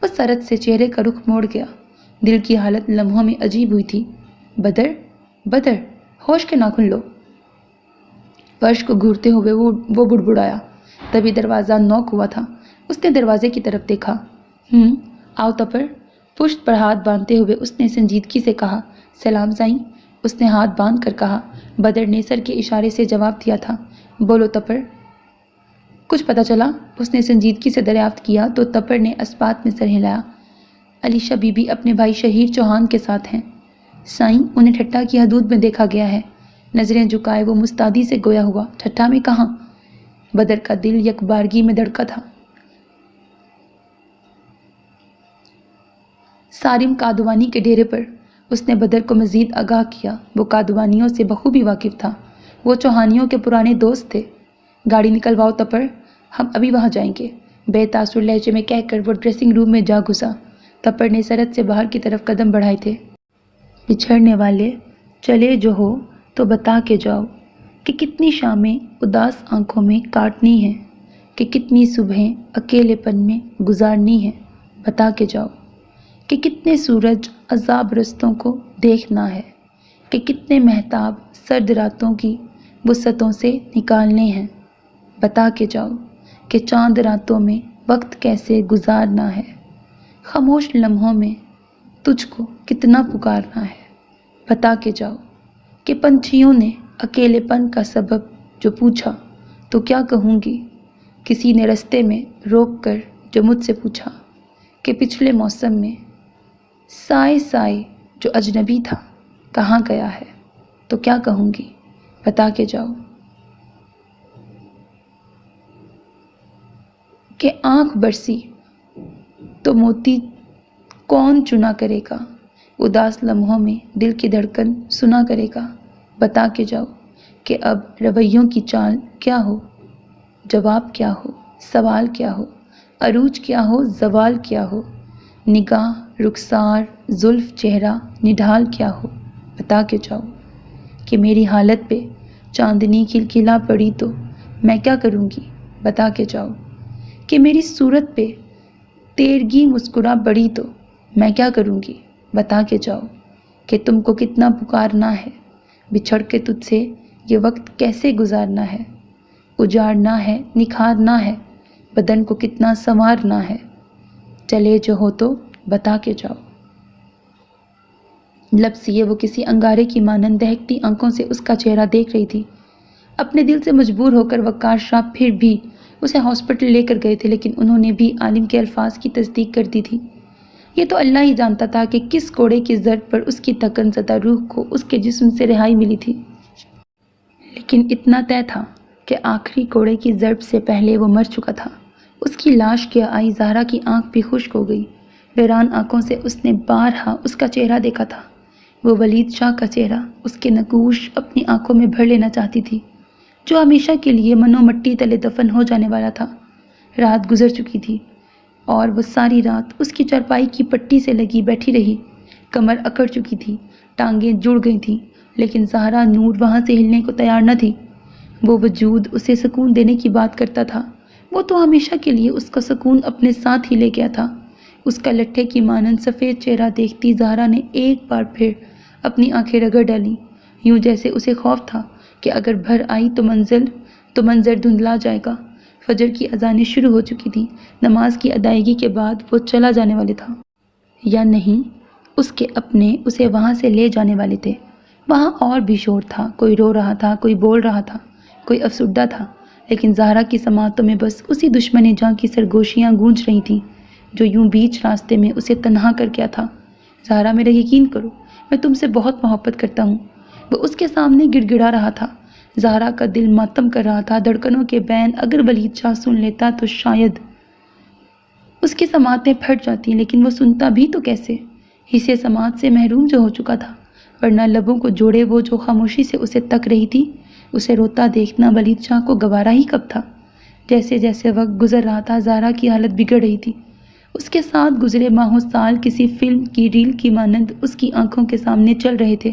Speaker 1: وہ سرد سے چہرے کا رخ موڑ گیا۔ دل کی حالت لمحوں میں عجیب ہوئی تھی۔ بدر، بدر، ہوش کے ناخن لو۔ فرش کو گھورتے ہوئے وہ بڑبڑایا۔ تبھی دروازہ نوک ہوا تھا۔ اس نے دروازے کی طرف دیکھا۔ آؤ تپر۔ پشت پر ہاتھ باندھتے ہوئے اس نے سنجیدگی سے کہا۔ سلام زائیں، اس نے ہاتھ باندھ کر کہا۔ بدر نے سر کے اشارے سے جواب دیا تھا۔ بولو تپر۔ کچھ پتہ چلا؟ اس نے سنجیدگی سے دریافت کیا تو تپر نے اسبات میں سر ہلایا۔ علیشہ بی بی اپنے بھائی شہیر چوہان کے ساتھ ہیں سائیں، انہیں ٹھٹھا کی حدود میں دیکھا گیا ہے۔ نظریں جھکائے وہ مستعدی سے گویا ہوا۔ ٹھٹھا میں کہاں؟ بدر کا دل یک بارگی میں دھڑکا تھا۔ سارم کادوانی کے ڈیرے پر۔ اس نے بدر کو مزید آگاہ کیا۔ وہ کادوانیوں سے بخوبی واقف تھا۔ وہ چوہانیوں کے پرانے دوست تھے۔ گاڑی نکلواؤ تپر، ہم ابھی وہاں جائیں گے، بے تاثر لہجے میں کہہ کر وہ ڈریسنگ روم میں جا گھسا۔ تپر نے سرحد سے باہر کی طرف قدم بڑھائے تھے۔ بچھڑنے والے چلے جو ہو تو بتا کے جاؤ کہ کتنی شامیں اداس آنکھوں میں کاٹنی ہیں، کہ کتنی صبحیں اکیلے پن میں گزارنی ہیں، بتا کے جاؤ کہ کتنے سورج عذاب رستوں کو دیکھنا ہے، کہ کتنے مہتاب سرد راتوں کی وسعتوں سے نکالنے ہیں، بتا کے جاؤ کہ چاند راتوں میں وقت کیسے گزارنا ہے، خاموش لمحوں میں تجھ کو کتنا پکارنا ہے، بتا کے جاؤ کہ پنچھیوں نے اکیلے پن کا سبب جو پوچھا تو کیا کہوں گی، کسی نے رستے میں روک کر جو مجھ سے پوچھا کہ پچھلے موسم میں سائے سائے جو اجنبی تھا کہاں گیا ہے، تو کیا کہوں گی، بتا کے جاؤ کہ آنکھ برسی تو موتی کون چنا کرے گا، اداس لمحوں میں دل کی دھڑکن سنا کرے گا، بتا کے جاؤ کہ اب رویوں کی چال کیا ہو، جواب کیا ہو، سوال کیا ہو، عروج کیا ہو، زوال کیا ہو، نگاہ، رخسار، زلف، چہرہ، نڈھال کیا ہو، بتا کے جاؤ کہ میری حالت پہ چاندنی کھلکھلا پڑی تو میں کیا کروں گی، بتا کے جاؤ کہ میری صورت پہ تیرگی مسکرا پڑی تو میں کیا کروں گی، بتا کے جاؤ کہ تم کو کتنا پکارنا ہے، بچھڑ کے تجھ سے یہ وقت کیسے گزارنا ہے، اجاڑنا ہے، نکھارنا ہے، بدن کو کتنا سنوارنا ہے، چلے جو ہو تو بتا کے جاؤ۔ لب سیے وہ کسی انگارے کی مانند دہکتی آنکھوں سے اس کا چہرہ دیکھ رہی تھی۔ اپنے دل سے مجبور ہو کر وقار شاہ پھر بھی اسے ہاسپٹل لے کر گئے تھے، لیکن انہوں نے بھی عالم کے الفاظ کی تصدیق کر دی تھی۔ یہ تو اللہ ہی جانتا تھا کہ کس کوڑے کی ضرب پر اس کی تھکن زدہ روح کو اس کے جسم سے رہائی ملی تھی، لیکن اتنا طے تھا کہ آخری کوڑے کی ضرب سے پہلے وہ مر چکا تھا۔ اس کی لاش کیا آئی زہرا کی آنکھ بھی خشک ہو گئی۔ ویران آنکھوں سے اس نے بارہا اس کا چہرہ دیکھا تھا، وہ ولید شاہ کا چہرہ اس کے نقوش اپنی آنکھوں میں بھر لینا چاہتی تھی، جو ہمیشہ کے لیے منو مٹی تلے دفن ہو جانے والا تھا۔ رات گزر چکی تھی اور وہ ساری رات اس کی چارپائی کی پٹی سے لگی بیٹھی رہی۔ کمر اکڑ چکی تھی، ٹانگیں جڑ گئی تھیں، لیکن زہرا نور وہاں سے ہلنے کو تیار نہ تھی۔ وہ وجود اسے سکون دینے کی بات کرتا تھا، وہ تو ہمیشہ کے لیے اس کا سکون اپنے ساتھ ہی لے گیا تھا۔ اس کا لٹھے کی مانند سفید چہرہ دیکھتی زہرا نے ایک بار پھر اپنی آنکھیں رگڑ ڈالیں، یوں جیسے اسے خوف تھا کہ اگر بھر آئی تو منظر دھندلا جائے گا۔ فجر کی اذانیں شروع ہو چکی تھیں۔ نماز کی ادائیگی کے بعد وہ چلا جانے والے تھا۔ یا نہیں؟ اس کے اپنے اسے وہاں سے لے جانے والے تھے۔ وہاں اور بھی شور تھا، کوئی رو رہا تھا، کوئی بول رہا تھا، کوئی افسردہ تھا، لیکن زہرا کی سماعتوں میں بس اسی دشمن جاں کی سرگوشیاں گونج رہی تھیں جو یوں بیچ راستے میں اسے تنہا کر گیا تھا۔ زہرا، میرا یقین کرو، میں تم سے بہت محبت کرتا ہوں، وہ اس کے سامنے گڑ گڑا رہا تھا۔ زہرا کا دل ماتم کر رہا تھا، دھڑکنوں کے بین اگر ولید شاہ سن لیتا تو شاید اس کی سماعتیں پھٹ جاتی، لیکن وہ سنتا بھی تو کیسے؟ حصے سماعت سے محروم جو ہو چکا تھا، ورنہ لبوں کو جوڑے وہ جو خاموشی سے اسے تک رہی تھی، اسے روتا دیکھنا ولید شاہ کو گوارا ہی کب تھا؟ جیسے جیسے وقت گزر رہا تھا، زہرا کی حالت بگڑ رہی تھی۔ اس کے ساتھ گزرے ماہوں سال کسی فلم کی ریل کی مانند اس کی آنکھوں کے سامنے چل رہے تھے۔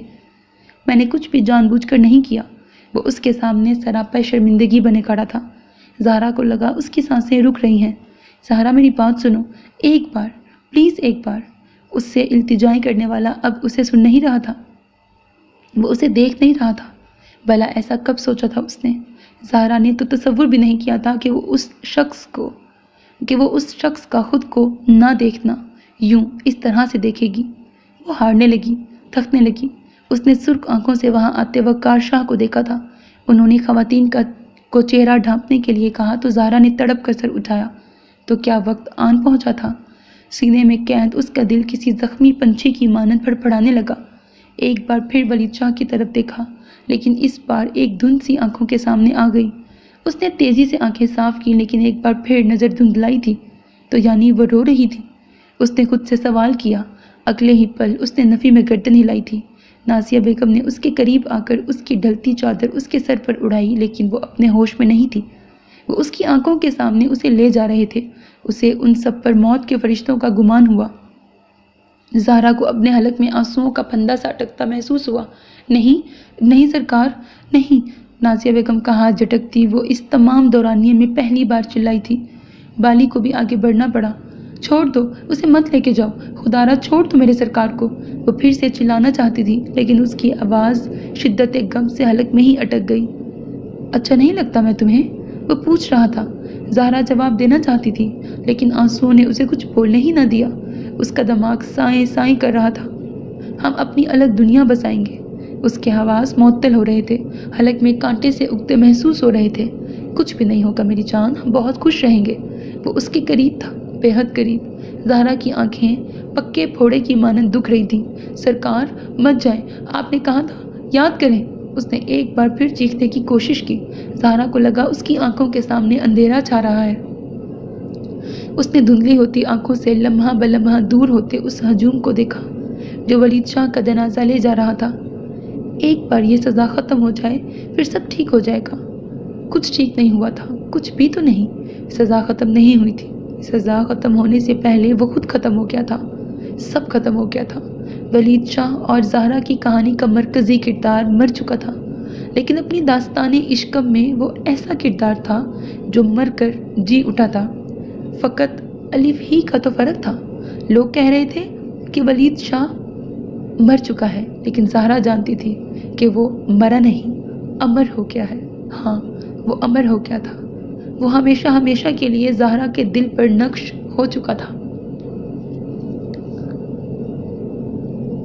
Speaker 1: میں نے کچھ بھی جان بوجھ کر نہیں کیا، وہ اس کے سامنے سراپا شرمندگی بنے کھڑا تھا۔ زہرا کو لگا اس کی سانسیں رک رہی ہیں۔ زہرا، میری بات سنو، ایک بار، پلیز ایک بار۔ اس سے التجائیں کرنے والا اب اسے سن نہیں رہا تھا، وہ اسے دیکھ نہیں رہا تھا۔ بھلا ایسا کب سوچا تھا اس نے؟ زہرا نے تو تصور بھی نہیں کیا تھا کہ وہ اس شخص کا خود کو نہ دیکھنا یوں اس طرح سے دیکھے گی۔ وہ ہارنے لگی، تھکنے لگی۔ اس نے سرخ آنکھوں سے وہاں آتے وقار شاہ کو دیکھا تھا۔ انہوں نے خواتین کو چہرہ ڈھانپنے کے لیے کہا تو زہرا نے تڑپ کر سر اٹھایا۔ تو کیا وقت آن پہنچا تھا؟ سینے میں قید اس کا دل کسی زخمی پنچھی کی مانند پھڑپھڑانے لگا۔ ایک بار پھر ولید شاہ کی طرف دیکھا، لیکن اس بار ایک دھند سی آنکھوں کے سامنے آ گئی۔ اس نے تیزی سے آنکھیں صاف کی، لیکن ایک بار پھر نظر دھندلائی تھی۔ تو یعنی وہ رو رہی تھی؟ اس نے خود سے سوال کیا۔ اگلے ہی پل اس نے نفی میں گردن ہلائی تھی۔ نازیہ بیگم نے اس کے قریب آ کر اس کی ڈھلتی چادر اس کے سر پر اڑائی، لیکن وہ اپنے ہوش میں نہیں تھی۔ وہ اس کی آنکھوں کے سامنے اسے لے جا رہے تھے۔ اسے ان سب پر موت کے فرشتوں کا گمان ہوا۔ زہرا کو اپنے حلق میں آنسوؤں کا پھندا سا اٹکتا محسوس ہوا۔ نہیں نہیں سرکار، نہیں! نازیہ بیگم کا ہاتھ جھٹکتی وہ اس تمام دورانیے میں پہلی بار چلائی تھی۔ بالی کو بھی آگے بڑھنا پڑا۔ چھوڑ دو، اسے مت لے کے جاؤ، خدا را چھوڑ دو میرے سرکار کو۔ وہ پھر سے چلانا چاہتی تھی، لیکن اس کی آواز شدت غم سے حلق میں ہی اٹک گئی۔ اچھا نہیں لگتا میں تمہیں؟ وہ پوچھ رہا تھا۔ زہرا جواب دینا چاہتی تھی، لیکن آنسوؤں نے اسے کچھ بولنے ہی نہ دیا۔ اس کا دماغ سائیں سائیں کر رہا تھا۔ ہم اپنی الگ دنیا بسائیں گے۔ اس کے حواس معطل ہو رہے تھے، حلق میں کانٹے سے اگتے محسوس ہو رہے تھے۔ کچھ بھی نہیں ہوگا میری جان، ہم بہت خوش رہیں گے۔ وہ اس کے قریب تھا، بے حد قریب۔ زہرا کی آنکھیں پکے پھوڑے کی مانند دکھ رہی تھیں۔ سرکار مت جائیں، آپ نے کہا تھا، یاد کریں۔ اس نے ایک بار پھر چیخنے کی کوشش کی۔ زہرا کو لگا اس کی آنکھوں کے سامنے اندھیرا چھا رہا ہے۔ اس نے دھندلی ہوتی آنکھوں سے لمحہ بلمحہ دور ہوتے اس ہجوم کو دیکھا جو ولید شاہ کا جنازہ لے جا رہا تھا۔ ایک بار یہ سزا ختم ہو جائے پھر سب ٹھیک ہو جائے گا۔ کچھ ٹھیک نہیں ہوا تھا، کچھ بھی تو نہیں۔ سزا ختم نہیں ہوئی تھی۔ سزا ختم ہونے سے پہلے وہ خود ختم ہو گیا تھا، سب ختم ہو گیا تھا۔ ولید شاہ اور زہرا کی کہانی کا مرکزی کردار مر چکا تھا، لیکن اپنی داستان عشقم میں وہ ایسا کردار تھا جو مر کر جی اٹھا تھا۔ فقط الف ہی کا تو فرق تھا۔ لوگ کہہ رہے تھے کہ ولید شاہ مر چکا ہے، لیکن زہرا جانتی تھی کہ وہ مرا نہیں، امر ہو گیا ہے۔ ہاں، وہ امر ہو گیا تھا۔ وہ ہمیشہ ہمیشہ کے لیے زہرا کے دل پر نقش ہو چکا تھا۔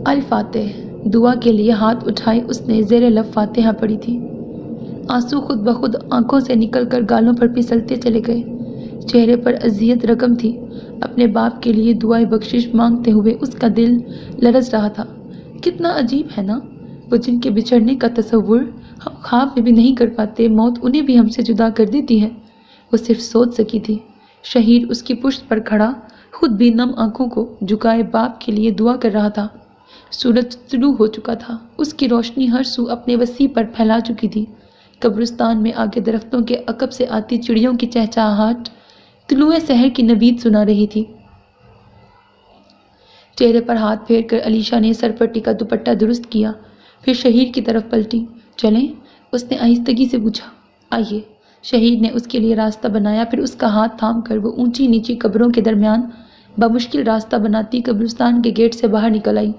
Speaker 1: الفاتح دعا کے لیے ہاتھ اٹھائے اس نے زیر لب فاتحہ پڑھی تھی۔ آنسو خود بخود آنکھوں سے نکل کر گالوں پر پھسلتے چلے گئے۔ چہرے پر اذیت رقم تھی۔ اپنے باپ کے لیے دعائے بخشش مانگتے ہوئے اس کا دل لرز رہا تھا۔ کتنا عجیب ہے نا، وہ جن کے بچھڑنے کا تصور ہم خواب میں بھی نہیں کر پاتے، موت انہیں بھی ہم سے جدا کر دیتی ہے۔ وہ صرف سوچ سکی تھی۔ شہید اس کی پشت پر کھڑا خود بھی نم آنکھوں کو جھکائے باپ کے لیے دعا کر رہا تھا۔ سورج طلوع ہو چکا تھا، اس کی روشنی ہر سو اپنے وسیع پر پھیلا چکی تھی۔ قبرستان میں آگے درختوں کے عقب سے آتی چڑیوں کی چہچہاہٹ طلوع سحر کی نوید سنا رہی تھی۔ چہرے پر ہاتھ پھیر کر علیشا نے سر پر ٹکا دوپٹہ درست کیا، پھر شہید کی طرف پلٹی۔ چلیں؟ اس نے آہستگی سے پوچھا۔ آئیے۔ شہید نے اس کے لیے راستہ بنایا، پھر اس کا ہاتھ تھام کر وہ اونچی نیچی قبروں کے درمیان بمشکل راستہ بناتی قبرستان کے گیٹ سے باہر نکل آئی۔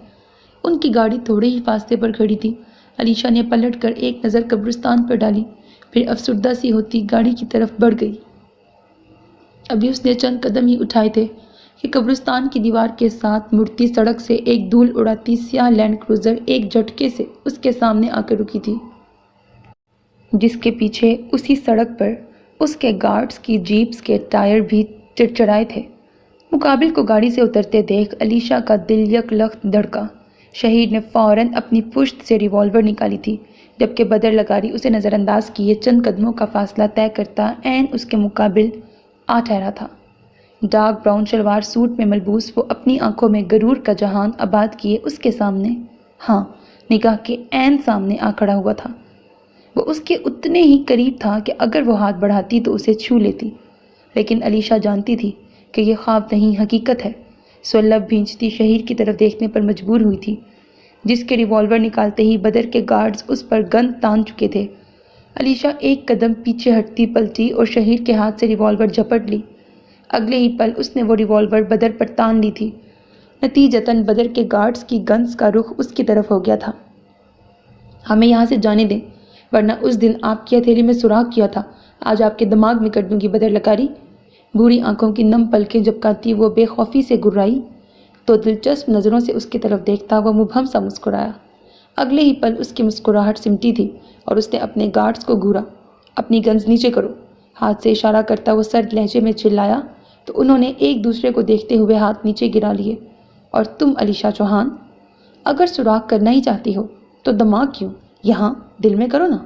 Speaker 1: ان کی گاڑی تھوڑے ہی فاصلے پر کھڑی تھی۔ علیشا نے پلٹ کر ایک نظر قبرستان پر ڈالی، پھر افسردہ سی ہوتی گاڑی کی طرف بڑھ گئی۔ ابھی اس نے چند قدم ہی اٹھائے تھے کہ قبرستان کی دیوار کے ساتھ مڑتی سڑک سے ایک دھول اڑاتی سیاہ لینڈ کروزر ایک جھٹکے سے اس کے سامنے آ کر رکی تھی، جس کے پیچھے اسی سڑک پر اس کے گارڈز کی جیپس کے ٹائر بھی چڑچڑائے تھے۔ مقابل کو گاڑی سے اترتے دیکھ علیشا کا دل یک لخت دھڑکا۔ شہید نے فوراً اپنی پشت سے ریوالور نکالی تھی، جبکہ بدر لگاری اسے نظر انداز کیے چند قدموں کا فاصلہ طے کرتا عین اس کے مقابل آ ٹھہرا تھا۔ ڈارک براؤن شلوار سوٹ میں ملبوس وہ اپنی آنکھوں میں غرور کا جہان آباد کیے اس کے سامنے، ہاں نگاہ کے عین سامنے آ کھڑا ہوا تھا۔ وہ اس کے اتنے ہی قریب تھا کہ اگر وہ ہاتھ بڑھاتی تو اسے چھو لیتی، لیکن علیشا جانتی تھی کہ یہ خواب نہیں حقیقت ہے، سو لب بھینچتی شہیر کی طرف دیکھنے پر مجبور ہوئی تھی، جس کے ریوالور نکالتے ہی بدر کے گارڈز اس پر گن تان چکے تھے۔ علیشا ایک قدم پیچھے ہٹتی پلٹی اور شہیر کے ہاتھ سے ریوالور جھپٹ لی۔ اگلے ہی پل اس نے وہ ریوالور بدر پر تان لی تھی۔ نتیجتاً بدر کے گارڈز کی گنز کا رخ اس کی طرف ہو گیا تھا۔ ہمیں یہاں سے جانے دیں، ورنہ اس دن آپ کی ہتھیلی میں سوراخ کیا تھا، آج آپ کے دماغ میں کر دوں گی بدر لکاری۔ بھوری آنکھوں کی نم پلکیں جھپکاتی وہ بے خوفی سے گرائی تو دلچسپ نظروں سے اس کی طرف دیکھتا وہ مبہم سا مسکرایا۔ اگلے ہی پل اس کی مسکراہٹ سمٹی تھی اور اس نے اپنے گارڈز کو گھورا۔ اپنی گنز نیچے کرو، ہاتھ سے اشارہ کرتا وہ سرد لہجے میں چلایا تو انہوں نے ایک دوسرے کو دیکھتے ہوئے ہاتھ نیچے گرا لیے۔ اور تم علیشا چوہان، اگر سوراخ کرنا ہی چاہتی ہو تو دماغ کیوں، یہاں دل میں کرو نا۔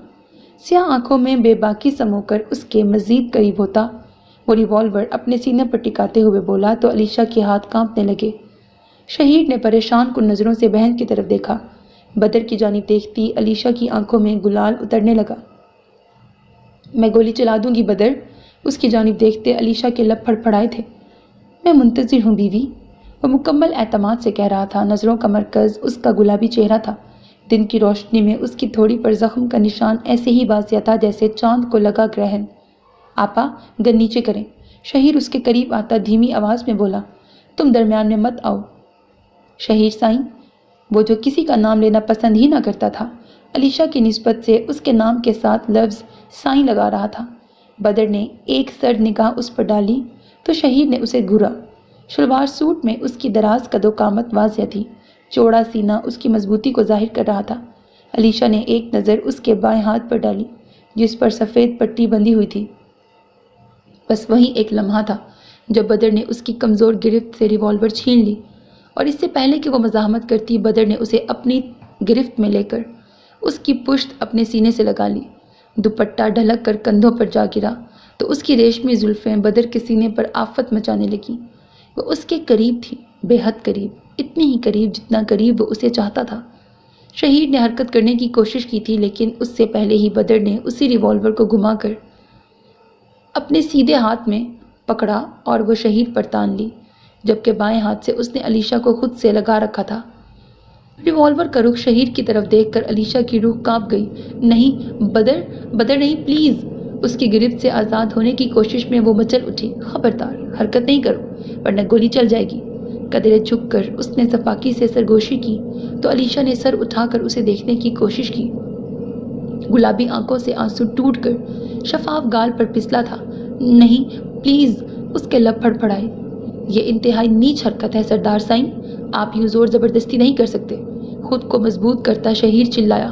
Speaker 1: سیاہ آنکھوں میں بے باکی سمو کر اس کے مزید قریب ہوتا وہ ریوالور اپنے سینے پر ٹکاتے ہوئے بولا تو علیشا کے ہاتھ کانپنے لگے۔ شہید نے پریشان کن نظروں سے بہن کی طرف دیکھا۔ بدر کی جانب دیکھتی علیشا کی آنکھوں میں گلال اترنے لگا۔ میں گولی چلا دوں گی بدر، اس کی جانب دیکھتے علیشا کے لب پھڑپھڑائے تھے۔ میں منتظر ہوں بیوی، وہ مکمل اعتماد سے کہہ رہا تھا۔ نظروں کا مرکز اس کا گلابی چہرہ تھا۔ دن کی روشنی میں اس کی تھوڑی پر زخم کا نشان ایسے ہی واضح تھا جیسے چاند کو لگا گرہن۔ آپا گن نیچے کریں، شہیر اس کے قریب آتا دھیمی آواز میں بولا۔ تم درمیان میں مت آؤ شہیر سائیں، وہ جو کسی کا نام لینا پسند ہی نہ کرتا تھا، علیشا کی نسبت سے اس کے نام کے ساتھ لفظ سائیں لگا رہا تھا۔ بدر نے ایک سرد نگاہ اس پر ڈالی تو شہیر نے اسے گھورا۔ شلوار سوٹ میں اس کی دراز قد و قامت واضح تھی، چوڑا سینہ اس کی مضبوطی کو ظاہر کر رہا تھا۔ علیشا نے ایک نظر اس کے بائیں ہاتھ پر ڈالی جس پر سفید پٹی بندھی ہوئی تھی۔ بس وہی ایک لمحہ تھا جب بدر نے اس کی کمزور گرفت سے ریوالور چھین لی، اور اس سے پہلے کہ وہ مزاحمت کرتی بدر نے اسے اپنی گرفت میں لے کر اس کی پشت اپنے سینے سے لگا لی۔ دوپٹہ ڈھلک کر کندھوں پر جا گرا تو اس کی ریشمی زلفیں بدر کے سینے پر آفت مچانے لگیں۔ وہ اس کے قریب تھی، بے حد قریب، اتنی ہی قریب جتنا قریب وہ اسے چاہتا تھا۔ شہید نے حرکت کرنے کی کوشش کی تھی، لیکن اس سے پہلے ہی بدر نے اسی ریوالور کو گھما کر اپنے سیدھے ہاتھ میں پکڑا اور وہ شہید پر تان لی، جبکہ بائیں ہاتھ سے اس نے علیشا کو خود سے لگا رکھا تھا۔ ریوالور کا رخ شہید کی طرف دیکھ کر علیشا کی روح کانپ گئی۔ نہیں بدر، بدر نہیں پلیز! اس کی گرفت سے آزاد ہونے کی کوشش میں وہ مچل اٹھی۔ خبردار حرکت نہیں کرو ورنہ گولی چل جائے گی۔ قدرے جھک کر اس نے سفاکی سے سرگوشی کی تو علیشا نے سر اٹھا کر اسے دیکھنے کی کوشش کی۔ گلابی آنکھوں سے آنسو ٹوٹ کر شفاف گال پر پسلا تھا۔ نہیں پلیز، اس کے لب پھڑپھڑائے۔ یہ انتہائی نیچ حرکت ہے سردار سائیں، آپ یوں زور زبردستی نہیں کر سکتے۔ خود کو مضبوط کرتا شہیر چلایا۔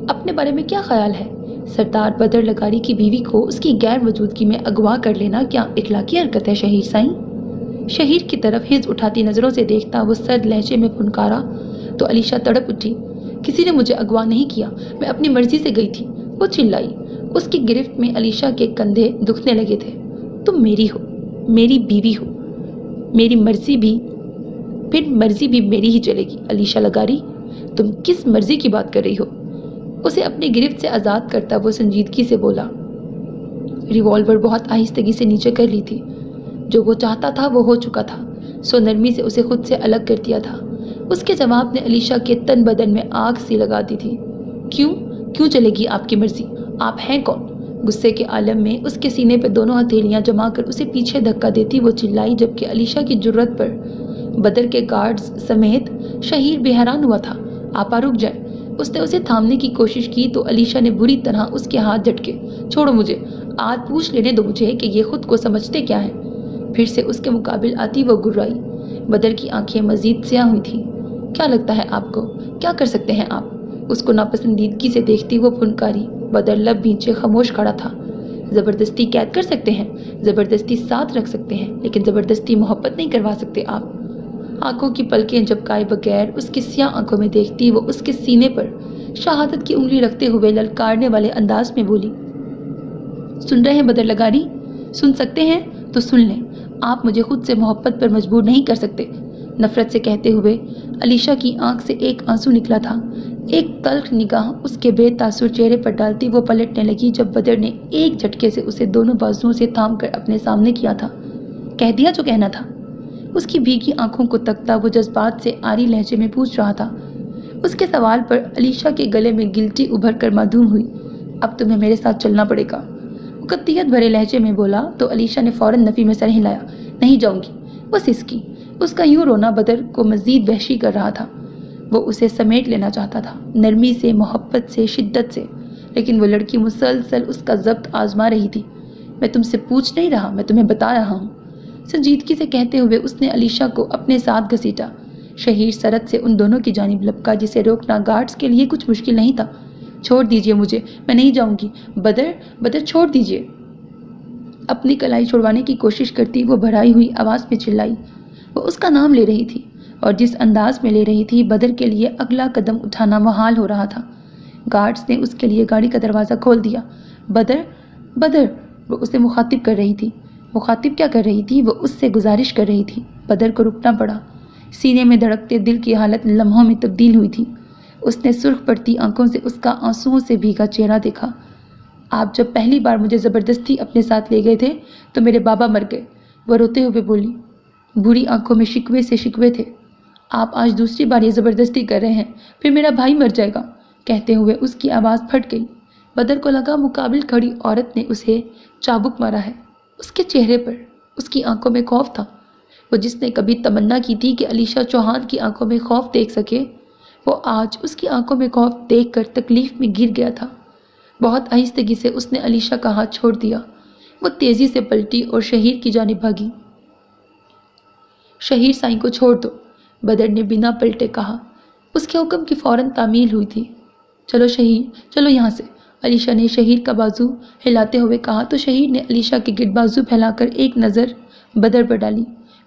Speaker 1: اپنے بارے میں کیا خیال ہے؟ سردار بدر لکاری کی بیوی کو اس کی غیر موجودگی میں اغوا کر لینا کیا اخلاقی حرکت ہے شہیر سائیں؟ شہیر کی طرف ہز اٹھاتی نظروں سے دیکھتا وہ سرد لہجے میں پھنکارا تو علیشا تڑپ اٹھی۔ کسی نے مجھے اغوا نہیں کیا، میں اپنی مرضی سے گئی تھی، وہ چلائی۔ اس کی گرفت میں علیشا کے کندھے دکھنے لگے تھے۔ تم میری ہو، میری بیوی ہو، میری مرضی بھی، پھر مرضی بھی میری ہی چلے گی۔ علیشا لگاری، تم کس مرضی کی بات کر رہی ہو؟ اسے اپنی گرفت سے آزاد کرتا وہ سنجیدگی سے بولا۔ ریوالور بہت آہستگی سے نیچے کر لی تھی۔ جو وہ چاہتا تھا وہ ہو چکا تھا، سو نرمی سے اسے خود سے الگ کر دیا تھا۔ اس کے جواب نے علیشا کے تن بدن میں آگ سی لگا دی تھی۔ کیوں چلے گی آپ کی مرضی؟ آپ ہیں کون؟ غصے کے عالم میں اس کے سینے پہ دونوں ہتھیلیاں جما کر اسے پیچھے دھکا دیتی وہ چلائی، جبکہ علیشا کی جرت پر بدر کے گارڈز سمیت شہیر بھی حیران ہوا تھا۔ آپا رک جائیں۔ اس نے اسے تھامنے کی کوشش کی تو علیشا نے بری طرح اس کے ہاتھ جھٹکے۔ چھوڑو مجھے، آج پوچھ لینے دو مجھے کہ یہ خود کو سمجھتے کیا ہیں۔ پھر سے اس کے مقابل آتی وہ گرائی۔ بدر کی آنکھیں مزید سیاہ ہوئی تھیں۔ کیا لگتا ہے آپ کو؟ کیا کر سکتے ہیں آپ؟ اس کو ناپسندیدگی سے دیکھتی وہ پھنکاری۔ بدر لب بھینچے خاموش کھڑا تھا۔ زبردستی قید کر سکتے ہیں، زبردستی ساتھ رکھ سکتے ہیں، لیکن زبردستی محبت نہیں کروا سکتے آپ۔ آنکھوں کی پلکیں جھپکائے بغیر اس کی سیاہ آنکھوں میں دیکھتی وہ اس کے سینے پر شہادت کی انگلی رکھتے ہوئے للکارنے والے انداز میں بولی، سن رہے ہیں بدر لغاری؟ سن سکتے ہیں تو سن لیں، آپ مجھے خود سے محبت پر مجبور نہیں کر سکتے۔ نفرت سے کہتے ہوئے علیشہ کی آنکھ سے ایک آنسو نکلا تھا۔ ایک تلخ نگاہ اس کے بے تاثر چہرے پر ڈالتی وہ پلٹنے لگی جب بدر نے ایک جھٹکے سے اسے دونوں بازوؤں سے تھام کر اپنے سامنے کیا تھا۔ کہہ دیا جو کہنا تھا؟ اس کی بھیگی آنکھوں کو تکتا وہ جذبات سے آری لہجے میں پوچھ رہا تھا۔ اس کے سوال پر علیشہ کے گلے میں گلٹی ابھر کر معدوم ہوئی۔ اب تمہیں میرے ساتھ چلنا پڑے گا، وہ قطعیت بھرے لہجے میں بولا تو علیشہ نے فوراً نفی میں سر ہلایا۔ نہیں جاؤں گی، بس اس کی۔ اس کا یوں رونا بدر کو مزید وحشی کر رہا تھا۔ وہ اسے سمیٹ لینا چاہتا تھا، نرمی سے، محبت سے، شدت سے، لیکن وہ لڑکی مسلسل اس کا ضبط آزما رہی تھی۔ میں تم سے پوچھ نہیں رہا، میں تمہیں بتا رہا ہوں، سنجیدگی سے کہتے ہوئے اس نے علیشہ کو اپنے ساتھ گھسیٹا۔ شہیر سرت سے ان دونوں کی جانب لپکا جسے روکنا گارڈز کے لیے کچھ مشکل نہیں تھا۔ چھوڑ دیجئے مجھے، میں نہیں جاؤں گی، بدر چھوڑ دیجئے۔ اپنی کلائی چھڑوانے کی کوشش کرتی وہ بھرائی ہوئی آواز میں چلائی۔ وہ اس کا نام لے رہی تھی اور جس انداز میں لے رہی تھی بدر کے لیے اگلا قدم اٹھانا محال ہو رہا تھا۔ گارڈز نے اس کے لیے گاڑی کا دروازہ کھول دیا۔ بدر وہ اسے مخاطب کر رہی تھی۔ مخاطب کیا کر رہی تھی؟ وہ اس سے گزارش کر رہی تھی۔ بدر کو رکنا پڑا۔ سینے میں دھڑکتے دل کی حالت لمحوں میں تبدیل ہوئی تھی۔ اس نے سرخ پڑتی آنکھوں سے اس کا آنسوؤں سے بھیگا چہرہ دیکھا۔ آپ جب پہلی بار مجھے زبردستی اپنے ساتھ لے گئے تھے تو میرے بابا مر گئے، وہ روتے ہوئے بولی۔ بری آنکھوں میں شکوے سے شکوے تھے۔ آپ آج دوسری بار یہ زبردستی کر رہے ہیں، پھر میرا بھائی مر جائے گا، کہتے ہوئے اس کی آواز پھٹ گئی۔ بدر کو لگا مقابل کھڑی عورت نے اسے چابک مارا ہے۔ اس کے چہرے پر، اس کی آنکھوں میں خوف تھا۔ وہ جس نے کبھی تمنا کی تھی کہ علیشہ چوہان کی آنکھوں میں خوف دیکھ سکے، وہ آج اس کی آنکھوں میں خوف دیکھ کر تکلیف میں گر گیا تھا۔ بہت آہستگی سے اس نے علیشہ کا ہاتھ چھوڑ دیا۔ وہ تیزی سے پلٹی اور شہیر کی جانب بھاگی۔ شہیر سائیں کو چھوڑ دو، بدر نے بنا پلٹے کہا۔ اس کے حکم کی فوراً تعمیل ہوئی تھی۔ چلو شہیر، چلو یہاں سے، علیشہ نے شہیر کا بازو ہلاتے ہوئے کہا تو شہیر نے علیشہ کے گرد بازو پھیلا کر ایک نظر بدر پر ڈالی،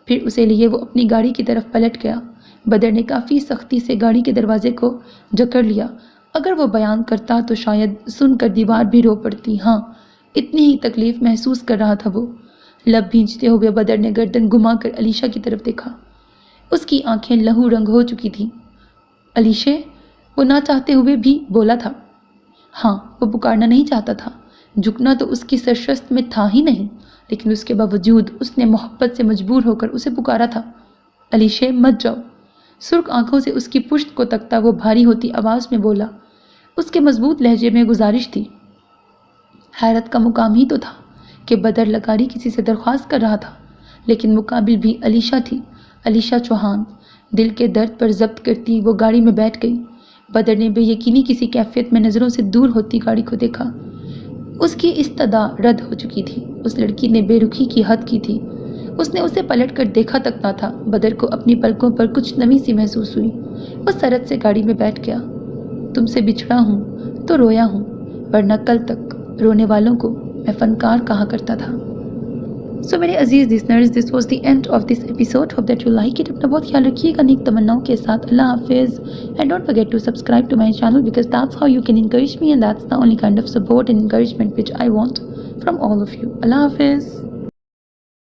Speaker 1: پھر اسے لیے وہ اپنی گاڑی کی طرف پلٹ گیا۔ بدر نے کافی سختی سے گاڑی کے دروازے کو جکڑ لیا۔ اگر وہ بیان کرتا تو شاید سن کر دیوار بھی رو پڑتی۔ ہاں، اتنی ہی تکلیف محسوس کر رہا تھا وہ۔ لب بھینچتے ہوئے بدر نے گردن گھما کر علیشہ کی طرف دیکھا۔ اس کی آنکھیں لہو رنگ ہو چکی تھیں۔ علیشہ، وہ نہ چاہتے ہوئے بھی بولا تھا۔ ہاں، وہ پکارنا نہیں چاہتا تھا، جھکنا تو اس کی سرشست میں تھا ہی نہیں، لیکن اس کے باوجود اس نے محبت سے مجبور ہو کر اسے پکارا تھا۔ علیشہ، مت جاؤ۔ سرخ آنکھوں سے اس کی پشت کو تکتا وہ بھاری ہوتی آواز میں بولا۔ اس کے مضبوط لہجے میں گزارش تھی۔ حیرت کا مقام ہی تو تھا کہ بدر لغاری کسی سے درخواست کر رہا تھا، لیکن مقابل بھی علیشہ تھی، علیشہ چوہان۔ دل کے درد پر ضبط کرتی وہ گاڑی میں بیٹھ گئی۔ بدر نے بے یقینی کسی کیفیت میں نظروں سے دور ہوتی گاڑی کو دیکھا۔ اس کی استدا رد ہو چکی تھی۔ اس لڑکی نے بے رخی کی حد کی تھی۔ اس نے اسے پلٹ کر دیکھا تک نہ تھا۔ بدر کو اپنی پلکوں پر کچھ نمی سی محسوس ہوئی۔ وہ سرت سے گاڑی میں بیٹھ گیا۔ تم سے بچھڑا ہوں تو رویا ہوں، ورنہ کل تک رونے والوں کو میں فنکار کہا کرتا تھا۔ سو میرے عزیز listeners, this was the end of this episode, hope that you like it. اپنا بہت خیال رکھیے گا نیک تمناؤں کے ساتھ۔ اللہ حافظ، and don't forget to subscribe to my channel because that's how you can encourage me and that's the only kind of support and encouragement which I want from all of you. اللہ حافظ۔